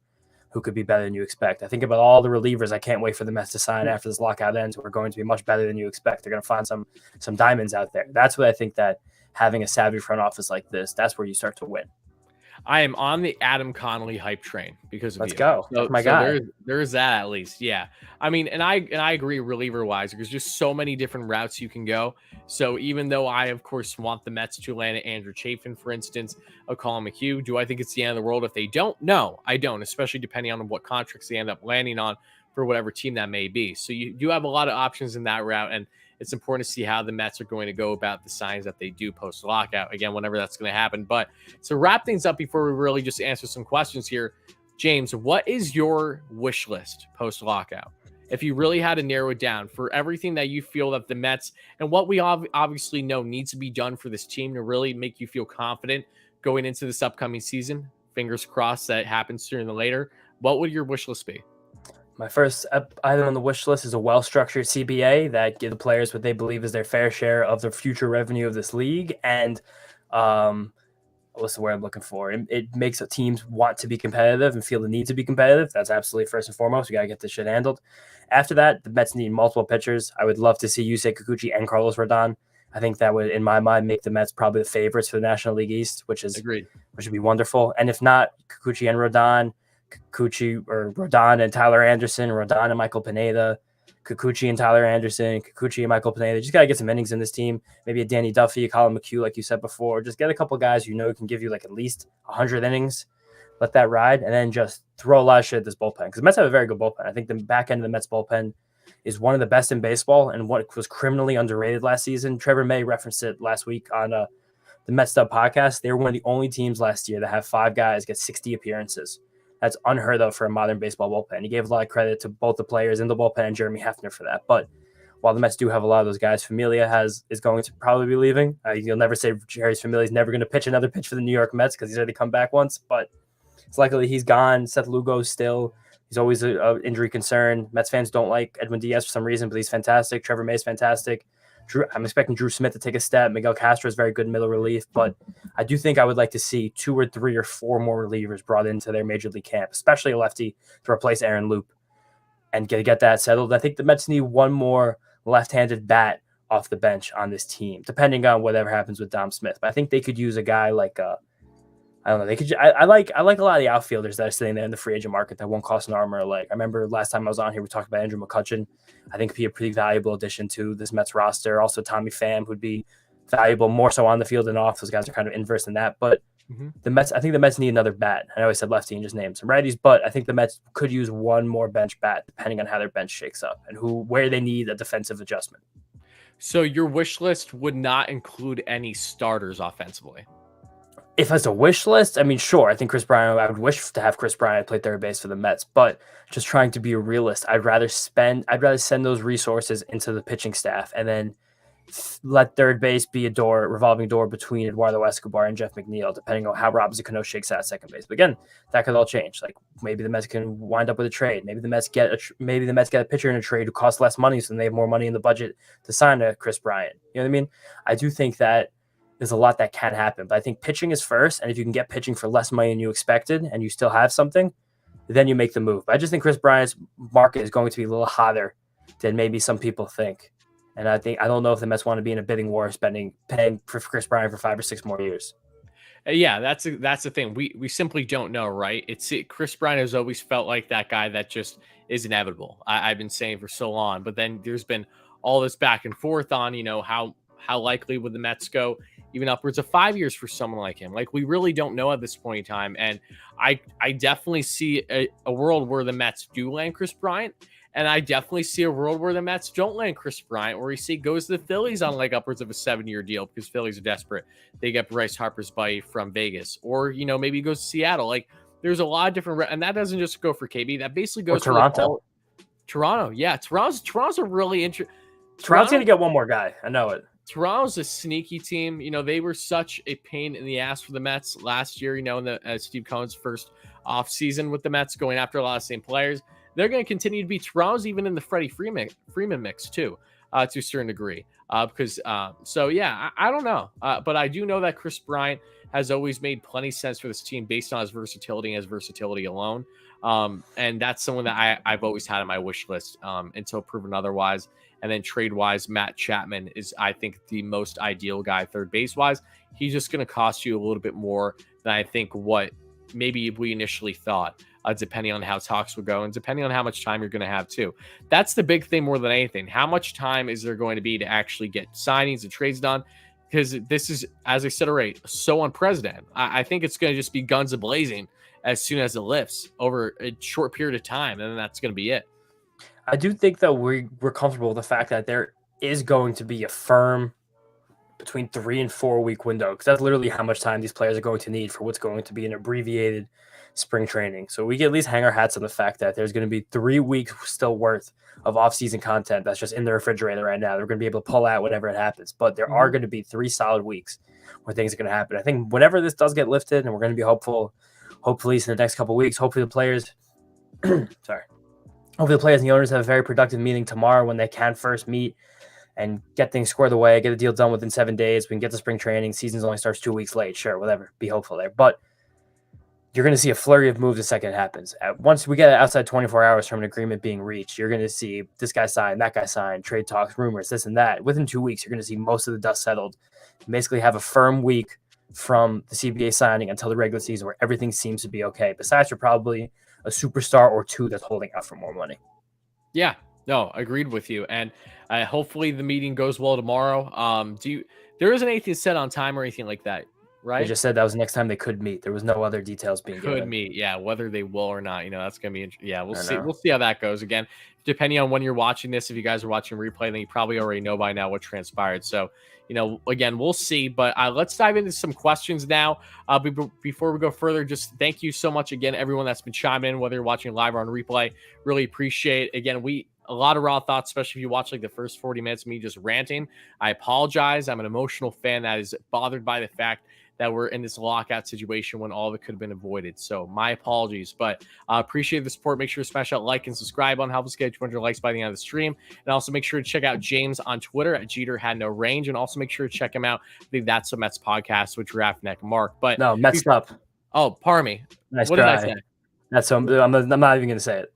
[SPEAKER 3] who could be better than you expect. I think about all the relievers I can't wait for the Mets to sign after this lockout ends, who are going to be much better than you expect. They're going to find some diamonds out there. That's what I think, that having a savvy front office like this, that's where you start to win.
[SPEAKER 2] I am on the Adam Connolly hype train because of
[SPEAKER 3] Let's
[SPEAKER 2] you.
[SPEAKER 3] go.
[SPEAKER 2] So,
[SPEAKER 3] my guy.
[SPEAKER 2] There's that at least. Yeah. I mean, and I agree reliever wise, there's just so many different routes you can go. So even though I, of course, want the Mets to land Andrew Chafin, for instance, or Colin McHugh, do I think it's the end of the world if they don't? No, I don't, especially depending on what contracts they end up landing on for whatever team that may be. So you do have a lot of options in that route, and it's important to see how the Mets are going to go about the signings that they do post-lockout, again, whenever that's going to happen. But to wrap things up before we really just answer some questions here, James, what is your wish list post-lockout? If you really had to narrow it down for everything that you feel that the Mets and what we obviously know needs to be done for this team to really make you feel confident going into this upcoming season, fingers crossed that happens sooner than later, what would your wish list be?
[SPEAKER 3] My first item on the wish list is a well-structured CBA that give the players what they believe is their fair share of the future revenue of this league. And what's the word I'm looking for? It makes the teams want to be competitive and feel the need to be competitive. That's absolutely first and foremost. We got to get this shit handled. After that, the Mets need multiple pitchers. I would love to see Yusei Kikuchi and Carlos Rodon. I think that would, in my mind, make the Mets probably the favorites for the National League East, which would be wonderful. And if not, Kikuchi and Rodon, Kikuchi or Rodon and Tyler Anderson, Rodon and Michael Pineda, Kikuchi and Tyler Anderson, Kikuchi and Michael Pineda. Just got to get some innings in this team. Maybe a Danny Duffy, a Colin McHugh, like you said before. Just get a couple guys who can give you like at least 100 innings. Let that ride, and then just throw a lot of shit at this bullpen. Because the Mets have a very good bullpen. I think the back end of the Mets bullpen is one of the best in baseball, and what was criminally underrated last season. Trevor May referenced it last week on the Mets'd Up podcast. They were one of the only teams last year that have 5 guys get 60 appearances. That's unheard of for a modern baseball bullpen. He gave a lot of credit to both the players in the bullpen and Jeremy Hefner for that. But while the Mets do have a lot of those guys, Familia is going to probably be leaving. You'll never say Jerry's Familia is never going to pitch another pitch for the New York Mets because he's already come back once. But it's likely he's gone. Seth Lugo's still. He's always an injury concern. Mets fans don't like Edwin Diaz for some reason, but he's fantastic. Trevor May is fantastic. I'm expecting Drew Smith to take a step. Miguel Castro is very good in middle relief, but I do think I would like to see 2 or 3 or 4 more relievers brought into their major league camp, especially a lefty to replace Aaron Loop and get that settled. I think the Mets need one more left-handed bat off the bench on this team, depending on whatever happens with Dom Smith. But I think they could use a guy like I don't know. They could. I like a lot of the outfielders that are sitting there in the free agent market that won't cost an arm or a leg. I remember last time I was on here, we talked about Andrew McCutchen. I think he'd be a pretty valuable addition to this Mets roster. Also, Tommy Pham would be valuable more so on the field than off. Those guys are kind of inverse in that. But I think the Mets need another bat. I know I said lefty and just named some righties, but I think the Mets could use one more bench bat depending on how their bench shakes up and where they need a defensive adjustment.
[SPEAKER 2] So your wish list would not include any starters offensively.
[SPEAKER 3] If it's a wish list, I mean, sure. I think Chris Bryant, I would wish to have Chris Bryant play third base for the Mets, but just trying to be a realist, I'd rather send those resources into the pitching staff and then let third base be a revolving door between Eduardo Escobar and Jeff McNeil, depending on how Robinson Cano shakes out at second base. But again, that could all change. Like maybe the Mets can wind up with a trade. Maybe the Mets get a pitcher in a trade who costs less money, so they have more money in the budget to sign a Chris Bryant. You know what I mean? I do think that there's a lot that can happen, but I think pitching is first. And if you can get pitching for less money than you expected, and you still have something, then you make the move. But I just think Chris Bryant's market is going to be a little hotter than maybe some people think. And I don't know if the Mets want to be in a bidding war, paying for Chris Bryant for 5 or 6 more years.
[SPEAKER 2] Yeah, that's the thing. We simply don't know, right? Chris Bryant has always felt like that guy that just is inevitable. I've been saying for so long, but then there's been all this back and forth on, how likely would the Mets go even upwards of 5 years for someone like him. Like we really don't know at this point in time. And I definitely see a world where the Mets do land Chris Bryant. And I definitely see a world where the Mets don't land Chris Bryant, where he goes to the Phillies on like upwards of a 7-year deal because Phillies are desperate. They get Bryce Harper's buddy from Vegas, or maybe he goes to Seattle. Like there's a lot of different, and that doesn't just go for KB. That basically goes
[SPEAKER 3] for Toronto.
[SPEAKER 2] Toronto, yeah, Toronto's a really interesting.
[SPEAKER 3] Toronto's gonna get one more guy. I know it.
[SPEAKER 2] Toronto's a sneaky team. They were such a pain in the ass for the Mets last year. In Steve Cohen's first off season with the Mets, going after a lot of the same players. They're going to continue to be Toronto's even in the Freddie Freeman mix too, to a certain degree. I don't know. But I do know that Chris Bryant has always made plenty of sense for this team based on his versatility and his versatility alone. And that's someone that I've always had on my wish list until proven otherwise. And then trade-wise, Matt Chapman is, I think, the most ideal guy third base-wise. He's just going to cost you a little bit more than I think what maybe we initially thought. Depending on how talks will go and depending on how much time you're going to have too. That's the big thing more than anything. How much time is there going to be to actually get signings and trades done? Because this is, as I said already, so unprecedented. I think it's going to just be guns a-blazing as soon as it lifts over a short period of time, and then that's going to be it.
[SPEAKER 3] I do think that we're comfortable with the fact that there is going to be a firm between 3 and 4 week window, because that's literally how much time these players are going to need for what's going to be an abbreviated spring training. So we can at least hang our hats on the fact that there's going to be 3 weeks still worth of off-season content that's just in the refrigerator right now. They're going to be able to pull out whenever it happens, but there are going to be 3 solid weeks where things are going to happen. I think whenever this does get lifted, and we're going to be hopefully in the next couple of weeks, hopefully the players hopefully the players and the owners have a very productive meeting tomorrow when they can first meet and get things squared away, get a deal done within 7 days. We can get to spring training. Seasons only starts 2 weeks late. Sure, whatever. Be hopeful there. But you're going to see a flurry of moves the second it happens. Once we get outside 24 hours from an agreement being reached, you're going to see this guy signed, that guy signed, trade talks, rumors, this and that. Within 2 weeks, you're going to see most of the dust settled. Basically have a firm week from the CBA signing until the regular season where everything seems to be okay. Besides, you're probably a superstar or two that's holding out for more money.
[SPEAKER 2] Yeah, no, agreed with you. And hopefully the meeting goes well tomorrow. There isn't anything set on time or anything like that, right?
[SPEAKER 3] They just said that was the next time they could meet. There was no other details being given.
[SPEAKER 2] Could meet, yeah. Whether they will or not, that's gonna be interesting. Yeah, we'll see. We'll see how that goes. Again, depending on when you're watching this, if you guys are watching replay, then you probably already know by now what transpired. So, again, we'll see. But let's dive into some questions now. Before we go further, just thank you so much again, everyone that's been chiming in, whether you're watching live or on replay. Really appreciate it. Again, a lot of raw thoughts, especially if you watch like the first 40 minutes of me just ranting. I apologize. I'm an emotional fan that is bothered by the fact that we're in this lockout situation when all of it could have been avoided. So my apologies, but appreciate the support. Make sure to smash that like and subscribe on. Help us get 200 likes by the end of the stream. And also make sure to check out James on Twitter at Jeter Had No Range. And also make sure to check him out. I think that's the Mets podcast with Giraffe Neck Mark. But
[SPEAKER 3] no, Mets'd Up.
[SPEAKER 2] Oh, pardon me.
[SPEAKER 3] Nice
[SPEAKER 2] what
[SPEAKER 3] try.
[SPEAKER 2] Did I say?
[SPEAKER 3] That's so. I'm not even going to say it.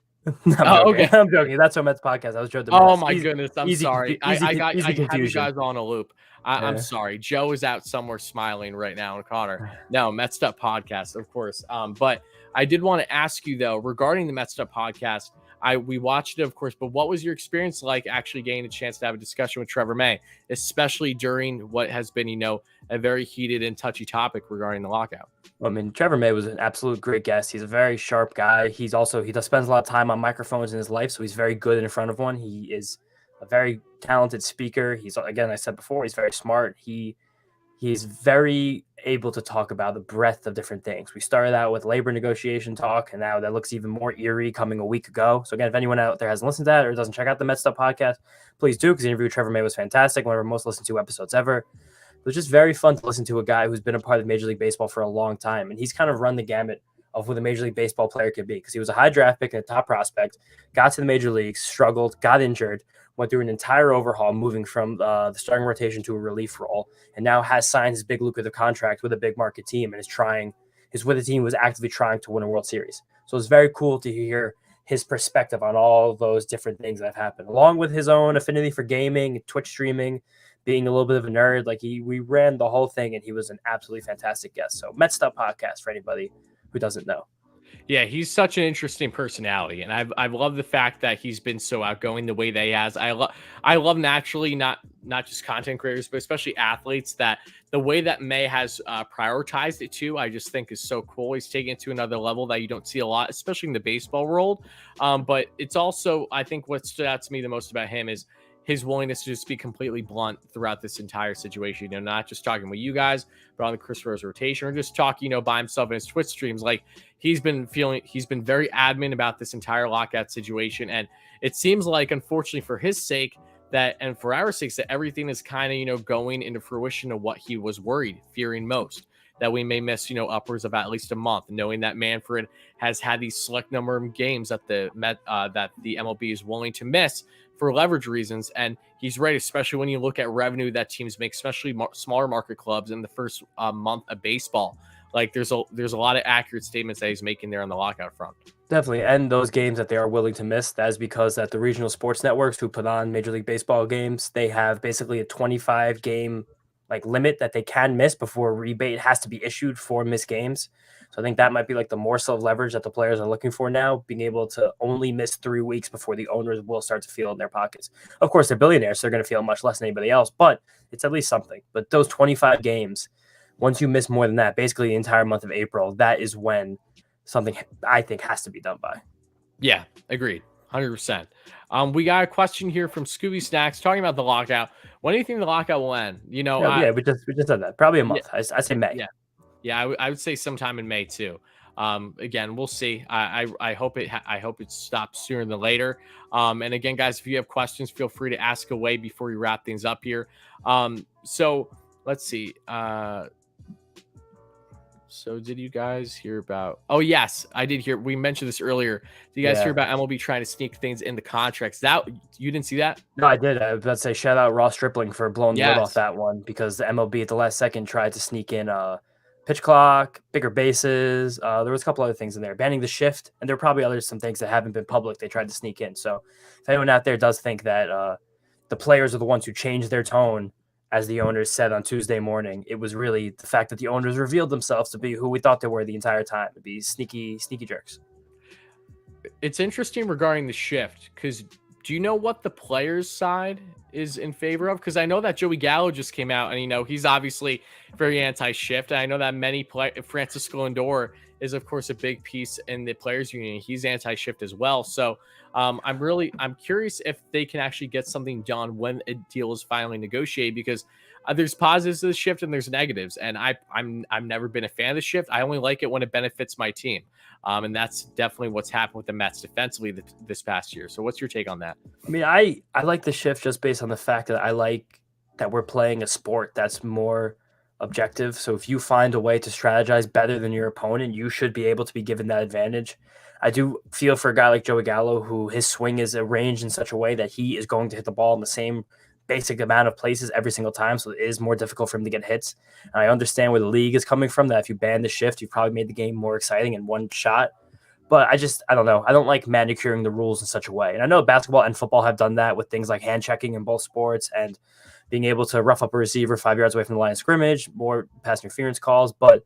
[SPEAKER 2] Okay.
[SPEAKER 3] I'm joking. That's our Mets podcast. I was joking.
[SPEAKER 2] Oh my goodness. I'm sorry. I had you
[SPEAKER 3] confusion.
[SPEAKER 2] guys on a loop. I'm sorry. Joe is out somewhere smiling right now in Connor. No, Mets'd Up podcast, of course. But I did want to ask you though, regarding the Mets'd Up podcast, We watched it, of course, but what was your experience like actually getting a chance to have a discussion with Trevor May, especially during what has been, a very heated and touchy topic regarding the lockout?
[SPEAKER 3] I mean, Trevor May was an absolute great guest. He's a very sharp guy. He does spends a lot of time on microphones in his life, so he's very good in front of one. He is a very talented speaker. He's, again, I said before, he's very smart. He's very able to talk about the breadth of different things. We started out with labor negotiation talk, and now that looks even more eerie coming a week ago. So again, if anyone out there hasn't listened to that or doesn't check out the Mets'd Up podcast, please do, because the interview with Trevor May was fantastic, one of our most listened to episodes ever. It was just very fun to listen to a guy who's been a part of Major League Baseball for a long time, and he's kind of run the gamut of what a Major League Baseball player could be, because he was a high draft pick and a top prospect, got to the major leagues, struggled, got injured, went through an entire overhaul, moving from the starting rotation to a relief role, and now has signed his big lucrative contract with a big market team and is with a team who is actively trying to win a World Series. So it's very cool to hear his perspective on all those different things that have happened, along with his own affinity for gaming, Twitch streaming, being a little bit of a nerd. We ran the whole thing, and he was an absolutely fantastic guest. So Mets'd Up podcast for anybody who doesn't know.
[SPEAKER 2] Yeah, he's such an interesting personality, and I've loved the fact that he's been so outgoing the way that he has. I love naturally not just content creators, but especially athletes, that the way that May has prioritized it too, I just think is so cool. He's taking it to another level that you don't see a lot, especially in the baseball world. But it's also, I think what stood out to me the most about him is his willingness to just be completely blunt throughout this entire situation, not just talking with you guys, but on the Chris Rose rotation, or just talking, by himself in his Twitch streams. Like, he's been very adamant about this entire lockout situation. And it seems like, unfortunately for his sake, and for our sakes, that everything is kind of, going into fruition of what he was fearing most, that we may miss, upwards of at least a month, knowing that Manfred has had these select number of games that the MLB is willing to miss for leverage reasons. And he's right, especially when you look at revenue that teams make, especially smaller market clubs in the first month of baseball. Like, there's a lot of accurate statements that he's making there on the lockout front.
[SPEAKER 3] Definitely. And those games that they are willing to miss, that is because that the regional sports networks who put on Major League Baseball games, they have basically a 25 game limit that they can miss before a rebate has to be issued for missed games. So I think that might be the morsel of leverage that the players are looking for now, being able to only miss 3 weeks before the owners will start to feel it in their pockets. Of course, they're billionaires, so they're going to feel much less than anybody else, but it's at least something. But those 25 games, once you miss more than that, basically the entire month of April, that is when something I think has to be done by.
[SPEAKER 2] Yeah, agreed. 100%. We got a question here from Scooby Snacks talking about the lockout. When do you think the lockout will end?
[SPEAKER 3] We just said that. Probably a month. I say May.
[SPEAKER 2] Yeah, I would say sometime in May too. Again, we'll see. I hope it stops sooner than later. And again, guys, if you have questions, feel free to ask away before we wrap things up here. So let's see. So did you guys hear about? Oh yes, I did hear. We mentioned this earlier. Did you guys hear about MLB trying to sneak things in the contracts? That you didn't see that?
[SPEAKER 3] No, I did. I was about to say shout out Ross Stripling for blowing the lid off that one, because the MLB at the last second tried to sneak in pitch clock, bigger bases. There was a couple other things in there, banning the shift, and there are probably some things that haven't been public they tried to sneak in. So if anyone out there does think that the players are the ones who changed their tone, as the owners said on Tuesday morning, it was really the fact that the owners revealed themselves to be who we thought they were the entire time, to be sneaky jerks.
[SPEAKER 2] It's interesting regarding the shift, because do you know what the players' side is in favor of? Because I know that Joey Gallo just came out, and he's obviously very anti-shift. And I know that Francisco Lindor is, of course, a big piece in the players' union. He's anti-shift as well. So I'm curious if they can actually get something done when a deal is finally negotiated, because there's positives to the shift and there's negatives. And I've never been a fan of the shift. I only like it when it benefits my team. And that's definitely what's happened with the Mets defensively this past year. So what's your take on that?
[SPEAKER 3] I mean, I like the shift just based on the fact that I like that we're playing a sport that's more objective. So if you find a way to strategize better than your opponent, you should be able to be given that advantage. I do feel for a guy like Joey Gallo, who his swing is arranged in such a way that he is going to hit the ball in the same basic amount of places every single time. So it is more difficult for him to get hits. And I understand where the league is coming from, that if you ban the shift, you've probably made the game more exciting in one shot. But I don't know. I don't like manicuring the rules in such a way. And I know basketball and football have done that with things like hand checking in both sports and being able to rough up a receiver 5 yards away from the line of scrimmage, more pass interference calls. But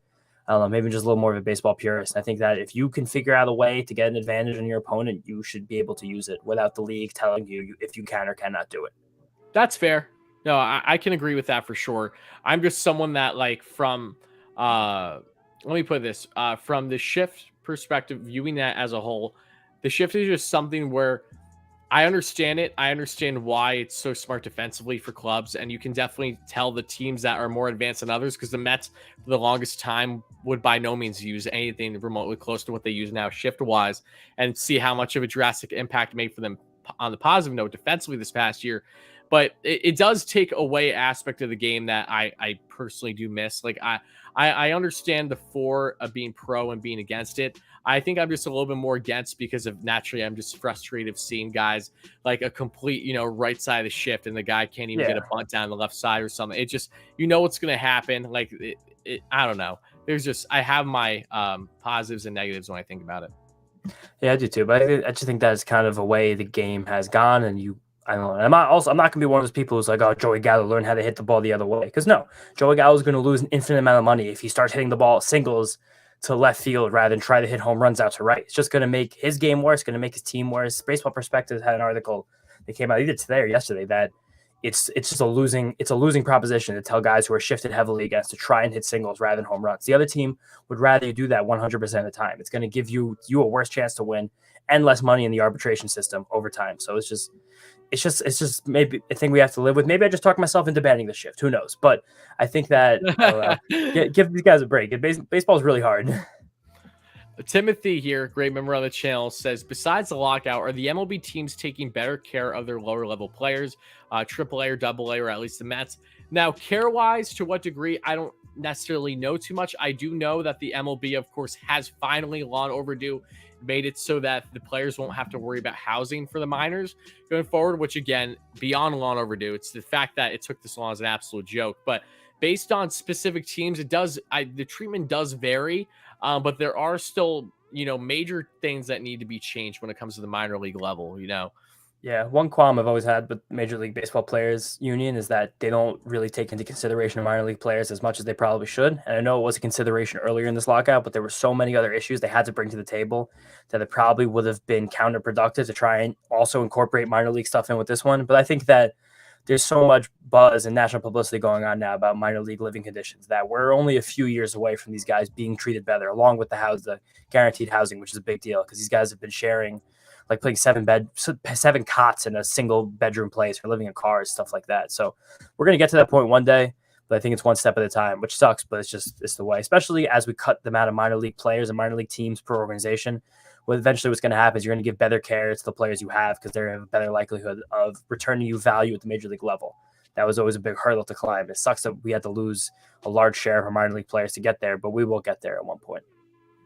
[SPEAKER 3] I don't know, maybe just a little more of a baseball purist. I think that if you can figure out a way to get an advantage on your opponent, you should be able to use it without the league telling you if you can or cannot do it.
[SPEAKER 2] That's fair. No, I can agree with that for sure. I'm just someone that like from let me put this from the shift perspective, viewing that as a whole, the shift is just something where I understand it. I understand why it's so smart defensively for clubs, and you can definitely tell the teams that are more advanced than others, because the Mets for the longest time would by no means use anything remotely close to what they use now shift wise, and see how much of a drastic impact it made for them on the positive note defensively this past year. But it does take away aspect of the game that I personally do miss. Like I understand the for of being pro and being against it. I think I'm just a little bit more against because of naturally I'm just frustrated of seeing guys like a complete, right side of the shift and the guy can't even get a bunt down the left side or something. It just, what's going to happen. Like, I don't know. I have my positives and negatives when I think about it.
[SPEAKER 3] Yeah, I do too. But I just think that's kind of a way the game has gone. And I don't know. I'm not going to be one of those people who's like, oh, Joey Gallo learned how to hit the ball the other way. Because no, Joey Gallo is going to lose an infinite amount of money if he starts hitting the ball singles to left field rather than try to hit home runs out to right. It's just going to make his game worse, going to make his team worse. Baseball Prospectus had an article that came out either today or yesterday that it's just a losing proposition to tell guys who are shifted heavily against to try and hit singles rather than home runs. The other team would rather you do that 100% of the time. It's going to give you a worse chance to win and less money in the arbitration system over time. So it's just maybe a thing we have to live with. Maybe I just talked myself into banning the shift. Who knows? But I think that give these guys a break. Baseball is really hard.
[SPEAKER 2] Timothy here, great member on the channel, says, besides the lockout, are the MLB teams taking better care of their lower level players, AAA or AA, or at least the Mets? Now, care-wise, to what degree, I don't necessarily know too much. I do know that the MLB, of course, has finally, long overdue, made it so that the players won't have to worry about housing for the minors going forward, which, again, beyond long overdue. It's the fact that it took this long is an absolute joke. But based on specific teams, the treatment does vary. But there are still, major things that need to be changed when it comes to the minor league level,
[SPEAKER 3] Yeah, one qualm I've always had with Major League Baseball Players Union is that they don't really take into consideration minor league players as much as they probably should. And I know it was a consideration earlier in this lockout, but there were so many other issues they had to bring to the table that it probably would have been counterproductive to try and also incorporate minor league stuff in with this one. But I think that there's so much buzz and national publicity going on now about minor league living conditions that we're only a few years away from these guys being treated better, along with the guaranteed housing, which is a big deal because these guys have been sharing, like playing seven cots in a single bedroom place or living in cars, stuff like that. So we're going to get to that point one day, but I think it's one step at a time, which sucks, but it's the way, especially as we cut the amount of minor league players and minor league teams per organization. Well, eventually what's going to happen is you're going to give better care to the players you have because they have a better likelihood of returning you value at the major league level. That was always a big hurdle to climb. It sucks that we had to lose a large share of our minor league players to get there, but we will get there at one point.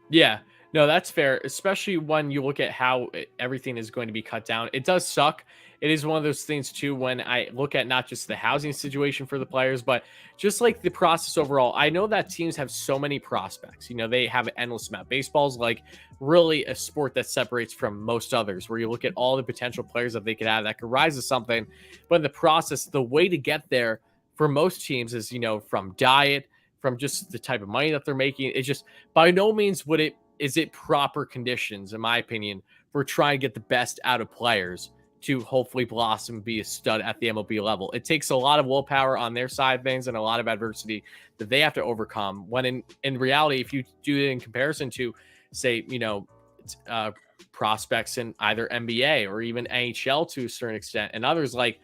[SPEAKER 2] Yeah, no, that's fair, especially when you look at how everything is going to be cut down. It does suck. It is one of those things, too, when I look at not just the housing situation for the players, but just like the process overall. I know that teams have so many prospects. They have an endless amount. Baseball's like really a sport that separates from most others, where you look at all the potential players that they could have that could rise to something. But in the process, the way to get there for most teams is, from diet, from just the type of money that they're making. It's just by no means is it proper conditions, in my opinion, for trying to get the best out of players to hopefully blossom and be a stud at the MLB level. It takes a lot of willpower on their side of things and a lot of adversity that they have to overcome. When in reality, if you do it in comparison to, say, prospects in either NBA or even NHL to a certain extent, and others, like,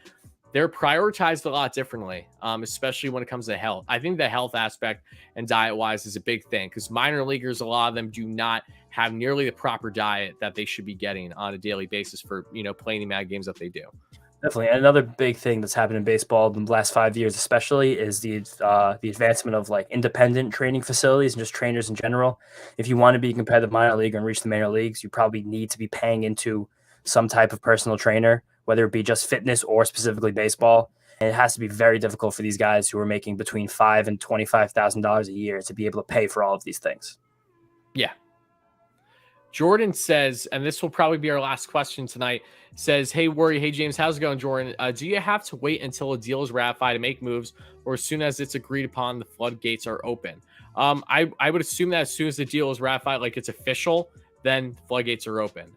[SPEAKER 2] they're prioritized a lot differently, especially when it comes to health. I think the health aspect and diet-wise is a big thing because minor leaguers, a lot of them do not have nearly the proper diet that they should be getting on a daily basis for, playing the amount of games that they do.
[SPEAKER 3] Definitely. And another big thing that's happened in baseball in the last 5 years, especially, is the advancement of like independent training facilities and just trainers in general. If you want to be a competitive minor league and reach the major leagues, you probably need to be paying into some type of personal trainer, whether it be just fitness or specifically baseball. And it has to be very difficult for these guys who are making between $5,000 and $25,000 a year to be able to pay for all of these things.
[SPEAKER 2] Yeah. Jordan says, and this will probably be our last question tonight, says, hey, Wardy, hey, James, how's it going, Jordan? Do you have to wait until a deal is ratified to make moves, or as soon as it's agreed upon, the floodgates are open? I would assume that as soon as the deal is ratified, like it's official, then floodgates are open.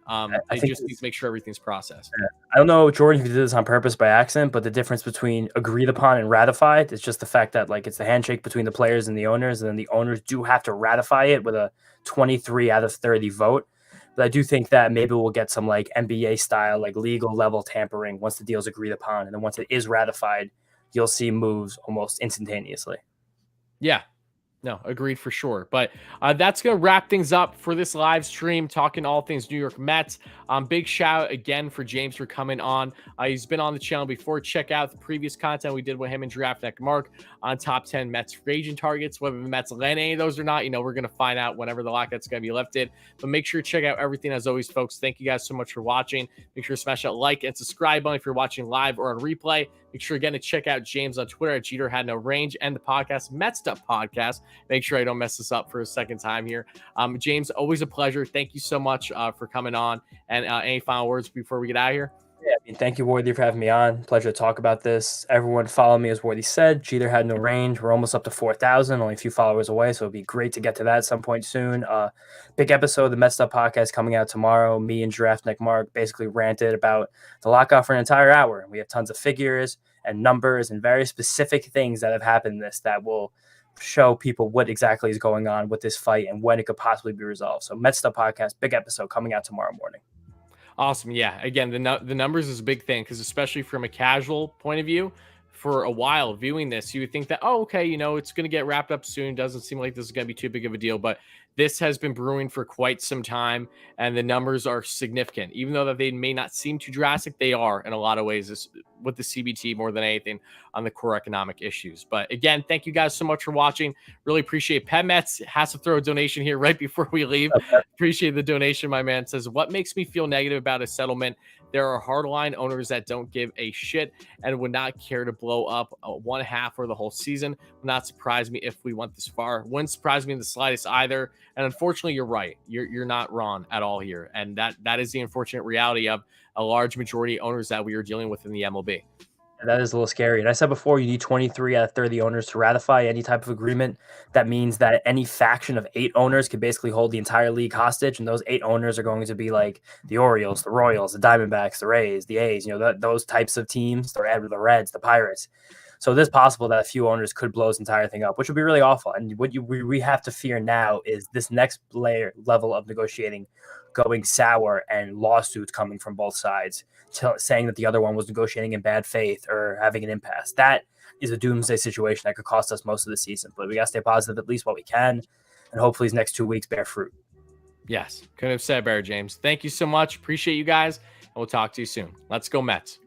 [SPEAKER 2] They just need to make sure everything's processed.
[SPEAKER 3] I don't know, Jordan, if you did this on purpose by accident, but the difference between agreed upon and ratified is just the fact that like it's the handshake between the players and the owners, and then the owners do have to ratify it with a 23 out of 30 vote. But I do think that maybe we'll get some like NBA style, like legal level tampering once the deal's agreed upon. And then once it is ratified, you'll see moves almost instantaneously.
[SPEAKER 2] Yeah. No, agreed for sure. But that's going to wrap things up for this live stream, talking all things New York Mets. Big shout out again for James for coming on. He's been on the channel before. Check out the previous content we did with him and Draft Mark on top 10 Mets free agent targets. Whether the Mets land any of those or not, we're going to find out whenever the lockout's going to be lifted. But make sure to check out everything as always, folks. Thank you guys so much for watching. Make sure to smash that like and subscribe button if you're watching live or on replay. Make sure again to check out James on Twitter at Jeter Had No Range and the podcast Mets'd Up podcast. Make sure I don't mess this up for a second time here. James, always a pleasure. Thank you so much for coming on. And any final words before we get out of here?
[SPEAKER 3] Yeah, thank you, Wardy, for having me on. Pleasure to talk about this. Everyone follow me, as Wardy said. Jeter Had No Range. We're almost up to 4,000, only a few followers away, so it'd be great to get to that at some point soon. Big episode of the Mets'd Up podcast coming out tomorrow. Me and Draft Mark basically ranted about the lockout for an entire hour. We have tons of figures and numbers and very specific things that have happened in this that will show people what exactly is going on with this fight and when it could possibly be resolved. So Mets'd Up podcast, big episode coming out tomorrow morning.
[SPEAKER 2] Awesome. Yeah. Again, the numbers is a big thing because especially from a casual point of view, for a while viewing this, you would think that, oh, okay, it's going to get wrapped up soon. Doesn't seem like this is going to be too big of a deal, but this has been brewing for quite some time and the numbers are significant. Even though that they may not seem too drastic, they are in a lot of ways with the CBT more than anything on the core economic issues. But again, thank you guys so much for watching. Really appreciate it. Pet Mets has to throw a donation here right before we leave. Okay. Appreciate the donation. My man says, what makes me feel negative about a settlement? There are hardline owners that don't give a shit and would not care to blow up one half or the whole season. Would not surprise me if we went this far. Wouldn't surprise me in the slightest either. And unfortunately, you're right. You're not wrong at all here. And that is the unfortunate reality of a large majority of owners that we are dealing with in the MLB.
[SPEAKER 3] That is a little scary. And I said before, you need 23 out of 30 owners to ratify any type of agreement. That means that any faction of 8 owners could basically hold the entire league hostage. And those 8 owners are going to be like the Orioles, the Royals, the Diamondbacks, the Rays, the A's, those types of teams, the Reds, the Pirates. So it is possible that a few owners could blow this entire thing up, which would be really awful. And what we have to fear now is this next level of negotiating going sour and lawsuits coming from both sides saying that the other one was negotiating in bad faith or having an impasse. That is a doomsday situation that could cost us most of the season. But we got to stay positive at least while we can. And hopefully these next 2 weeks bear fruit.
[SPEAKER 2] Yes. Couldn't have said better, James. Thank you so much. Appreciate you guys. And we'll talk to you soon. Let's go Mets.